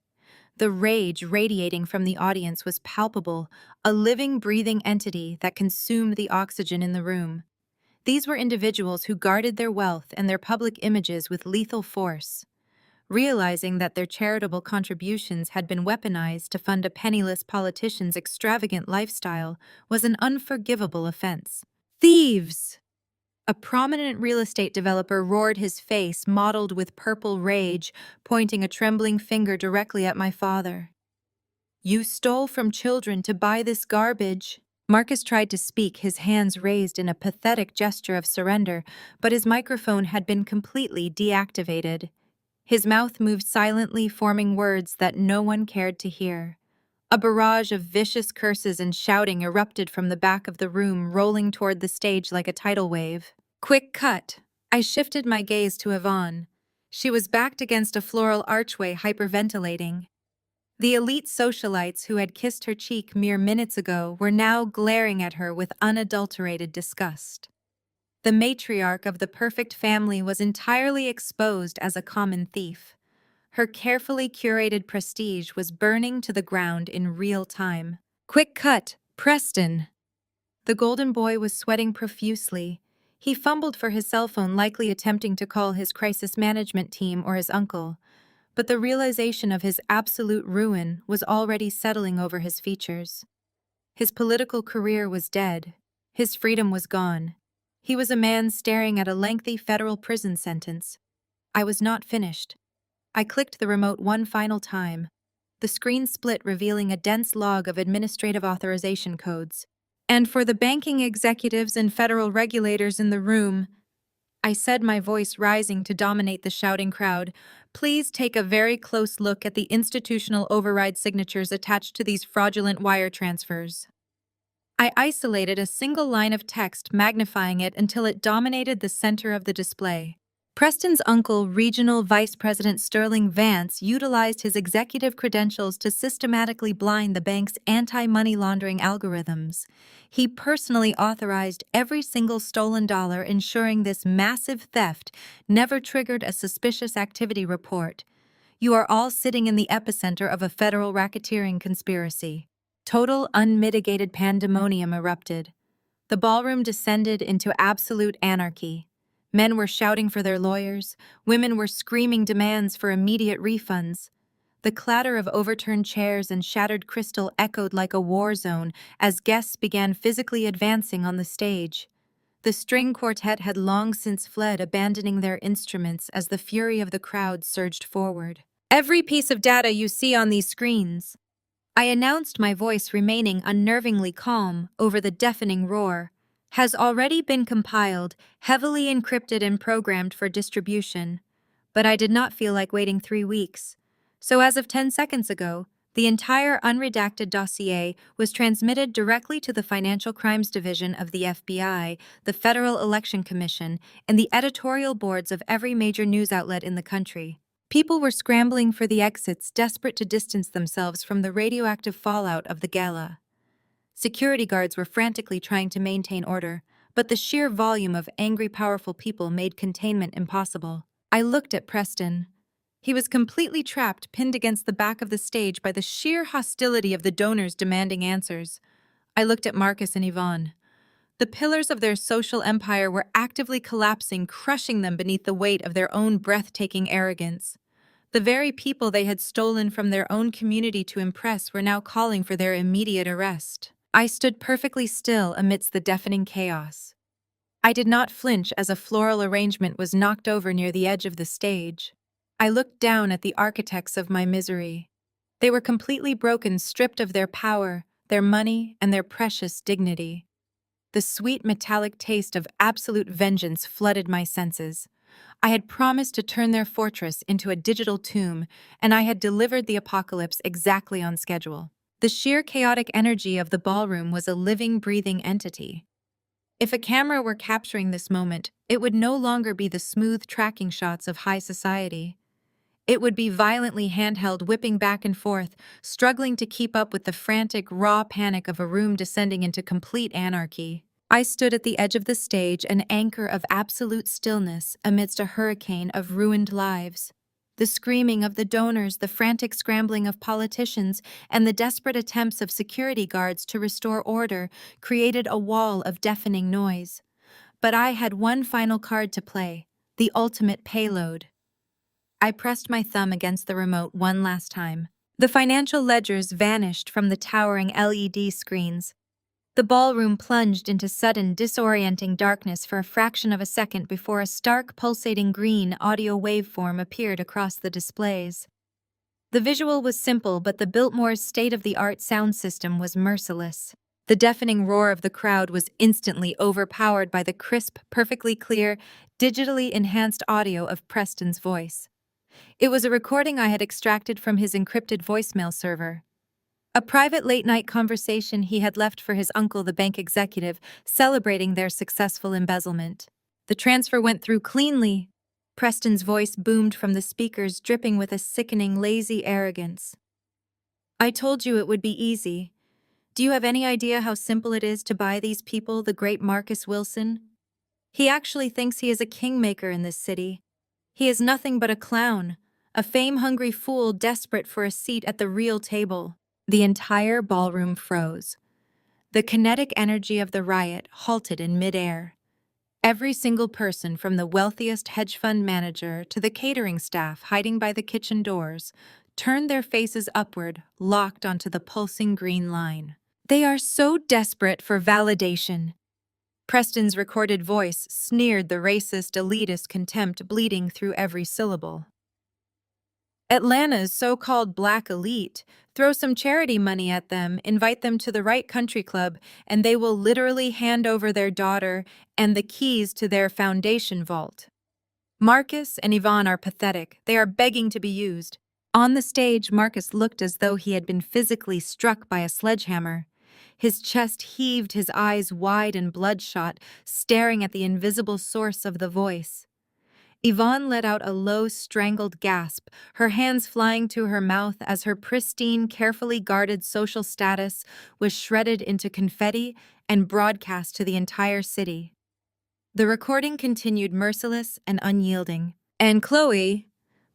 The rage radiating from the audience was palpable, a living, breathing entity that consumed the oxygen in the room. These were individuals who guarded their wealth and their public images with lethal force. Realizing that their charitable contributions had been weaponized to fund a penniless politician's extravagant lifestyle was an unforgivable offense. Thieves! A prominent real estate developer roared, his face mottled with purple rage, pointing a trembling finger directly at my father. You stole from children to buy this garbage. Marcus tried to speak, his hands raised in a pathetic gesture of surrender, but his microphone had been completely deactivated. His mouth moved silently, forming words that no one cared to hear. A barrage of vicious curses and shouting erupted from the back of the room, rolling toward the stage like a tidal wave. Quick cut. I shifted my gaze to Yvonne. She was backed against a floral archway, hyperventilating. The elite socialites who had kissed her cheek mere minutes ago were now glaring at her with unadulterated disgust. The matriarch of the perfect family was entirely exposed as a common thief. Her carefully curated prestige was burning to the ground in real time. Quick cut, Preston! The golden boy was sweating profusely. He fumbled for his cell phone, likely attempting to call his crisis management team or his uncle. But the realization of his absolute ruin was already settling over his features. His political career was dead. His freedom was gone. He was a man staring at a lengthy federal prison sentence. I was not finished. I clicked the remote one final time. The screen split, revealing a dense log of administrative authorization codes. And for the banking executives and federal regulators in the room, I said, my voice rising to dominate the shouting crowd, please take a very close look at the institutional override signatures attached to these fraudulent wire transfers. I isolated a single line of text, magnifying it until it dominated the center of the display. Preston's uncle, Regional Vice President Sterling Vance, utilized his executive credentials to systematically blind the bank's anti-money laundering algorithms. He personally authorized every single stolen dollar, ensuring this massive theft never triggered a suspicious activity report. You are all sitting in the epicenter of a federal racketeering conspiracy. Total unmitigated pandemonium erupted. The ballroom descended into absolute anarchy. Men were shouting for their lawyers, women were screaming demands for immediate refunds. The clatter of overturned chairs and shattered crystal echoed like a war zone as guests began physically advancing on the stage. The string quartet had long since fled, abandoning their instruments as the fury of the crowd surged forward. Every piece of data you see on these screens, I announced, my voice remaining unnervingly calm over the deafening roar, has already been compiled, heavily encrypted and programmed for distribution. But I did not feel like waiting 3 weeks. So as of 10 seconds ago, the entire unredacted dossier was transmitted directly to the Financial Crimes Division of the FBI, the Federal Election Commission, and the editorial boards of every major news outlet in the country. People were scrambling for the exits, desperate to distance themselves from the radioactive fallout of the gala. Security guards were frantically trying to maintain order, but the sheer volume of angry, powerful people made containment impossible. I looked at Preston. He was completely trapped, pinned against the back of the stage by the sheer hostility of the donors demanding answers. I looked at Marcus and Yvonne. The pillars of their social empire were actively collapsing, crushing them beneath the weight of their own breathtaking arrogance. The very people they had stolen from their own community to impress were now calling for their immediate arrest. I stood perfectly still amidst the deafening chaos. I did not flinch as a floral arrangement was knocked over near the edge of the stage. I looked down at the architects of my misery. They were completely broken, stripped of their power, their money, and their precious dignity. The sweet metallic taste of absolute vengeance flooded my senses. I had promised to turn their fortress into a digital tomb, and I had delivered the apocalypse exactly on schedule. The sheer chaotic energy of the ballroom was a living, breathing entity. If a camera were capturing this moment, it would no longer be the smooth tracking shots of high society. It would be violently handheld, whipping back and forth, struggling to keep up with the frantic, raw panic of a room descending into complete anarchy. I stood at the edge of the stage, an anchor of absolute stillness amidst a hurricane of ruined lives. The screaming of the donors, the frantic scrambling of politicians, and the desperate attempts of security guards to restore order created a wall of deafening noise. But I had one final card to play, the ultimate payload. I pressed my thumb against the remote one last time. The financial ledgers vanished from the towering LED screens. The ballroom plunged into sudden, disorienting darkness for a fraction of a second before a stark, pulsating green audio waveform appeared across the displays. The visual was simple, but the Biltmore's state-of-the-art sound system was merciless. The deafening roar of the crowd was instantly overpowered by the crisp, perfectly clear, digitally enhanced audio of Preston's voice. It was a recording I had extracted from his encrypted voicemail server. A private late-night conversation he had left for his uncle, the bank executive, celebrating their successful embezzlement. The transfer went through cleanly. Preston's voice boomed from the speakers, dripping with a sickening, lazy arrogance. I told you it would be easy. Do you have any idea how simple it is to buy these people, the great Marcus Wilson? He actually thinks he is a kingmaker in this city. He is nothing but a clown, a fame-hungry fool desperate for a seat at the real table. The entire ballroom froze. The kinetic energy of the riot halted in midair. Every single person, from the wealthiest hedge fund manager to the catering staff hiding by the kitchen doors, turned their faces upward, locked onto the pulsing green line. They are so desperate for validation. Preston's recorded voice sneered, the racist, elitist contempt bleeding through every syllable. Atlanta's so-called black elite. Throw some charity money at them, invite them to the right country club, and they will literally hand over their daughter and the keys to their foundation vault. Marcus and Yvonne are pathetic. They are begging to be used. On the stage, Marcus looked as though he had been physically struck by a sledgehammer. His chest heaved, his eyes wide and bloodshot, staring at the invisible source of the voice. Yvonne let out a low, strangled gasp, her hands flying to her mouth as her pristine, carefully guarded social status was shredded into confetti and broadcast to the entire city. The recording continued merciless and unyielding. And Chloe,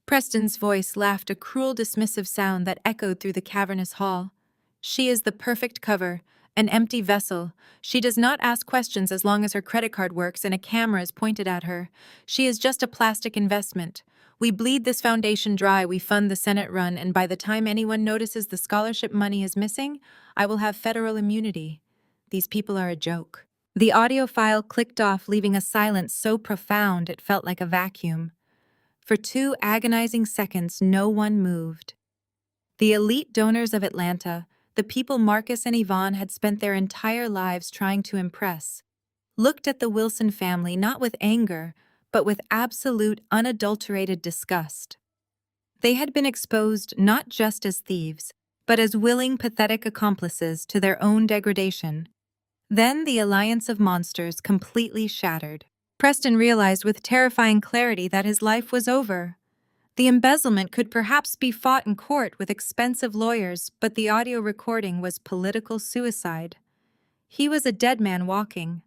Preston's voice laughed a cruel, dismissive sound that echoed through the cavernous hall. She is the perfect cover, an empty vessel. She does not ask questions as long as her credit card works and a camera is pointed at her. She is just a plastic investment. We bleed this foundation dry, we fund the Senate run, and by the time anyone notices the scholarship money is missing, I will have federal immunity. These people are a joke. The audio file clicked off, leaving a silence so profound it felt like a vacuum. For 2 agonizing seconds, no one moved. The elite donors of Atlanta, the people Marcus and Yvonne had spent their entire lives trying to impress, looked at the Wilson family not with anger, but with absolute, unadulterated disgust. They had been exposed not just as thieves, but as willing, pathetic accomplices to their own degradation. Then the alliance of monsters completely shattered. Preston realized with terrifying clarity that his life was over. The embezzlement could perhaps be fought in court with expensive lawyers, but the audio recording was political suicide. He was a dead man walking.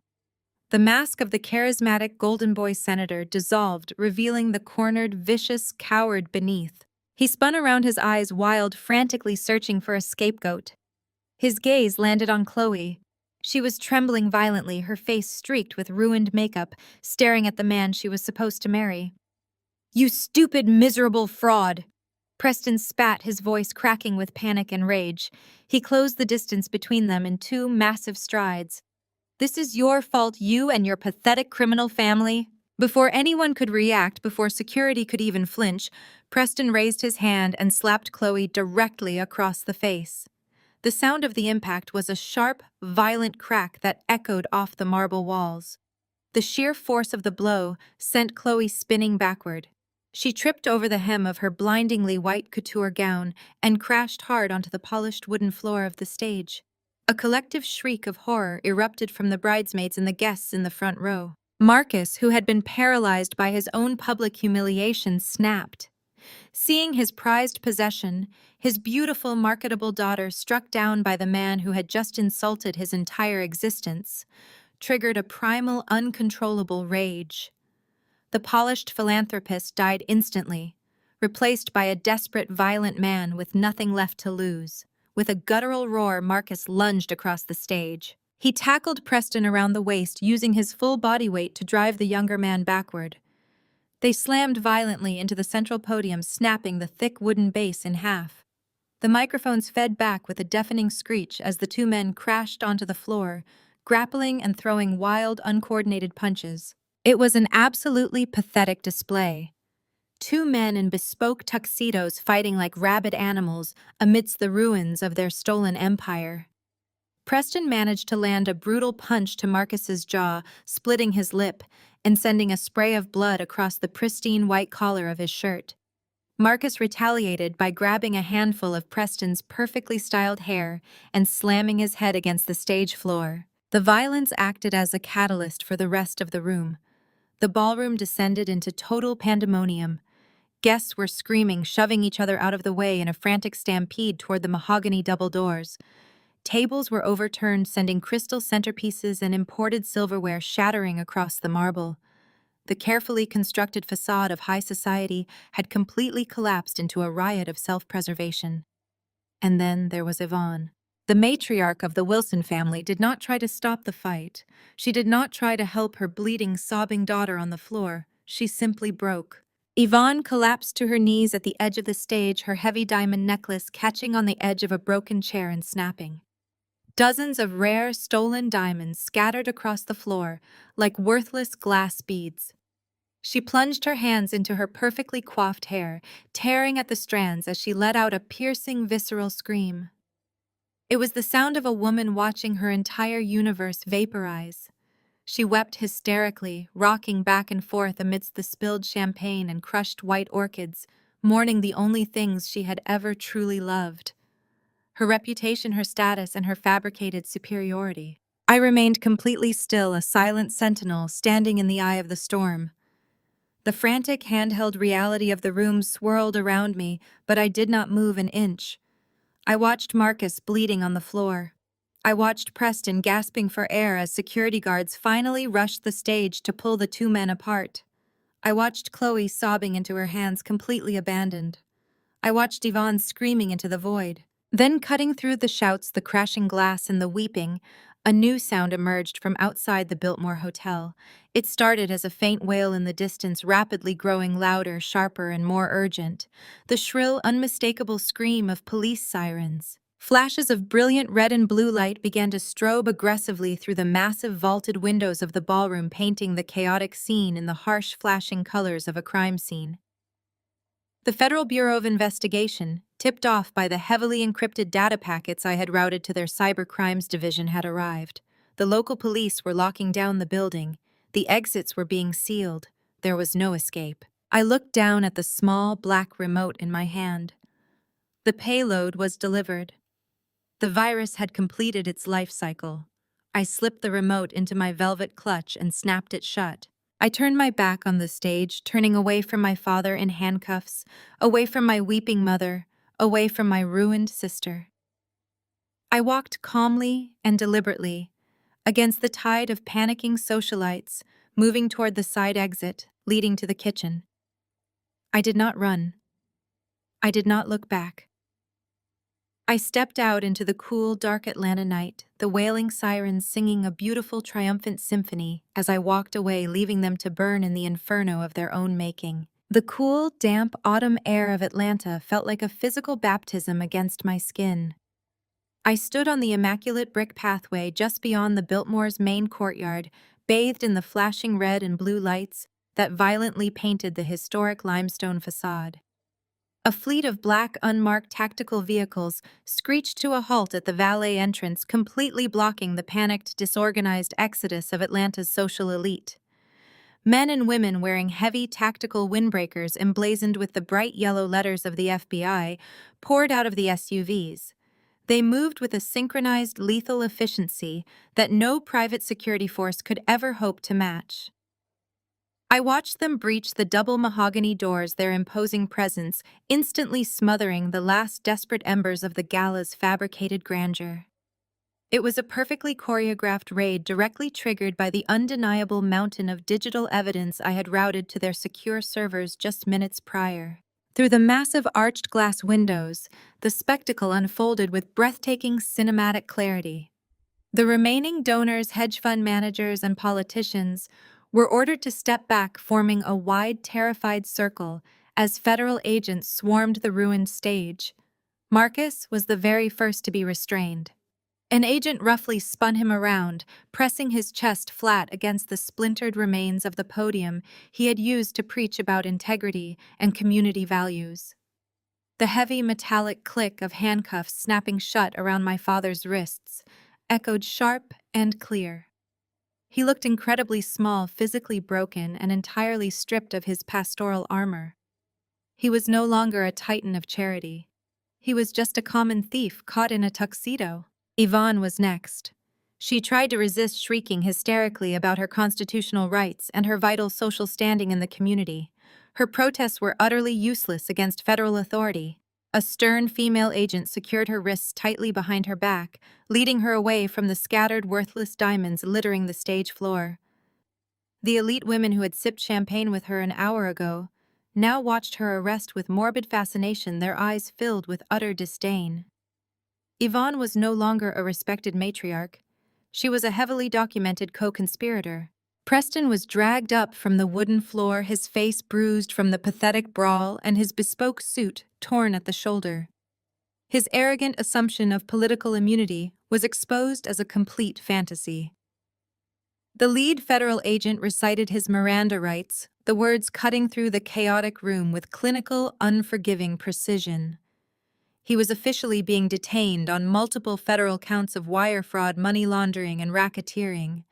The mask of the charismatic Golden Boy senator dissolved, revealing the cornered, vicious coward beneath. He spun around, his eyes wild, frantically searching for a scapegoat. His gaze landed on Chloe. She was trembling violently, her face streaked with ruined makeup, staring at the man she was supposed to marry. "You stupid, miserable fraud!" Preston spat, his voice cracking with panic and rage. He closed the distance between them in 2 massive strides. "This is your fault, you and your pathetic criminal family." Before anyone could react, before security could even flinch, Preston raised his hand and slapped Chloe directly across the face. The sound of the impact was a sharp, violent crack that echoed off the marble walls. The sheer force of the blow sent Chloe spinning backward. She tripped over the hem of her blindingly white couture gown and crashed hard onto the polished wooden floor of the stage. A collective shriek of horror erupted from the bridesmaids and the guests in the front row. Marcus, who had been paralyzed by his own public humiliation, snapped. Seeing his prized possession, his beautiful, marketable daughter struck down by the man who had just insulted his entire existence, triggered a primal, uncontrollable rage. The polished philanthropist died instantly, replaced by a desperate, violent man with nothing left to lose. With a guttural roar, Marcus lunged across the stage. He tackled Preston around the waist, using his full body weight to drive the younger man backward. They slammed violently into the central podium, snapping the thick wooden base in half. The microphones fed back with a deafening screech as the 2 men crashed onto the floor, grappling and throwing wild, uncoordinated punches. It was an absolutely pathetic display. 2 men in bespoke tuxedos fighting like rabid animals amidst the ruins of their stolen empire. Preston managed to land a brutal punch to Marcus's jaw, splitting his lip and sending a spray of blood across the pristine white collar of his shirt. Marcus retaliated by grabbing a handful of Preston's perfectly styled hair and slamming his head against the stage floor. The violence acted as a catalyst for the rest of the room. The ballroom descended into total pandemonium. Guests were screaming, shoving each other out of the way in a frantic stampede toward the mahogany double doors. Tables were overturned, sending crystal centerpieces and imported silverware shattering across the marble. The carefully constructed facade of high society had completely collapsed into a riot of self-preservation. And then there was Yvonne. The matriarch of the Wilson family did not try to stop the fight. She did not try to help her bleeding, sobbing daughter on the floor. She simply broke. Yvonne collapsed to her knees at the edge of the stage, her heavy diamond necklace catching on the edge of a broken chair and snapping. Dozens of rare, stolen diamonds scattered across the floor like worthless glass beads. She plunged her hands into her perfectly coiffed hair, tearing at the strands as she let out a piercing, visceral scream. It was the sound of a woman watching her entire universe vaporize. She wept hysterically, rocking back and forth amidst the spilled champagne and crushed white orchids, mourning the only things she had ever truly loved: her reputation, her status, and her fabricated superiority. I remained completely still, a silent sentinel standing in the eye of the storm. The frantic handheld reality of the room swirled around me, but I did not move an inch. I watched Marcus bleeding on the floor. I watched Preston gasping for air as security guards finally rushed the stage to pull the two men apart. I watched Chloe sobbing into her hands, completely abandoned. I watched Yvonne screaming into the void. Then, cutting through the shouts, the crashing glass, and the weeping, a new sound emerged from outside the Biltmore Hotel. It started as a faint wail in the distance, rapidly growing louder, sharper, and more urgent. The shrill, unmistakable scream of police sirens. Flashes of brilliant red and blue light began to strobe aggressively through the massive vaulted windows of the ballroom, painting the chaotic scene in the harsh, flashing colors of a crime scene. The Federal Bureau of Investigation, tipped off by the heavily encrypted data packets I had routed to their cyber crimes division, had arrived. The local police were locking down the building. The exits were being sealed. There was no escape. I looked down at the small, black remote in my hand. The payload was delivered. The virus had completed its life cycle. I slipped the remote into my velvet clutch and snapped it shut. I turned my back on the stage, turning away from my father in handcuffs, away from my weeping mother, away from my ruined sister. I walked calmly and deliberately, against the tide of panicking socialites, moving toward the side exit, leading to the kitchen. I did not run. I did not look back. I stepped out into the cool, dark Atlanta night, the wailing sirens singing a beautiful, triumphant symphony as I walked away, leaving them to burn in the inferno of their own making. The cool, damp autumn air of Atlanta felt like a physical baptism against my skin. I stood on the immaculate brick pathway just beyond the Biltmore's main courtyard, bathed in the flashing red and blue lights that violently painted the historic limestone facade. A fleet of black, unmarked tactical vehicles screeched to a halt at the valet entrance, completely blocking the panicked, disorganized exodus of Atlanta's social elite. Men and women wearing heavy tactical windbreakers emblazoned with the bright yellow letters of the FBI poured out of the SUVs. They moved with a synchronized, lethal efficiency that no private security force could ever hope to match. I watched them breach the double mahogany doors, their imposing presence instantly smothering the last desperate embers of the gala's fabricated grandeur. It was a perfectly choreographed raid directly triggered by the undeniable mountain of digital evidence I had routed to their secure servers just minutes prior. Through the massive arched glass windows, the spectacle unfolded with breathtaking cinematic clarity. The remaining donors, hedge fund managers, and politicians were ordered to step back, forming a wide, terrified circle as federal agents swarmed the ruined stage. Marcus was the very first to be restrained. An agent roughly spun him around, pressing his chest flat against the splintered remains of the podium he had used to preach about integrity and community values. The heavy metallic click of handcuffs snapping shut around my father's wrists echoed sharp and clear. He looked incredibly small, physically broken, and entirely stripped of his pastoral armor. He was no longer a titan of charity. He was just a common thief caught in a tuxedo. Yvonne was next. She tried to resist, shrieking hysterically about her constitutional rights and her vital social standing in the community. Her protests were utterly useless against federal authority. A stern female agent secured her wrists tightly behind her back, leading her away from the scattered, worthless diamonds littering the stage floor. The elite women who had sipped champagne with her an hour ago now watched her arrest with morbid fascination, their eyes filled with utter disdain. Yvonne was no longer a respected matriarch. She was a heavily documented co-conspirator. Preston was dragged up from the wooden floor, his face bruised from the pathetic brawl and his bespoke suit torn at the shoulder. His arrogant assumption of political immunity was exposed as a complete fantasy. The lead federal agent recited his Miranda rights, the words cutting through the chaotic room with clinical, unforgiving precision. He was officially being detained on multiple federal counts of wire fraud, money laundering, and racketeering.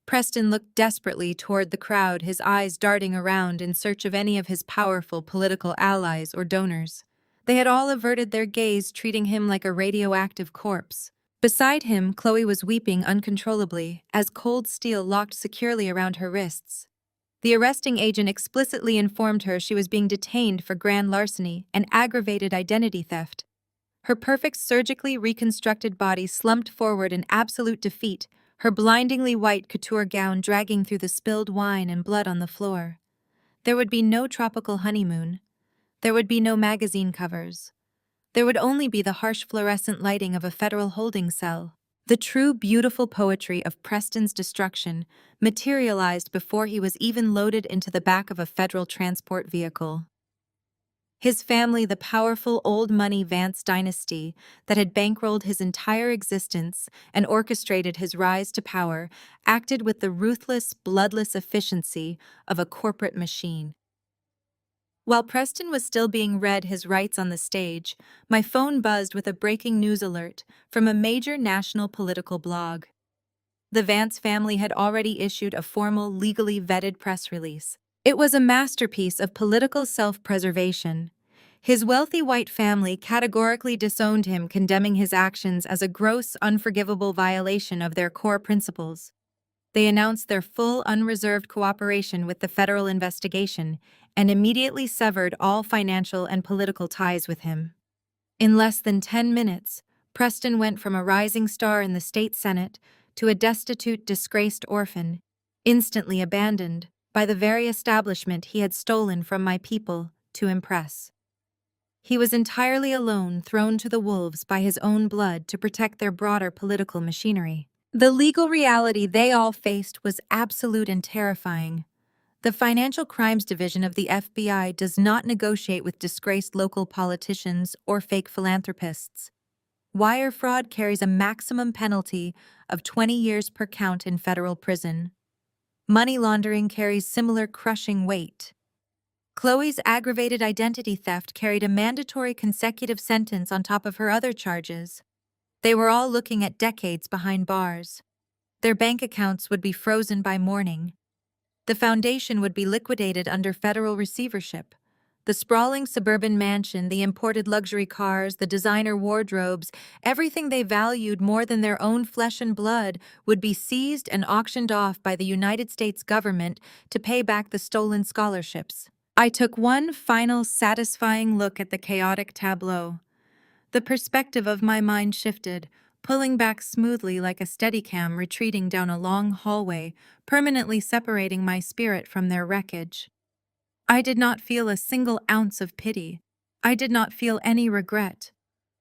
Preston looked desperately toward the crowd, his eyes darting around in search of any of his powerful political allies or donors. They had all averted their gaze, treating him like a radioactive corpse. Beside him, Chloe was weeping uncontrollably as cold steel locked securely around her wrists. The arresting agent explicitly informed her she was being detained for grand larceny and aggravated identity theft. Her perfect surgically reconstructed body slumped forward in absolute defeat, her blindingly white couture gown dragging through the spilled wine and blood on the floor. There would be no tropical honeymoon. There would be no magazine covers. There would only be the harsh fluorescent lighting of a federal holding cell. The true beautiful poetry of Preston's destruction materialized before he was even loaded into the back of a federal transport vehicle. His family, the powerful old money Vance dynasty that had bankrolled his entire existence and orchestrated his rise to power, acted with the ruthless, bloodless efficiency of a corporate machine. While Preston was still being read his rights on the stage, my phone buzzed with a breaking news alert from a major national political blog. The Vance family had already issued a formal, legally vetted press release. It was a masterpiece of political self-preservation. His wealthy white family categorically disowned him, condemning his actions as a gross, unforgivable violation of their core principles. They announced their full, unreserved cooperation with the federal investigation and immediately severed all financial and political ties with him. In less than 10 minutes, Preston went from a rising star in the state Senate to a destitute, disgraced orphan, instantly abandoned by the very establishment he had stolen from my people to impress. He was entirely alone, thrown to the wolves by his own blood to protect their broader political machinery. The legal reality they all faced was absolute and terrifying. The Financial Crimes Division of the FBI does not negotiate with disgraced local politicians or fake philanthropists. Wire fraud carries a maximum penalty of 20 years per count in federal prison. Money laundering carries similar crushing weight. Chloe's aggravated identity theft carried a mandatory consecutive sentence on top of her other charges. They were all looking at decades behind bars. Their bank accounts would be frozen by morning. The foundation would be liquidated under federal receivership. The sprawling suburban mansion, the imported luxury cars, the designer wardrobes, everything they valued more than their own flesh and blood would be seized and auctioned off by the United States government to pay back the stolen scholarships. I took one final satisfying look at the chaotic tableau. The perspective of my mind shifted, pulling back smoothly like a Steadicam retreating down a long hallway, permanently separating my spirit from their wreckage. I did not feel a single ounce of pity. I did not feel any regret.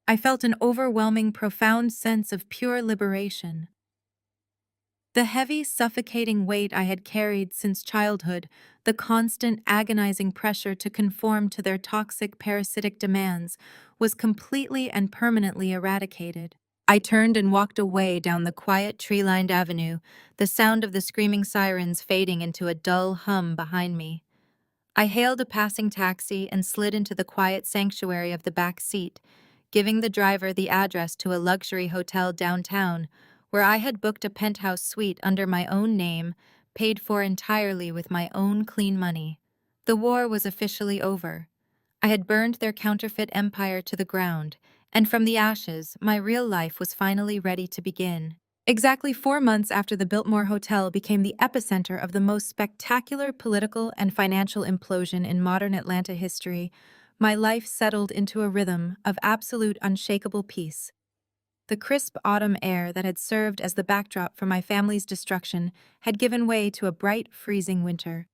I felt an overwhelming, profound sense of pure liberation. The heavy, suffocating weight I had carried since childhood, the constant, agonizing pressure to conform to their toxic, parasitic demands, was completely and permanently eradicated. I turned and walked away down the quiet, tree-lined avenue, the sound of the screaming sirens fading into a dull hum behind me. I hailed a passing taxi and slid into the quiet sanctuary of the back seat, giving the driver the address to a luxury hotel downtown, where I had booked a penthouse suite under my own name, paid for entirely with my own clean money. The war was officially over. I had burned their counterfeit empire to the ground, and from the ashes, my real life was finally ready to begin. Exactly 4 months after the Biltmore Hotel became the epicenter of the most spectacular political and financial implosion in modern Atlanta history, my life settled into a rhythm of absolute unshakable peace. The crisp autumn air that had served as the backdrop for my family's destruction had given way to a bright, freezing winter.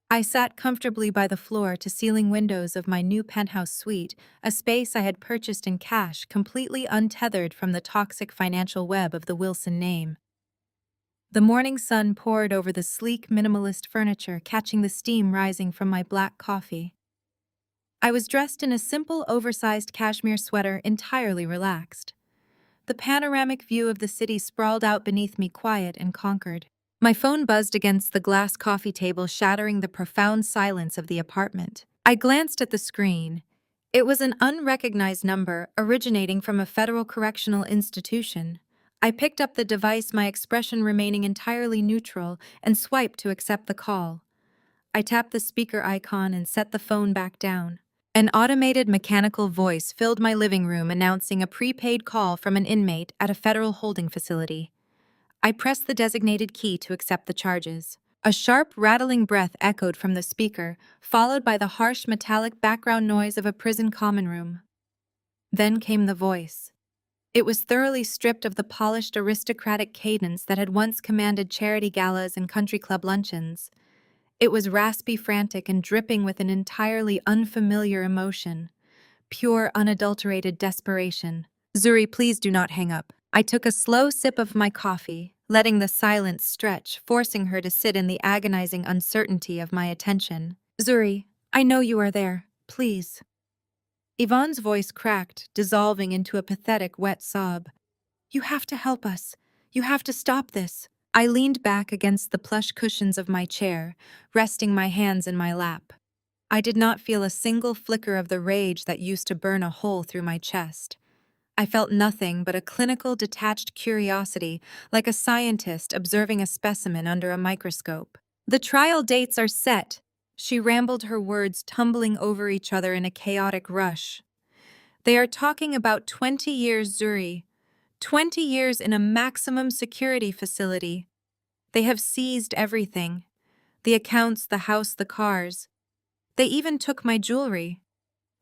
I sat comfortably by the floor-to-ceiling windows of my new penthouse suite, a space I had purchased in cash, completely untethered from the toxic financial web of the Wilson name. The morning sun poured over the sleek, minimalist furniture, catching the steam rising from my black coffee. I was dressed in a simple, oversized cashmere sweater, entirely relaxed. The panoramic view of the city sprawled out beneath me, quiet and conquered. My phone buzzed against the glass coffee table, shattering the profound silence of the apartment. I glanced at the screen. It was an unrecognized number originating from a federal correctional institution. I picked up the device, my expression remaining entirely neutral, and swiped to accept the call. I tapped the speaker icon and set the phone back down. An automated mechanical voice filled my living room announcing a prepaid call from an inmate at a federal holding facility. I pressed the designated key to accept the charges. A sharp, rattling breath echoed from the speaker, followed by the harsh, metallic background noise of a prison common room. Then came the voice. It was thoroughly stripped of the polished, aristocratic cadence that had once commanded charity galas and country club luncheons. It was raspy, frantic, and dripping with an entirely unfamiliar emotion. Pure, unadulterated desperation. "Zuri, please do not hang up." I took a slow sip of my coffee, letting the silence stretch, forcing her to sit in the agonizing uncertainty of my attention. "Zuri, I know you are there. Please." Yvonne's voice cracked, dissolving into a pathetic, wet sob. "You have to help us. You have to stop this." I leaned back against the plush cushions of my chair, resting my hands in my lap. I did not feel a single flicker of the rage that used to burn a hole through my chest. I felt nothing but a clinical, detached curiosity, like a scientist observing a specimen under a microscope. "The trial dates are set," she rambled, her words tumbling over each other in a chaotic rush. "They are talking about 20 years, Zuri. 20 years in a maximum security facility. They have seized everything. The accounts, the house, the cars. They even took my jewelry.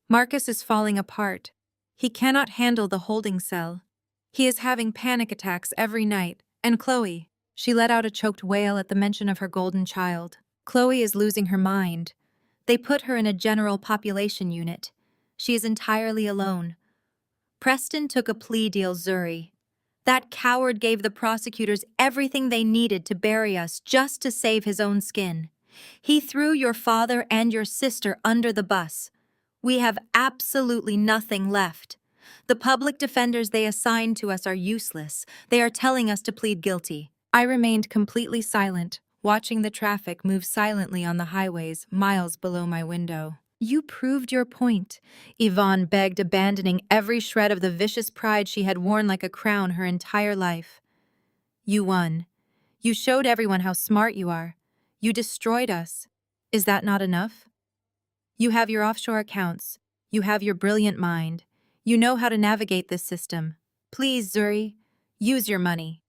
Marcus is falling apart. He cannot handle the holding cell. He is having panic attacks every night. And Chloe," she let out a choked wail at the mention of her golden child. "Chloe is losing her mind. They put her in a general population unit. She is entirely alone. Preston took a plea deal, Zuri. That coward gave the prosecutors everything they needed to bury us just to save his own skin. He threw your father and your sister under the bus. We have absolutely nothing left. The public defenders they assigned to us are useless. They are telling us to plead guilty." I remained completely silent, watching the traffic move silently on the highways miles below my window. "You proved your point," Yvonne begged, abandoning every shred of the vicious pride she had worn like a crown her entire life. "You won. You showed everyone how smart you are. You destroyed us. Is that not enough? You have your offshore accounts. You have your brilliant mind. You know how to navigate this system. Please, Zuri, use your money.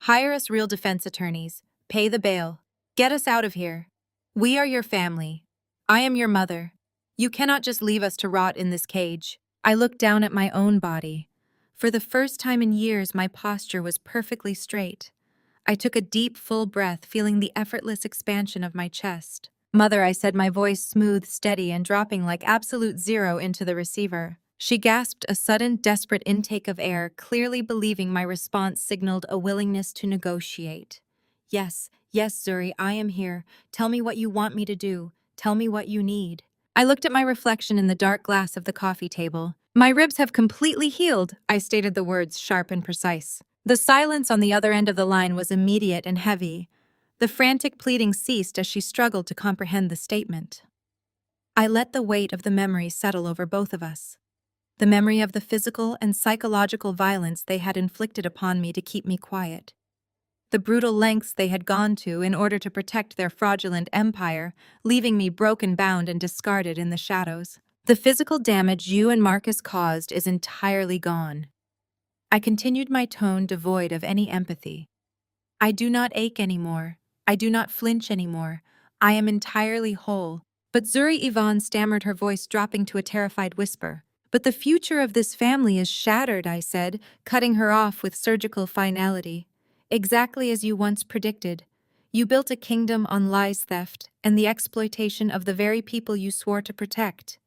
Hire us real defense attorneys. Pay the bail. Get us out of here. We are your family. I am your mother. You cannot just leave us to rot in this cage." I looked down at my own body. For the first time in years, my posture was perfectly straight. I took a deep, full breath, feeling the effortless expansion of my chest. "Mother," I said, my voice smooth, steady, and dropping like absolute zero into the receiver. She gasped a sudden, desperate intake of air, clearly believing my response signaled a willingness to negotiate. Yes, Zuri, I am here. Tell me what you want me to do. Tell me what you need." I looked at my reflection in the dark glass of the coffee table. "My ribs have completely healed," I stated, the words sharp and precise. The silence on the other end of the line was immediate and heavy. The frantic pleading ceased as she struggled to comprehend the statement. I let the weight of the memory settle over both of us. The memory of the physical and psychological violence they had inflicted upon me to keep me quiet. The brutal lengths they had gone to in order to protect their fraudulent empire, leaving me broken, bound, and discarded in the shadows. The physical damage you and Marcus caused is entirely gone. I continued, my tone devoid of any empathy. I do not ache anymore. I do not flinch anymore. I am entirely whole. "But Zuri," Yvonne stammered, her voice dropping to a terrified whisper. "But the future of this family is shattered," I said, cutting her off with surgical finality. "Exactly as you once predicted. You built a kingdom on lies, theft, and the exploitation of the very people you swore to protect.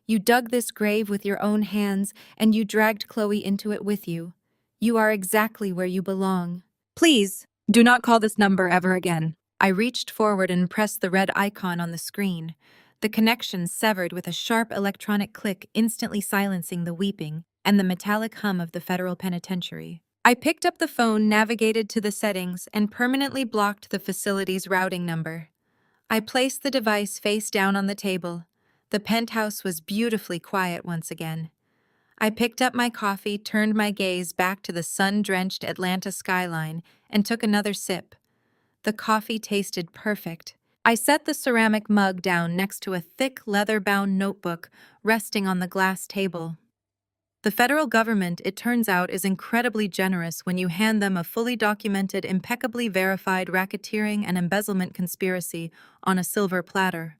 You dug this grave with your own hands, and you dragged Chloe into it with you. You are exactly where you belong. Please, do not call this number ever again." I reached forward and pressed the red icon on the screen. The connection severed with a sharp electronic click, instantly silencing the weeping and the metallic hum of the federal penitentiary. I picked up the phone, navigated to the settings, and permanently blocked the facility's routing number. I placed the device face down on the table. The penthouse was beautifully quiet once again. I picked up my coffee, turned my gaze back to the sun-drenched Atlanta skyline, and took another sip. The coffee tasted perfect. I set the ceramic mug down next to a thick leather-bound notebook resting on the glass table. The federal government, it turns out, is incredibly generous when you hand them a fully documented, impeccably verified racketeering and embezzlement conspiracy on a silver platter.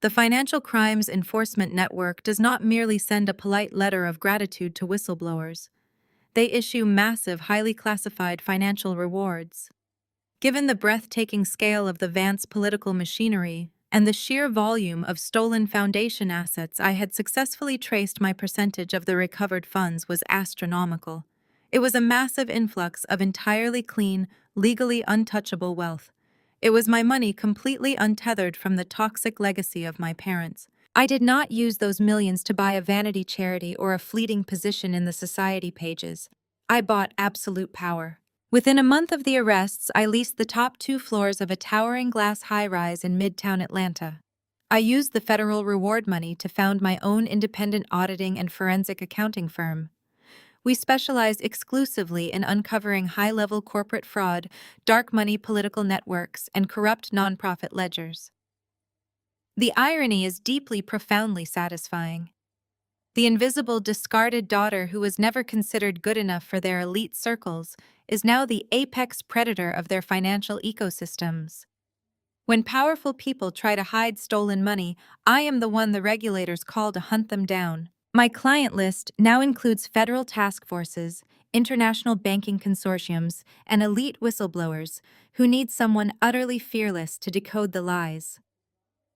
The Financial Crimes Enforcement Network does not merely send a polite letter of gratitude to whistleblowers. They issue massive, highly classified financial rewards. Given the breathtaking scale of the Vance political machinery and the sheer volume of stolen foundation assets, I had successfully traced my percentage of the recovered funds was astronomical. It was a massive influx of entirely clean, legally untouchable wealth. It was my money completely untethered from the toxic legacy of my parents. I did not use those millions to buy a vanity charity or a fleeting position in the society pages. I bought absolute power. Within a month of the arrests, I leased the top 2 floors of a towering glass high-rise in Midtown Atlanta. I used the federal reward money to found my own independent auditing and forensic accounting firm. We specialized exclusively in uncovering high-level corporate fraud, dark money political networks, and corrupt nonprofit ledgers. The irony is deeply, profoundly satisfying. The invisible, discarded daughter who was never considered good enough for their elite circles is now the apex predator of their financial ecosystems. When powerful people try to hide stolen money, I am the one the regulators call to hunt them down. My client list now includes federal task forces, international banking consortiums, and elite whistleblowers who need someone utterly fearless to decode the lies.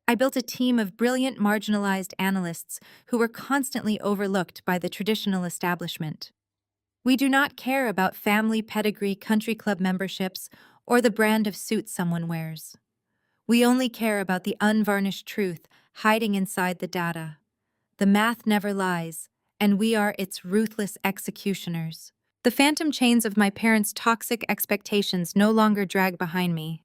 I built a team of brilliant marginalized analysts who were constantly overlooked by the traditional establishment. We do not care about family pedigree, country club memberships, or the brand of suit someone wears. We only care about the unvarnished truth hiding inside the data. The math never lies, and we are its ruthless executioners. The phantom chains of my parents' toxic expectations no longer drag behind me.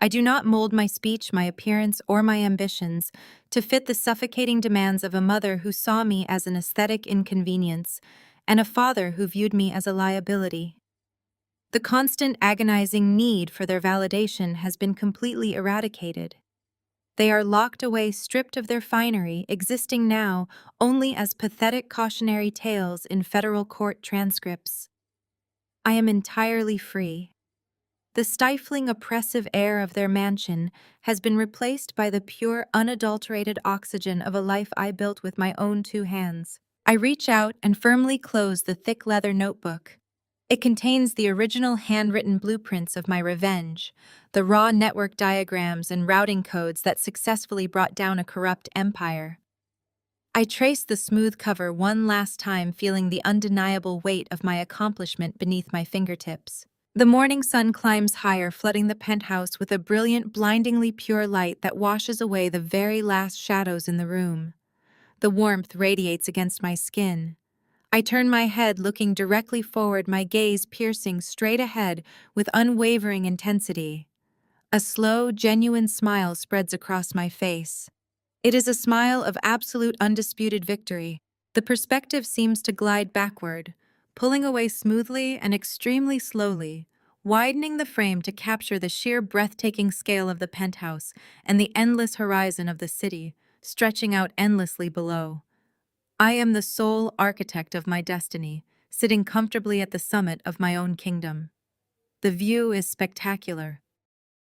I do not mold my speech, my appearance, or my ambitions to fit the suffocating demands of a mother who saw me as an aesthetic inconvenience and a father who viewed me as a liability. The constant, agonizing need for their validation has been completely eradicated. They are locked away, stripped of their finery, existing now only as pathetic cautionary tales in federal court transcripts. I am entirely free. The stifling, oppressive air of their mansion has been replaced by the pure, unadulterated oxygen of a life I built with my own 2 hands. I reach out and firmly close the thick leather notebook. It contains the original handwritten blueprints of my revenge, the raw network diagrams and routing codes that successfully brought down a corrupt empire. I trace the smooth cover one last time, feeling the undeniable weight of my accomplishment beneath my fingertips. The morning sun climbs higher, flooding the penthouse with a brilliant, blindingly pure light that washes away the very last shadows in the room. The warmth radiates against my skin. I turn my head, looking directly forward, my gaze piercing straight ahead with unwavering intensity. A slow, genuine smile spreads across my face. It is a smile of absolute, undisputed victory. The perspective seems to glide backward, pulling away smoothly and extremely slowly, widening the frame to capture the sheer breathtaking scale of the penthouse and the endless horizon of the city, stretching out endlessly below. I am the sole architect of my destiny, sitting comfortably at the summit of my own kingdom. The view is spectacular.